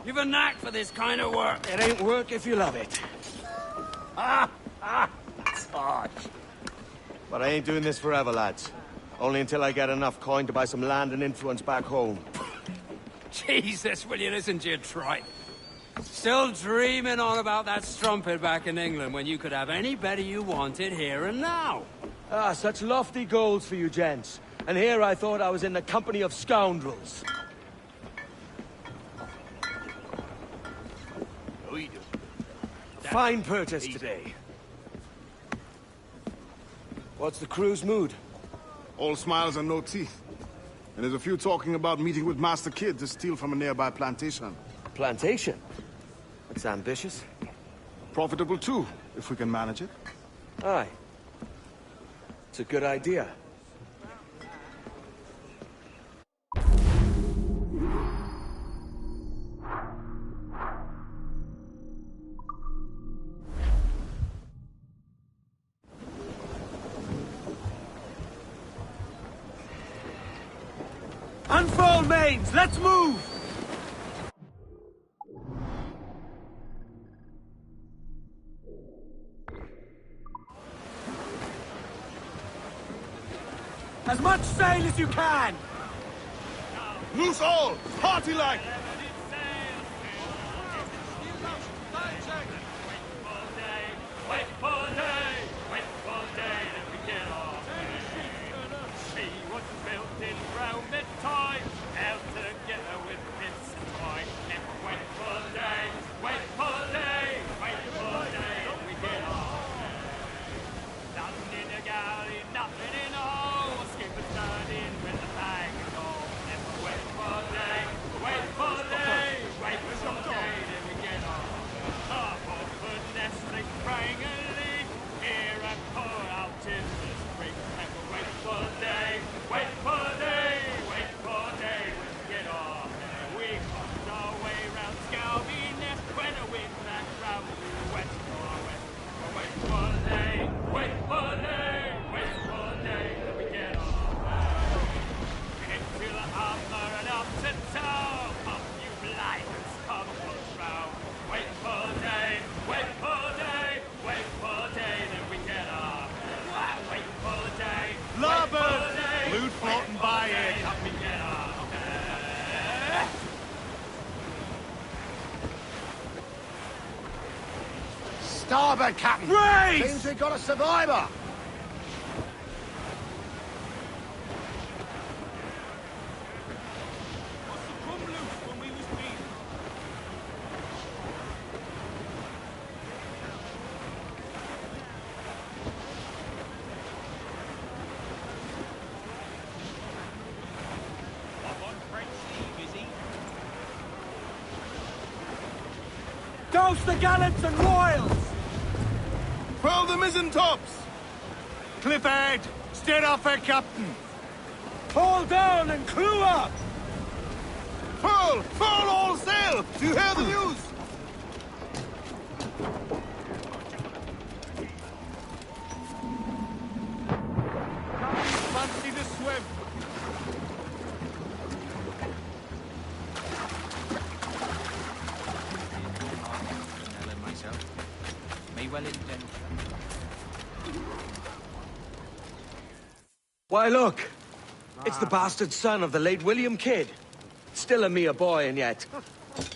You've a knack for this kind of work. It ain't work if you love it. That's harsh. But I ain't doing this forever, lads. Only until I get enough coin to buy some land and influence back home. Jesus, will you listen to your tripe? Still dreaming on about that strumpet back in England when you could have anybody you wanted here and now. Ah, such lofty goals for you gents. And here I thought I was in the company of scoundrels. Fine purchase today. What's the crew's mood? All smiles and no teeth. And there's a few talking about meeting with Master Kid to steal from a nearby plantation. Plantation? That's ambitious. Profitable too, if we can manage it. Aye. It's a good idea. Unfurl mains! Let's move! As much sail as you can! Loose all! Party like! Out together with bits and twine. Never wait for day. Starboard, Captain! Race! Seems we got a survivor! Douse the gallants and royals! Furl the mizzen tops! Clifford, steer off her, Captain! Haul down and clew up! Furl! Furl all sail! Do you hear the news? Fancy the swim! Why, look! It's the bastard son of the late William Kidd. Still a mere boy, and yet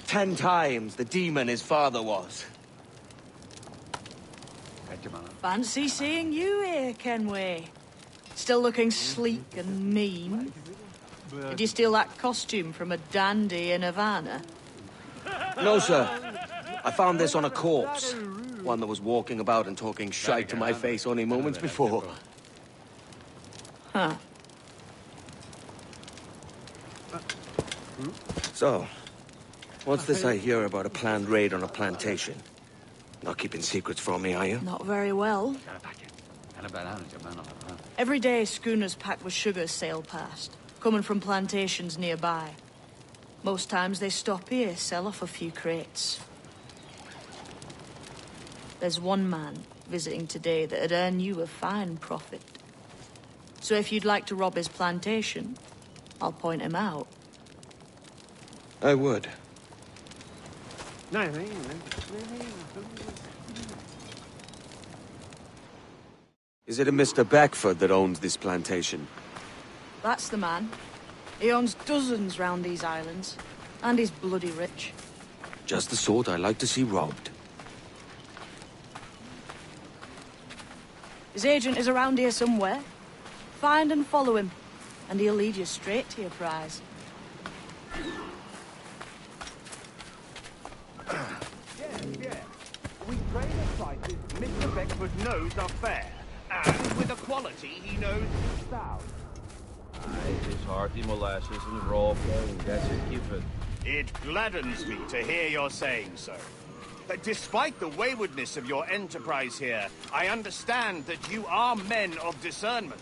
10 times the demon his father was. Fancy seeing you here, Kenway. Still looking sleek and mean. Did you steal that costume from a dandy in Havana? No, sir. I found this on a corpse. One that was walking about and talking shite to my face only moments before. Huh. So, what's this I hear about a planned raid on a plantation? Not keeping secrets from me, are you? Not very well. Every day, schooners packed with sugar sail past, coming from plantations nearby. Most times they stop here, sell off a few crates. There's one man visiting today that'd earn you a fine profit. So if you'd like to rob his plantation, I'll point him out. I would. Is it a Mr. Beckford that owns this plantation? That's the man. He owns dozens round these islands, and he's bloody rich. Just the sort I like to see robbed. His agent is around here somewhere. Find and follow him, and he'll lead you straight to your prize. Yeah. We trade at prices Mr. Beckford knows are fair, and with a quality he knows is sound. Aye, it's hearty molasses and raw bone, that's a given. It gladdens me to hear you're saying so. But despite the waywardness of your enterprise here, I understand that you are men of discernment.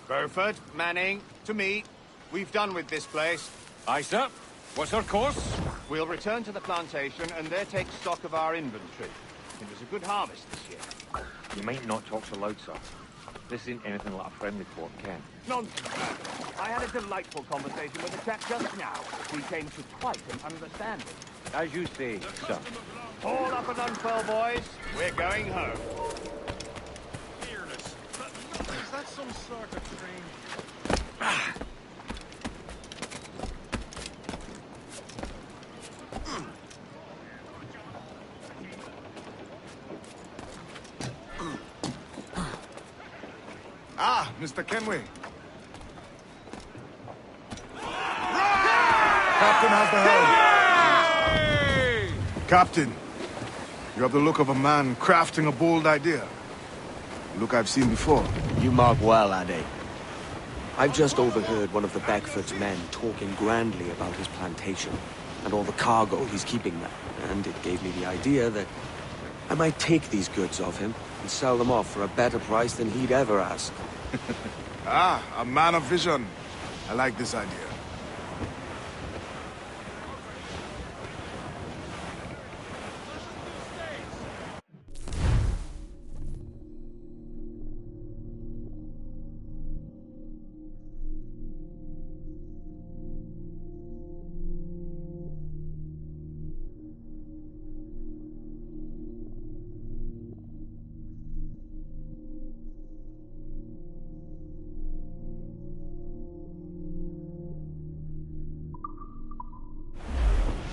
Burford, Manning, to me. We've done with this place. Aye, sir. What's our course? We'll return to the plantation and there take stock of our inventory. It was a good harvest this year. You might not talk so loud, sir. This ain't anything like a friendly port, Ken. Nonsense. I had a delightful conversation with a chap just now. We came to quite an understanding. As you say, sir. All up and unfurl, boys. We're going home. Is that some sort of train? Ah, Mr. Kenway. Captain has the helm. Captain, you have the look of a man crafting a bold idea. A look I've seen before. You mark well, Ade. I've just overheard one of the Beckford's men talking grandly about his plantation and all the cargo he's keeping there. And it gave me the idea that I might take these goods off him and sell them off for a better price than he'd ever ask. Ah, a man of vision. I like this idea.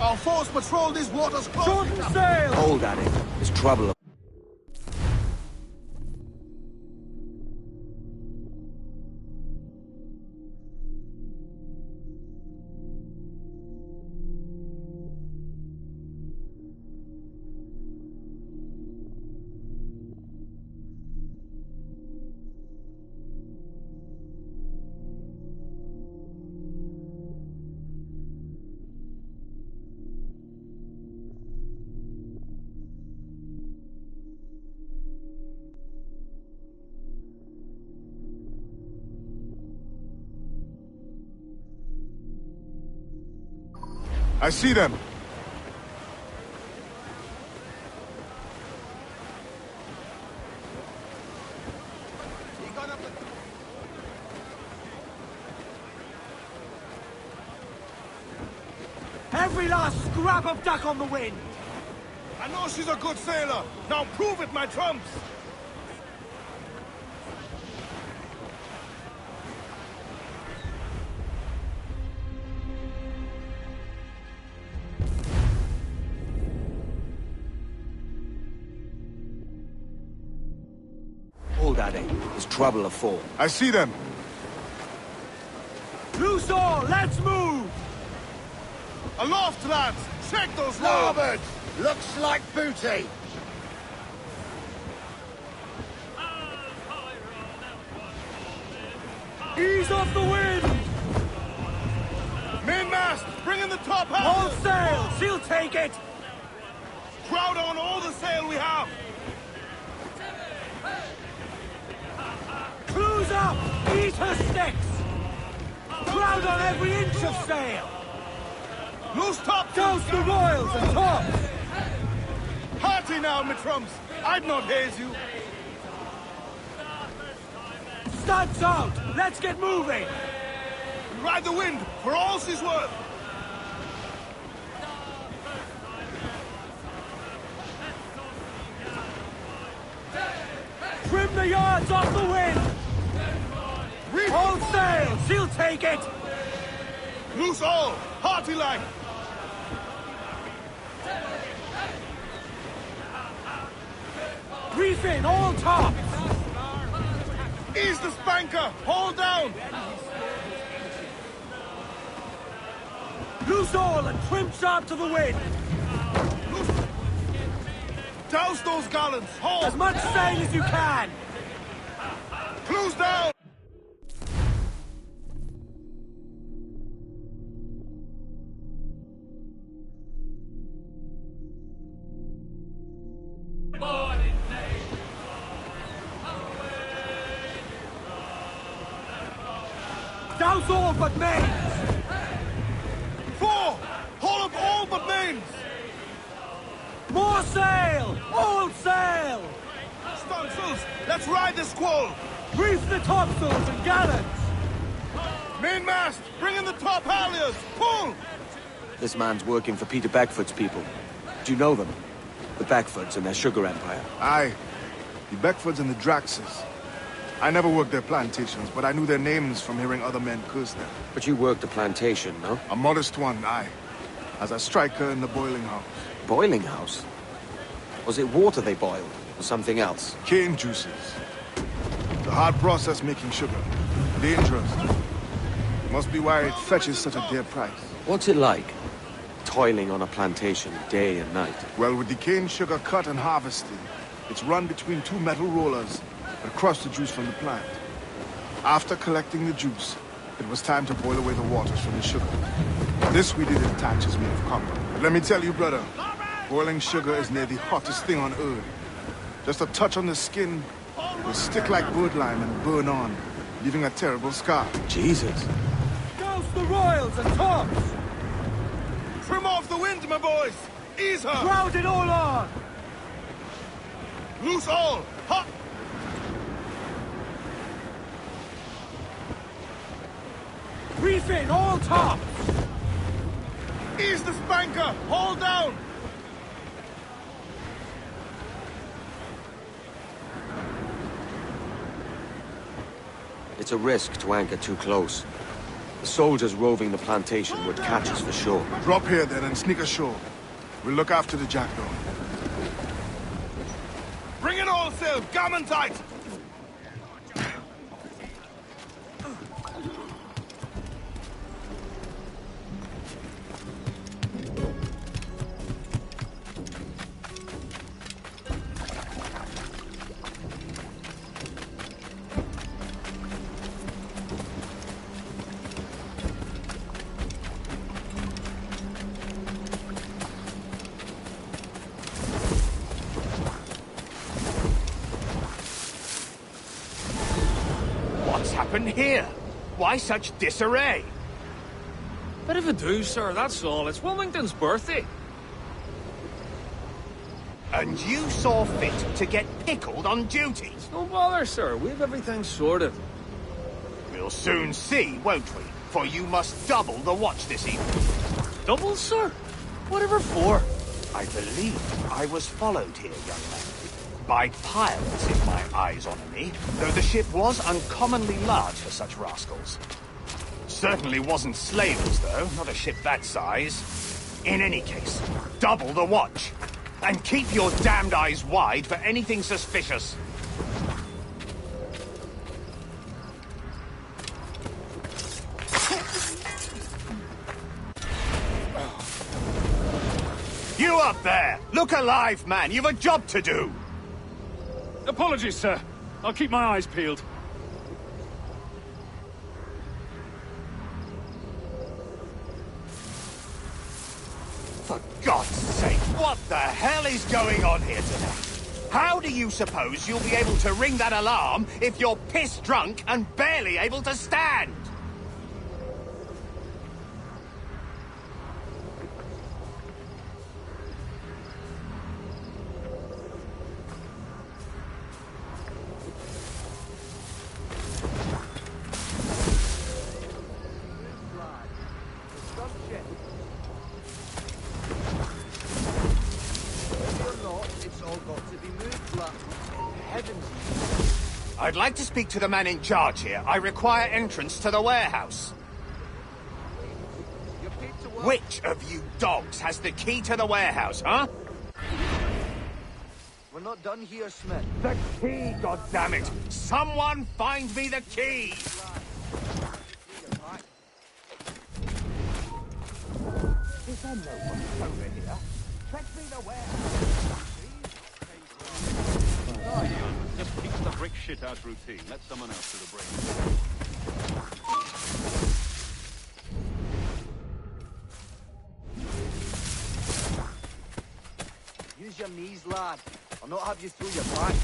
Our force patrol these waters closely. Shorten sail! Hold at it. There's trouble. I see them. Every last scrap of duck on the wind! I know she's a good sailor. Now prove it, my trumps. Hold at it. There's trouble afoot. I see them. Loose all! Let's move! Aloft, lads! Check those Starboard! Looks like booty! Ease off the wind! Mainmast! Bring in the top half! All sail! She'll take it! Crowd on all the sail we have! Cruise up! Eat her sticks! Crowd on every inch of sail! Loose top! Douse the royals and tops! Hearty now, my trumps! I'd not haze you! Studs out! Let's get moving! Ride the wind for all she's worth! Trim the yards off the wind! All sail! She'll take it! Loose all! Hearty like! Reef in all tops! Ease the spanker! Hold down! Loose all and trim sharp to the wind! Douse those gallants! Hold! As much sail as you can! Close down! Douse all but mains! 4! Haul up all but mains! More sail! All sail! Stunsails! Let's ride the squall! Reef the topsails and gallants! Mainmast! Bring in the top halyards! Pull! This man's working for Peter Beckford's people. Do you know them? The Beckfords and their sugar empire. Aye. The Beckfords and the Draxes. I never worked their plantations, but I knew their names from hearing other men curse them. But you worked a plantation, no? A modest one, aye. As a striker in the boiling house. Boiling house? Was it water they boiled, or something else? Cane juices. The hard process making sugar. Dangerous. Must be why it fetches such a dear price. What's it like, toiling on a plantation day and night? Well, with the cane sugar cut and harvested, it's run between two metal rollers that crush the juice from the plant. After collecting the juice, it was time to boil away the waters from the sugar. This we did in thatches made of copper. But let me tell you, brother, boiling sugar is near the hottest thing on earth. Just a touch on the skin will stick like birdlime and burn on, leaving a terrible scar. Jesus. Douse the royals and tops! Trim off the wind, my boys! Ease her! Crowd it all on! Loose all! Hot! Reef in all tops! Ease the spanker! Hold down! It's a risk to anchor too close. The soldiers roving the plantation would catch us for sure. Drop here then and sneak ashore. We'll look after the jackdaw. Bring in all sail! Gammon tight! Here? Why such disarray? Bit of a do, sir, that's all. It's Wilmington's birthday. And you saw fit to get pickled on duty? No bother, sir. We've everything sorted. We'll soon see, won't we? For you must double the watch this evening. Double, sir? Whatever for? I believe I was followed here, young man. By pirates, if my eyes honour me, though the ship was uncommonly large for such rascals. Certainly wasn't slavers, though, not a ship that size. In any case, double the watch. And keep your damned eyes wide for anything suspicious. You up there! Look alive, man! You've a job to do! Apologies, sir. I'll keep my eyes peeled. For God's sake, what the hell is going on here today? How do you suppose you'll be able to ring that alarm if you're pissed drunk and barely able to stand? I'd like to speak to the man in charge here. I require entrance to the warehouse. Which of you dogs has the key to the warehouse, huh? We're not done here, Smith. The key, goddammit! Someone find me the key! Is there no one over here? Fetch me the warehouse. Just keep the brick shit out routine. Let someone else do the break. Use your knees, lad. I'll not have you through your back.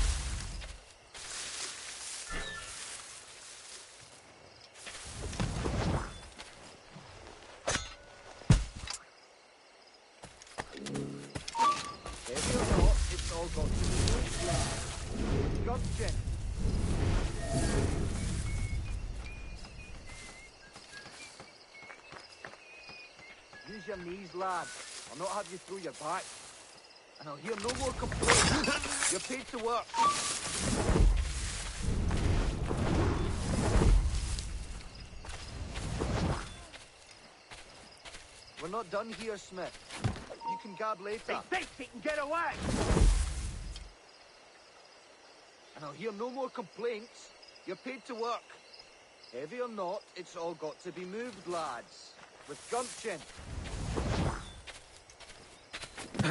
Heavy or not, it's all got to be moved, lad. Gotcha. Use your knees, lad. I'll not have you through your back. And I'll hear no more complaints. You're paid to work. We're not done here, Smith. You can gab later. He thinks he can get away! And I'll hear no more complaints. You're paid to work. Heavy or not, it's all got to be moved, lads. with gumption. So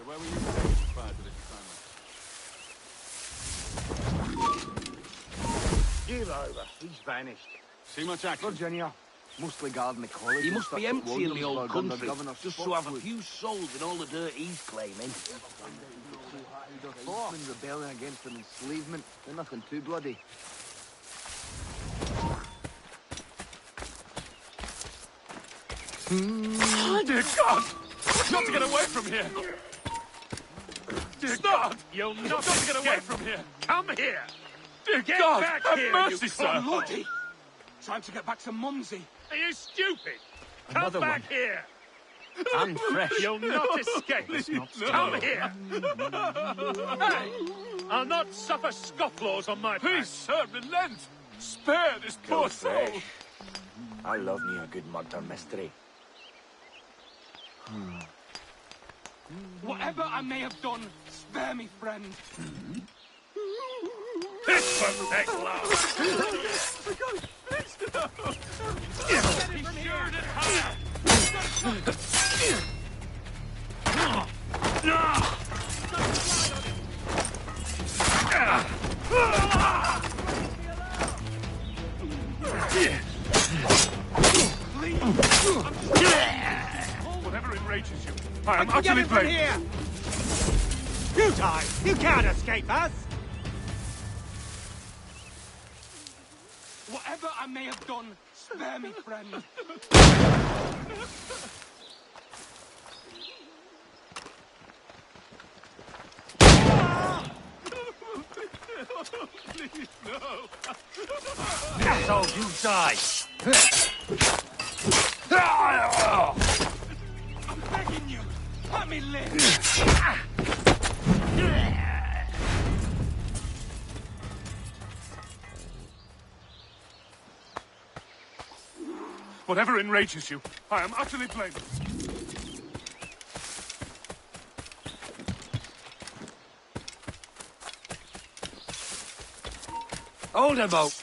where were you staying prior to this assignment? Give over. He's vanished. See much action? Virginia. Mostly guarding the college. He and must stuff be at empty in the old Williamsburg under country, Governor just to have a Spotswood. few souls in all the dirt he's claiming. Been rebelling against an enslavement. They're nothing too bloody. Dear God! I've got to get away from here! Dear God! You'll I've not got to get away escape. from here! Come here! Dear Get God! back Have here, mercy, you sir! Lordy! Trying to get back to Mumsy. Are you stupid? Come Another back one. here! I'm fresh. You'll not escape. Come here! Hey! I'll not suffer scofflaws on my Please, sir, relent! Spare this poor soul! I love me a good murder mystery. Whatever I may have done, spare me, friend. This won't take long. Get him from Whatever enrages you, I am Get utterly him from blameless. here! You die! You can't escape us! Whatever I may have done, spare me, friend. Please, no! So you die. I'm begging you, let me live. Whatever enrages you, I am utterly blameless. Hold him out.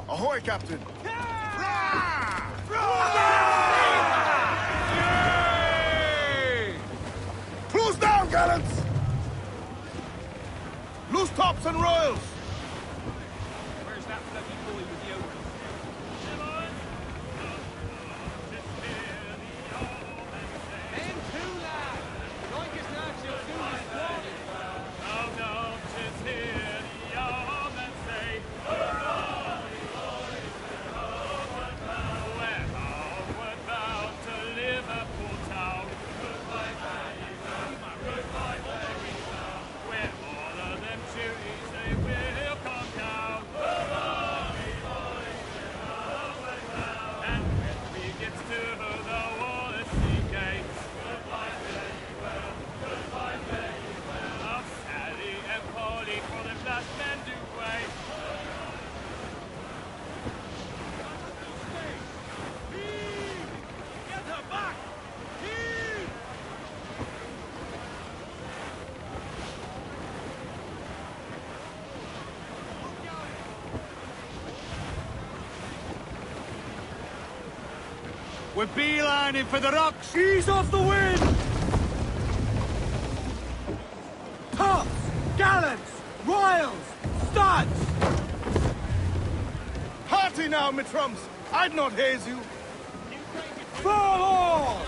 Ahoy, Captain! Close down, gallants! Loose tops and royals! Where's that bloody boy with you? We're beelining for the rocks! Ease off the wind! Gallants! Royals! Studs! Hearty now, me trumps! I'd not haze you. Fall all!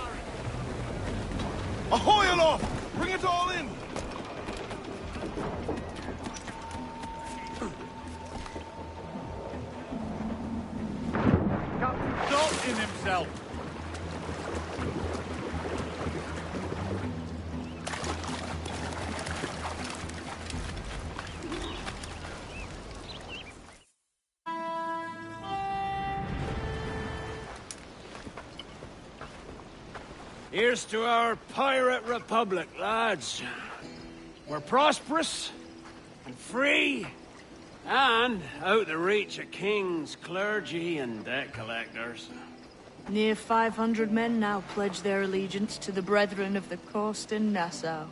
Ahoy aloft! Bring it all in! Captain Salt in himself. Here's to our pirate republic, lads. We're prosperous and free and out the reach of kings, clergy, and debt collectors. Near 500 men now pledge their allegiance to the Brethren of the Coast in Nassau.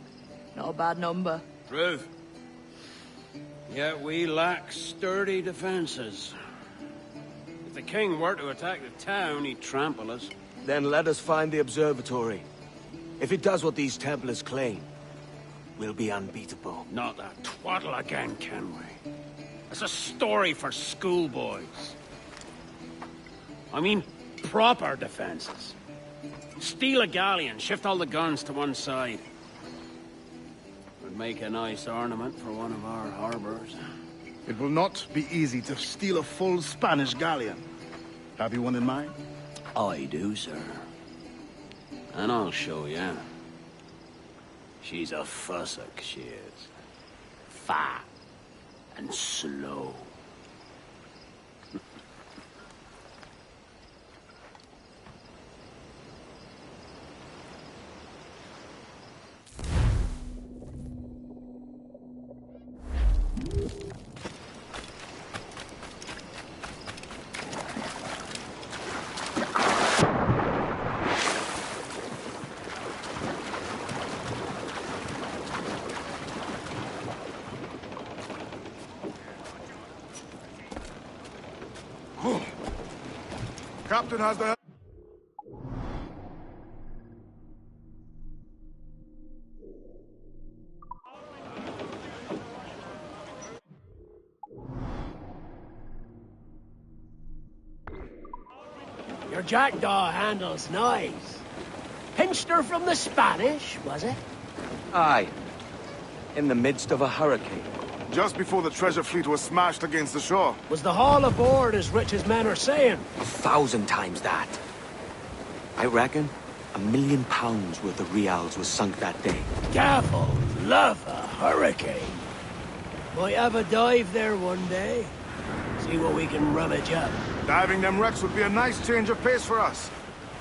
Not a bad number. Truth. Yet we lack sturdy defenses. If the king were to attack the town, he'd trample us. Then let us find the observatory. If it does what these Templars claim, we'll be unbeatable. Not that twaddle again, can we? It's a story for schoolboys. I mean, proper defenses. Steal a galleon, shift all the guns to one side. Would make a nice ornament for one of our harbors. It will not be easy to steal a full Spanish galleon. Have you one in mind? I do, sir. And I'll show you. She's a fussock, she is. Fat and slow. Captain has the... Your jackdaw handle's nice. Pinched her from the Spanish, was it? Aye. In the midst of a hurricane. Just before the treasure fleet was smashed against the shore. Was the haul aboard as rich as men are saying? 1,000 times that. I reckon £1 million worth of reals was sunk that day. Gavel, love a hurricane. Might have a dive there one day. See what we can rummage up. Diving them wrecks would be a nice change of pace for us.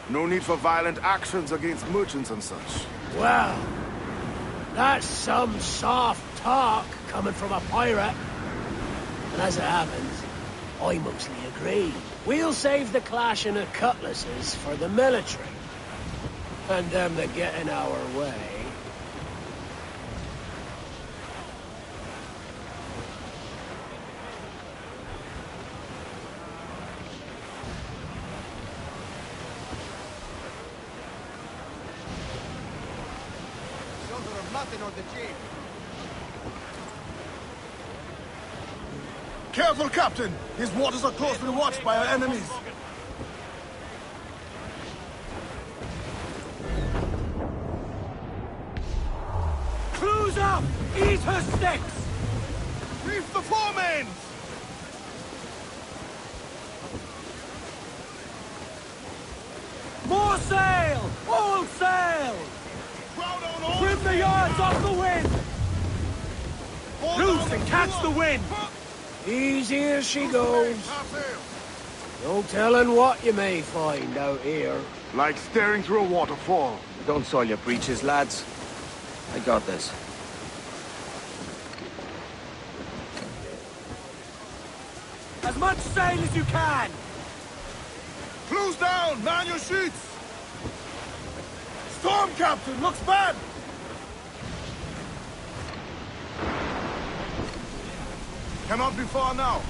No need for violent actions against merchants and such. Well, that's some soft talk coming from a pirate. And as it happens, I mostly agree. We'll save the clashing of cutlasses for the military. And them that get in our way. Careful, Captain! These waters are closely watched by our enemies. Cruise up! Eat her sticks! Reef the foremains! More sail! All sail! Trim the yards off the wind! Loose and catch the wind! Easy as she goes. No telling what you may find out here. Like staring through a waterfall. Don't soil your breeches, lads. I got this. As much sail as you can! Close down! Man your sheets! Storm, Captain! Looks bad! Cannot be far now.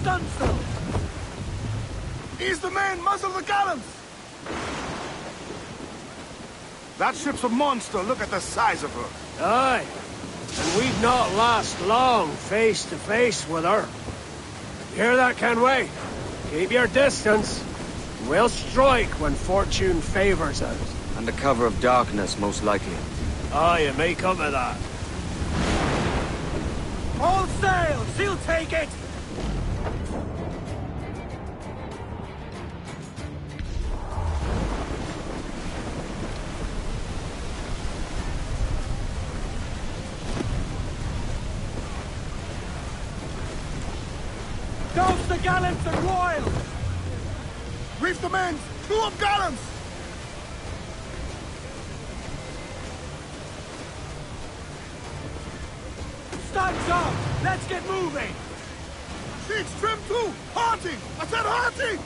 stunsail! Ease the main, muzzle the gallants! That ship's a monster. Look at the size of her. Aye. And we'd not last long face to face with her. Hear that, Kenway? Keep your distance. We'll strike when fortune favors us. Under cover of darkness, most likely. Aye, it may come to that. All sails! He'll take it! Douse the gallants and royals! Reef the mains! Crew up gallants! Studs up! Let's get moving! Sheets trim too! Hearty! I said hearty!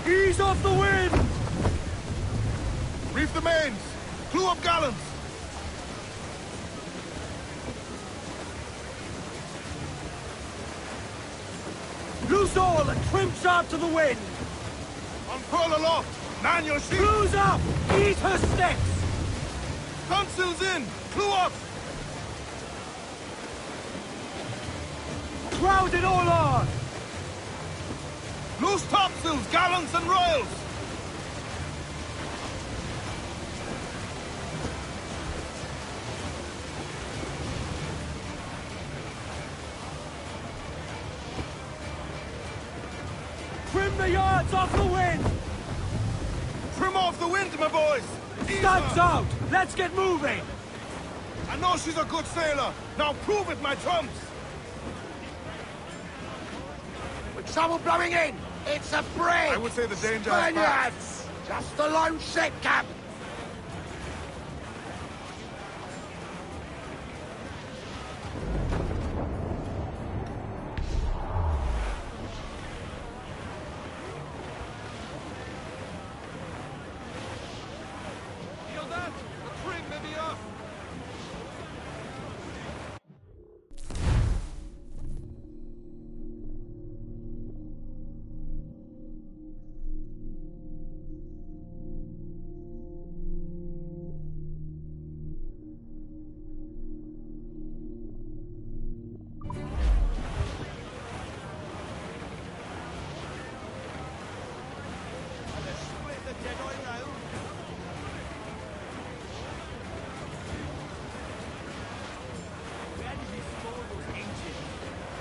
Ease off the wind! Reef the mains! Crew up gallants! Loose all and trim sharp to the wind! Unfurl aloft! Man your sheet! Crew's up! Eat her sticks! Stunsails in! Crew up! Crowd it all on! Loose topsails, gallants and royals! Trim the yards off the wind! Trim off the wind, my boys! Studs out! Let's get moving! I know she's a good sailor. Now prove it, my trumps! With trouble blowing in! It's a brig! I would say the danger has Spaniards! Just a lone ship, Cap! Feel that? The trim may be off!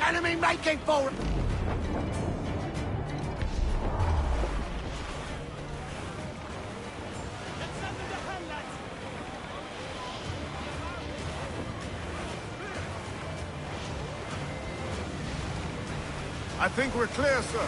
Enemy making forward! I think we're clear, sir.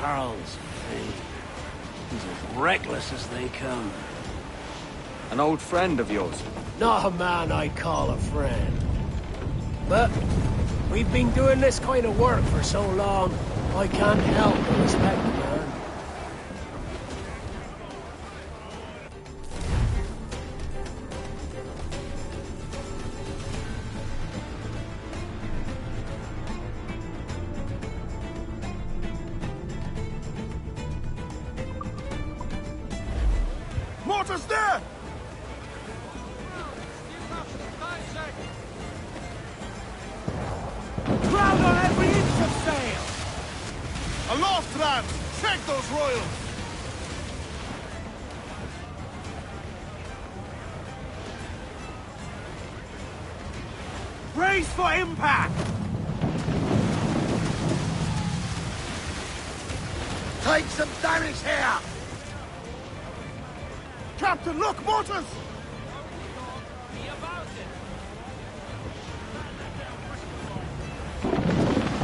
Carl's fame. He's as reckless as they come. An old friend of yours? Not a man I'd call a friend. But we've been doing this kind of work for so long, I can't help but respect the man. Mortar's there! Ground on every inch of sail! Aloft, lads! Check those royals! Brace for impact! Take some damage here! Captain, look, mortars!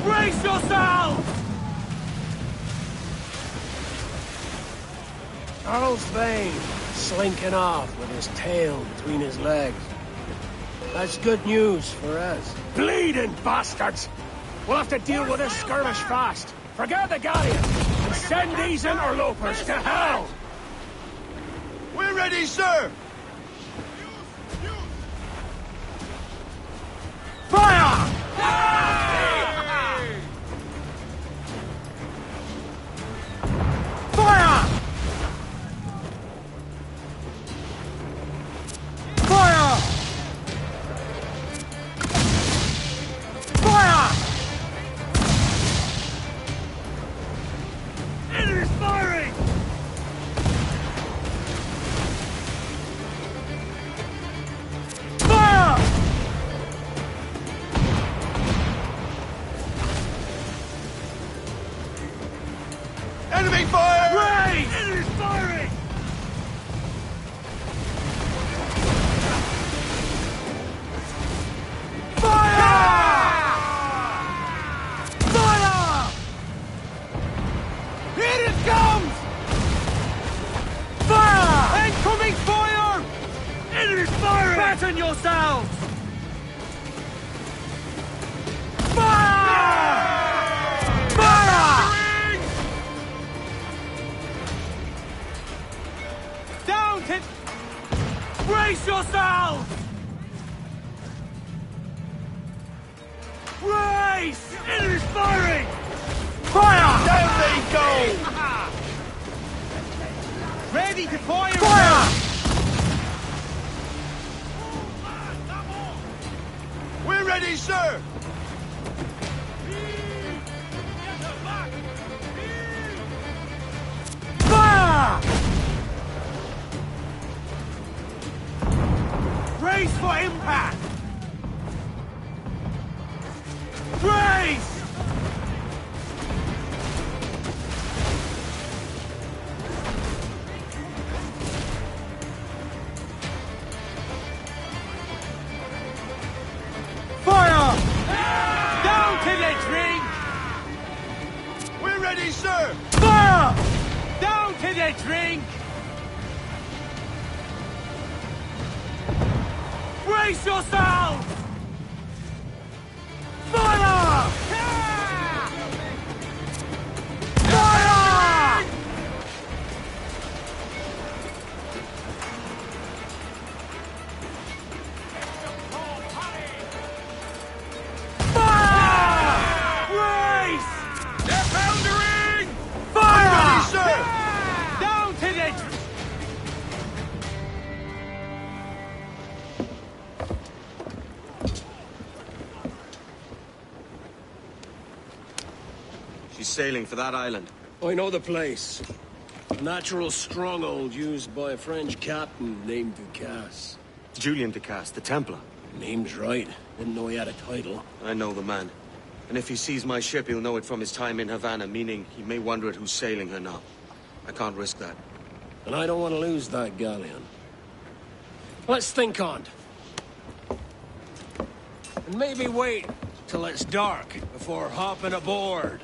Brace yourselves! Carl's Vane, slinking off with his tail between his legs. That's good news for us. Bleeding bastards! We'll have to deal with this skirmish fast. Forget the galleon and send these interlopers to hell! We're ready, sir! Fire! Fire! Fire! Fire! It is firing! Fire! Enemy fire! Raise! It is firing! Fire! Here it comes! Fire! Incoming fire! It is firing! Batten yourselves! Fire! Fire! Down to... Brace yourselves! Brace! It is firing! Fire! Down they go! Ready to fire! Fire! We're ready, sir! Fire! Brace for impact! Brace! Fire! Down to the drink! We're ready, sir! Fire! Down to the drink! Brace yourselves! Fire! Fire! Fire! Brace! They're foundering! Fire! Ready, sir! Down to the... She's sailing for that island. I know the place. A natural stronghold used by a French captain named Ducasse. Julian Ducasse, the Templar. Name's right. Didn't know he had a title. I know the man. And if he sees my ship, he'll know it from his time in Havana, meaning he may wonder at who's sailing her now. I can't risk that. And I don't want to lose that galleon. Let's think on it. And maybe wait till it's dark before hopping aboard.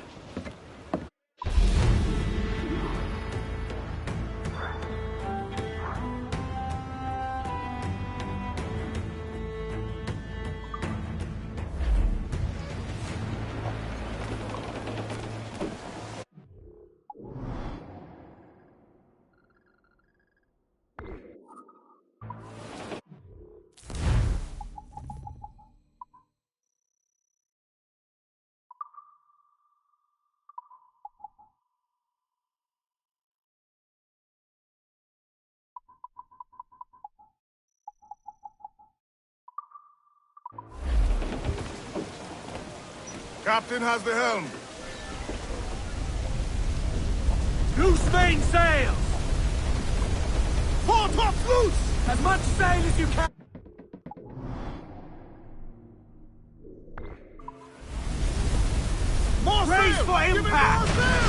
Captain has the helm. Loose main sails! Port off loose! As much sail as you can! More Brace sail! for Give me impact! more sail!